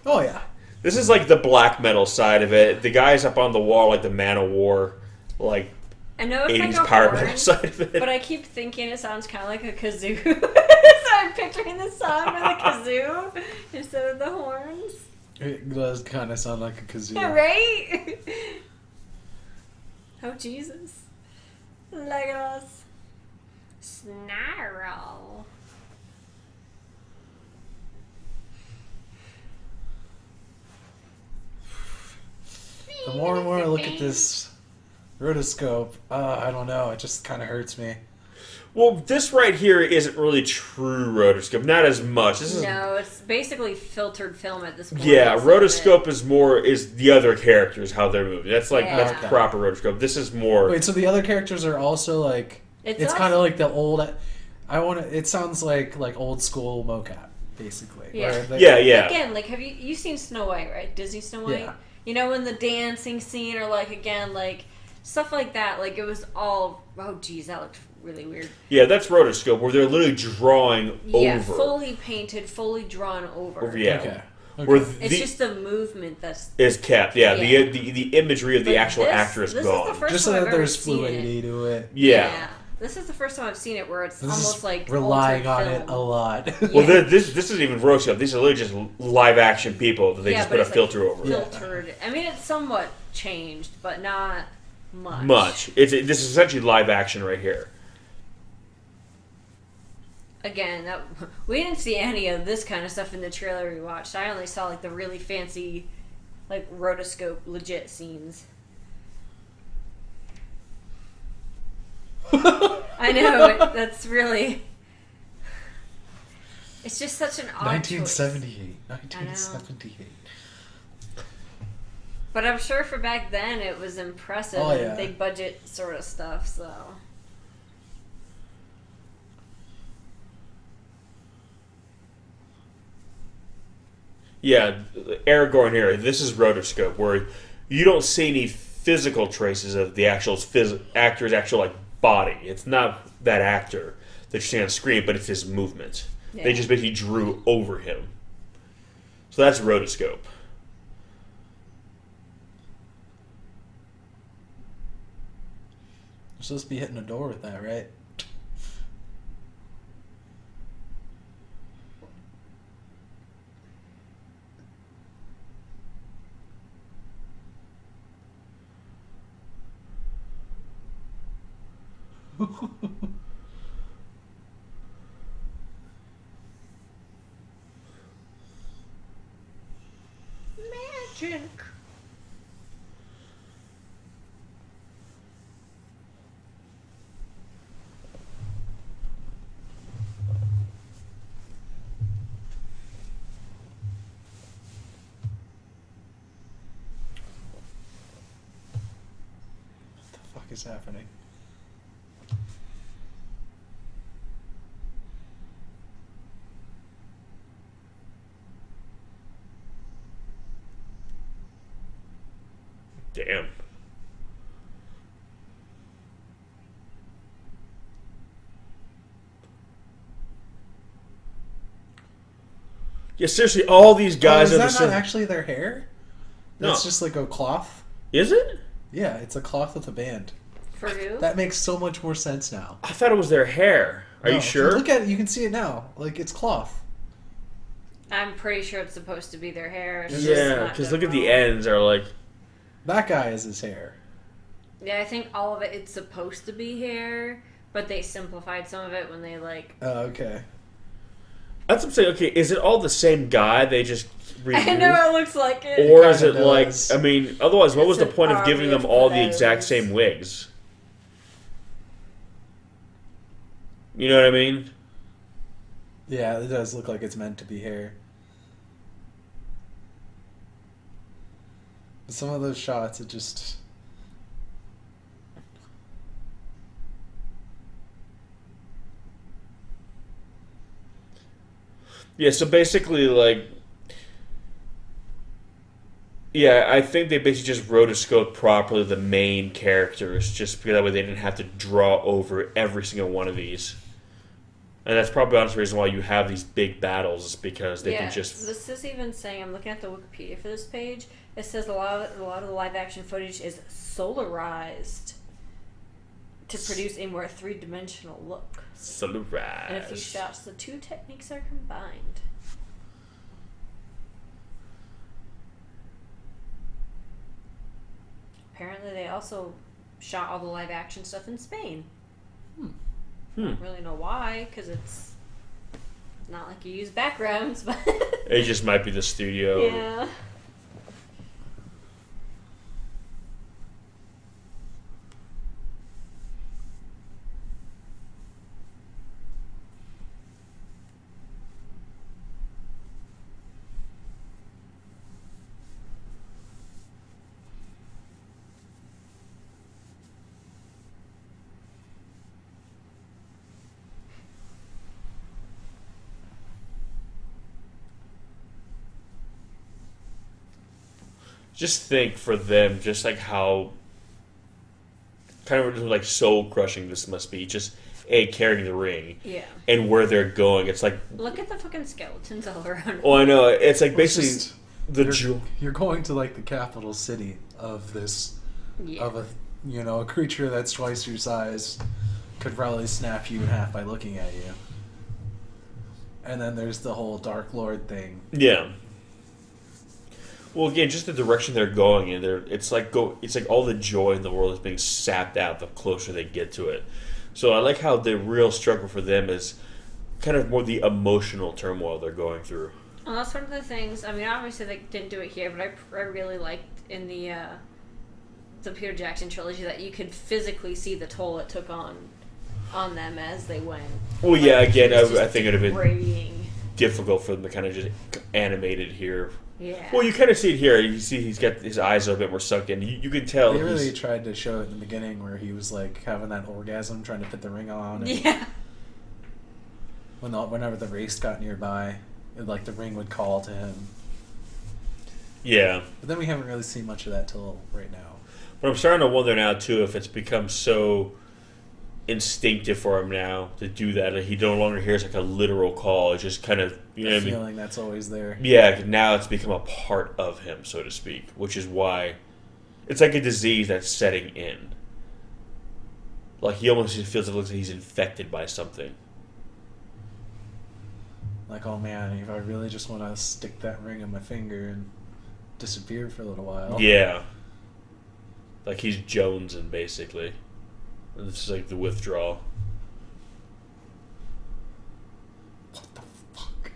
Oh yeah. This is like the black metal side of it. The guys up on the wall, like the Man of War, like I know it's 80s like a power horn, metal side of it. but I keep thinking it sounds kind of like a kazoo. So I'm picturing the song with the kazoo instead of the horns. It does kind of sound like a kazoo. Yeah, right? Oh, Jesus. Legolas. Snarl. The more and more I look at this rotoscope, I don't know. It just kind of hurts me. Well, this right here isn't really true rotoscope. Not as much. This is No, it's basically filtered film at this point. yeah. Most of it. Rotoscope is the other characters how they're moving. That's like Yeah. that's proper rotoscope. This is more. Wait, so the other characters are also like it's kind of like the old. It sounds like old school mocap, basically. Yeah. where they- Yeah. Again, like, have you seen Snow White, right? Disney Snow White? Yeah. You know, in the dancing scene or, like, again, like, stuff like that. Like, it was all, oh, geez, that looked really weird. Yeah, that's rotoscope where they're literally drawing Yeah, over. fully painted, fully drawn over. Yeah. Okay. Where It's just the movement that's... is kept. Yeah, Yeah. The imagery of the But actual this- actor is this gone. Is the first Just time so I've that ever there's seen fluidity to it. it. Yeah. This is the first time I've seen it where it's This almost is like relying on altered it film. a lot. Well, this isn't even rotoscope. These are literally just live action people that they just but put a it's, filter like, over. Filtered. I mean, it's somewhat changed, but not much. This is essentially live action right here. Again, we didn't see any of this kind of stuff in the trailer we watched. I only saw like the really fancy, like rotoscope legit scenes. I know that's really. It's just such an odd choice. 1978. 1978. But I'm sure for back then it was impressive. Oh, yeah. Big budget sort of stuff. So. Yeah, Aragorn here. This is rotoscope where you don't see any physical traces of the actual actor's actual like body. It's not that actor. that you see on screen, but it's his movement. Yeah. They just basically drew over him. So that's rotoscope. You're supposed to be hitting a door with that, right? Magic. What the fuck is happening? Damn. Yeah, seriously, all these guys is are that the not same. actually their hair? No. That's just like a cloth. Is it? Yeah, it's a cloth with a band. For who? That makes so much more sense now. I thought it was their hair. Are No, you if sure? look at it, you can see it now. Like, it's cloth. I'm pretty sure it's supposed to be their hair. It's just Yeah, not because done look at the well. ends are like. That guy is his hair. Yeah, I think all of it's supposed to be hair, but they simplified some of it when they like. Oh, okay. That's what I'm saying. Okay, is it all the same guy? They just I know it looks like it. Or is it Kinda like, does. I mean, otherwise, what was the It's an point of giving them obvious all the exact pose. same wigs? You know what I mean? Yeah, it does look like it's meant to be hair. But some of those shots, it just... Yeah, so basically, like, yeah, I think they basically just rotoscoped properly the main characters, just because that way they didn't have to draw over every single one of these. And that's probably the honest reason why you have these big battles, is because they can just... This is even saying, I'm looking at the Wikipedia for this page, it says a lot of the live action footage is solarized to produce a more three-dimensional look. Solarized. In a few shots, the two techniques are combined. Apparently, they also shot all the live action stuff in Spain. I don't really know why, because it's not like you use backgrounds, but It just might be the studio. yeah. Just think for them, just like how kind of like soul crushing this must be. Just carrying the ring Yeah. and where they're going. It's like, Look at the fucking skeletons all around. oh, I know. It's like basically just- the You're going to, like, the capital city of this... Yeah. Of a creature that's twice your size could probably snap you in half by looking at you. And then there's the whole Dark Lord thing. Yeah. Well, again, just the direction they're going in, it's like all the joy in the world is being sapped out the closer they get to it. So I like how the real struggle for them is kind of more the emotional turmoil they're going through. Well, that's one of the things. I mean, obviously they didn't do it here, but I really liked in the Peter Jackson trilogy that you could physically see the toll it took on them as they went. Well, yeah, Like, again, it was I just think it would have been degrading. difficult for them to kind of just animate it here. Yeah. Well, you kind of see it here. You see he's got his eyes a bit more sunk in. You can tell. They really he's- tried to show it in the beginning where he was, like, having that orgasm trying to put the ring on. And Yeah. whenever the race got nearby, like, the ring would call to him. Yeah. But then we haven't really seen much of that till right now. But I'm starting to wonder now, too, if it's become so instinctive for him now to do that. Like, he no longer hears like a literal call. It's just kind of, you know what I mean? Feeling that's always there. Yeah, now it's become a part of him, so to speak, which is why it's like a disease that's setting in. Like, he almost feels it looks like he's infected by something. Like, oh man, if I really just want to stick that ring on my finger and disappear for a little while. Yeah. Like, he's jonesing, basically. This is like the withdrawal. What the fuck?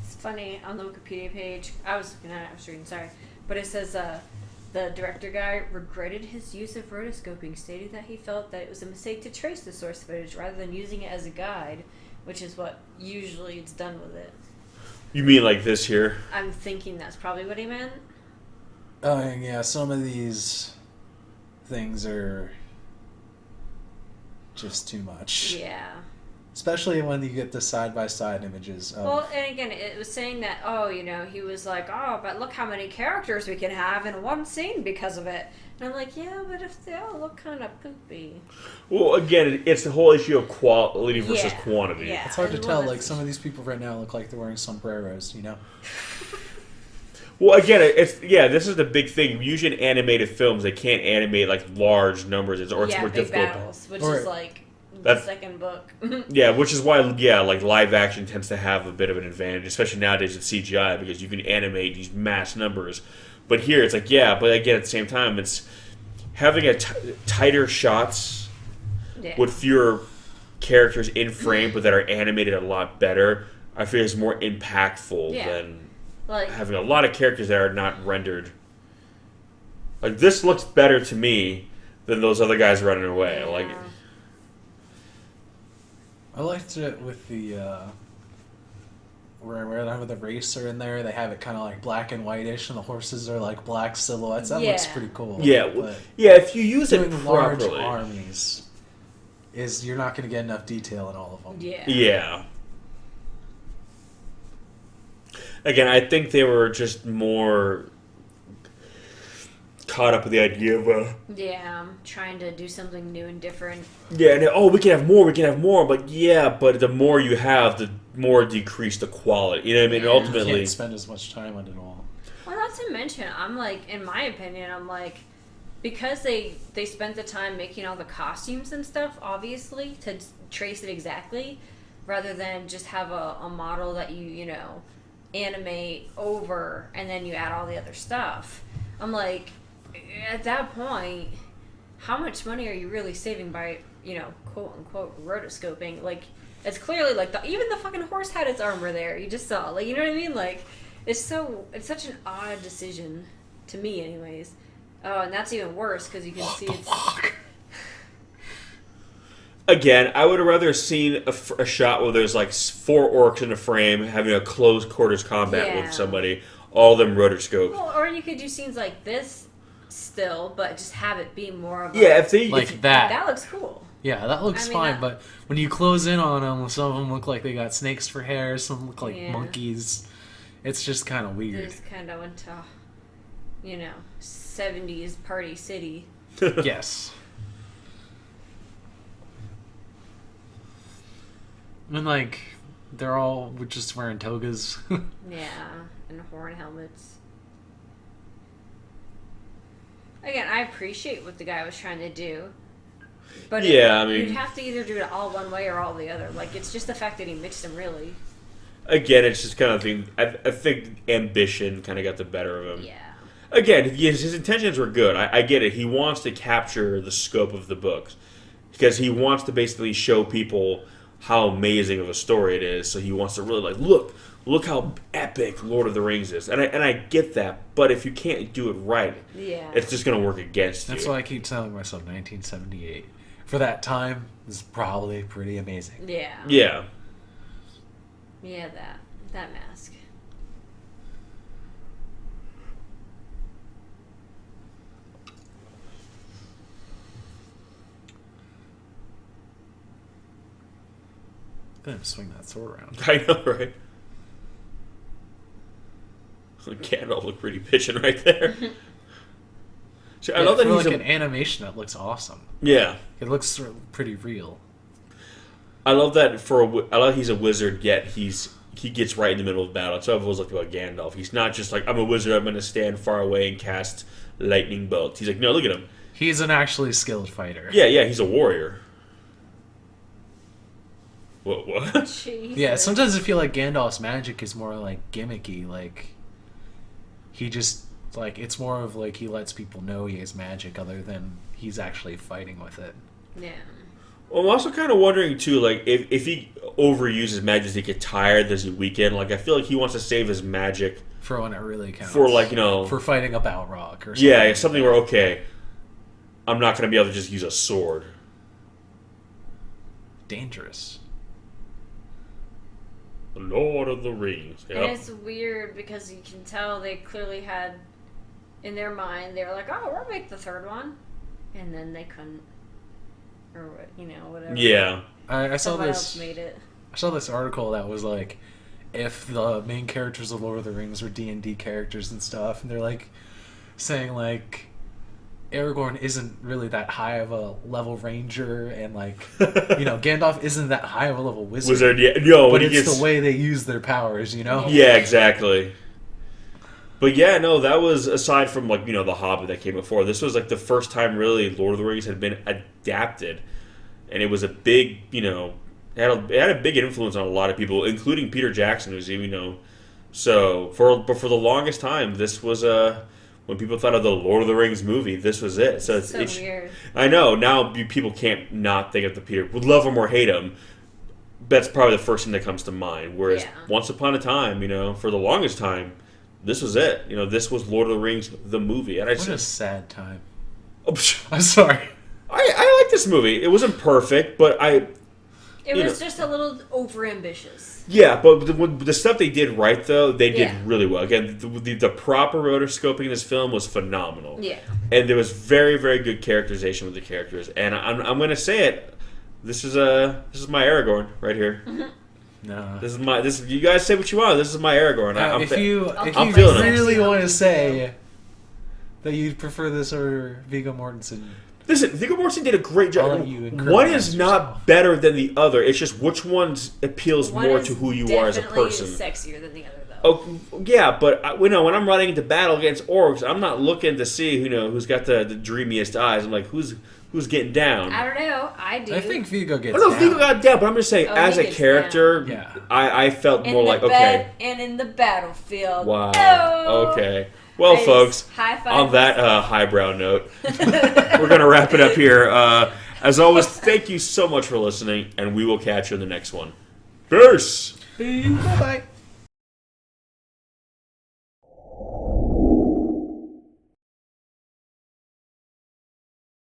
It's funny, on the Wikipedia page, I was reading, sorry, but it says the director guy regretted his use of rotoscoping, stating that he felt that it was a mistake to trace the source footage rather than using it as a guide, which is what usually it's done with it. You mean like this here? I'm thinking that's probably what he meant. Oh yeah, some of these things are just too much. Yeah. Especially when you get the side-by-side images of... Well, and again, it was saying that, he was like, but look how many characters we can have in one scene because of it. And I'm like, yeah, but if they all look kind of poopy. Well, again, it's the whole issue of quality versus quantity. Yeah. It's hard to tell. Like, some of these people right now look like they're wearing sombreros, you know? Well, again, this is the big thing. Usually in animated films, they can't animate, like, large numbers, or it's more big difficult. battles, which is like... That's, the second book. Yeah, which is why, like, live action tends to have a bit of an advantage, especially nowadays with CGI, because you can animate these mass numbers. But here, it's like, but again, at the same time, it's having tighter shots with fewer characters in frame, but that are animated a lot better, I feel is more impactful than having a lot of characters that are not rendered. Like, this looks better to me than those other guys running away. Yeah. Like, I liked it with the where they have the racer in there. They have it kind of like black and whitish, and the horses are like black silhouettes. That looks pretty cool. Yeah, but if you use it doing properly, large armies, you're not going to get enough detail in all of them. Yeah. Again, I think they were just more caught up with the idea of trying to do something new and different. And we can have more, but the more you have, the more decrease the quality, you know what I mean? And ultimately, you can't spend as much time on it all. Well, not to mention, I'm like, in my opinion, I'm like, because they spent the time making all the costumes and stuff, obviously, to trace it exactly, rather than just have a model that you animate over and then you add all the other stuff. I'm like, at that point, how much money are you really saving by, quote unquote, rotoscoping? Like, it's clearly like even the fucking horse had its armor there. You just saw, like, you know what I mean? Like, it's such an odd decision to me, anyways. Oh, and that's even worse because you can see it's. Fuck? Again, I would have rather seen a shot where there's like 4 orcs in a frame having a close quarters combat with somebody, all of them rotoscoped. Well, or you could do scenes like this still, but just have it be more of that. That looks cool. Yeah, that looks fine, but when you close in on them, some of them look like they got snakes for hair, some look like monkeys. It's just kind of weird. They just kind of went to, 70s party city. Yes. And, like, they're all just wearing togas. And horn helmets. Again, I appreciate what the guy was trying to do. But you'd have to either do it all one way or all the other. Like, it's just the fact that he mixed them, really. Again, it's just kind of thing. I think ambition kind of got the better of him. Yeah. Again, his intentions were good. I get it. He wants to capture the scope of the books because he wants to basically show people how amazing of a story it is. So he wants to really look how epic Lord of the Rings is, and I get that. But if you can't do it right, it's just going to work against you. That's why I keep telling myself 1978. For that time, is probably pretty amazing. Yeah. Yeah. Yeah, that mask. Let him swing that sword around. I know, right? Gandalf looked pretty bitchin' right there. So I Yeah, love that for he's like an animation that looks awesome. yeah. It looks sort of pretty real. I love that I love he's a wizard, yet he gets right in the middle of battle. That's what I've always liked about Gandalf. He's not just like, I'm a wizard, I'm going to stand far away and cast lightning bolts. He's like, no, look at him. He's an actually skilled fighter. Yeah, he's a warrior. What? Jesus. Yeah, sometimes I feel like Gandalf's magic is more like gimmicky. Like, he just, like, it's more of like he lets people know he has magic other than he's actually fighting with it. Yeah. Well, I'm also kind of wondering, too, like, if he overuses magic, does he get tired? Does he weaken? Like, I feel like he wants to save his magic For when it really counts. for, like, you know... For fighting a Balrog or something. Yeah, something where, okay, I'm not going to be able to just use a sword. Dangerous. The Lord of the Rings. Yep. And it's weird because you can tell they clearly had, in their mind, they were like, oh, we'll make the third one. And then they couldn't. Or, whatever. Yeah. I saw Someone this... else made it. I saw this article that was like, if the main characters of Lord of the Rings were D&D characters and stuff, and they're like saying like Aragorn isn't really that high of a level ranger, and like Gandalf isn't that high of a level wizard. Yeah. No, but when it's the way they use their powers, Yeah, exactly. But yeah, no, that was, aside from like, The Hobbit that came before, this was like the first time really Lord of the Rings had been adapted. And it was a big, it had a big influence on a lot of people, including Peter Jackson, who's, so for the longest time, this was when people thought of the Lord of the Rings movie, this was it. So it's weird. I know, now people can't not think of the Peter, would love him or hate him. That's probably the first thing that comes to mind. Whereas once upon a time, for the longest time, this was it. This was Lord of the Rings, the movie. And what a sad time. I'm sorry. I like this movie. It wasn't perfect, but It was just a little overambitious. Yeah, but the stuff they did right, though, they did really well. Again, the proper rotoscoping in this film was phenomenal. Yeah. And there was very, very good characterization with the characters. And I'm going to say it. This is my Aragorn right here. Mm-hmm. No. You guys say what you want. This is my Aragorn. If you feeling really want to say that you'd prefer this over Viggo Mortensen. Listen, Viggo Mortensen did a great job. One is not better than the other. It's just which one appeals more to who you are as a person. One is sexier than the other, though. Oh, yeah, but when I'm running into battle against orcs, I'm not looking to see who's got the dreamiest eyes. I'm like, who's getting down? I don't know. I do. I think Viggo gets down. No, Viggo got down, but I'm just saying, as a character, I felt more like, okay. And in the battlefield. Wow. Oh. Okay. Well, folks, on that highbrow note, we're going to wrap it up here. As always, thank you so much for listening, and we will catch you in the next one. Peace! Bye-bye.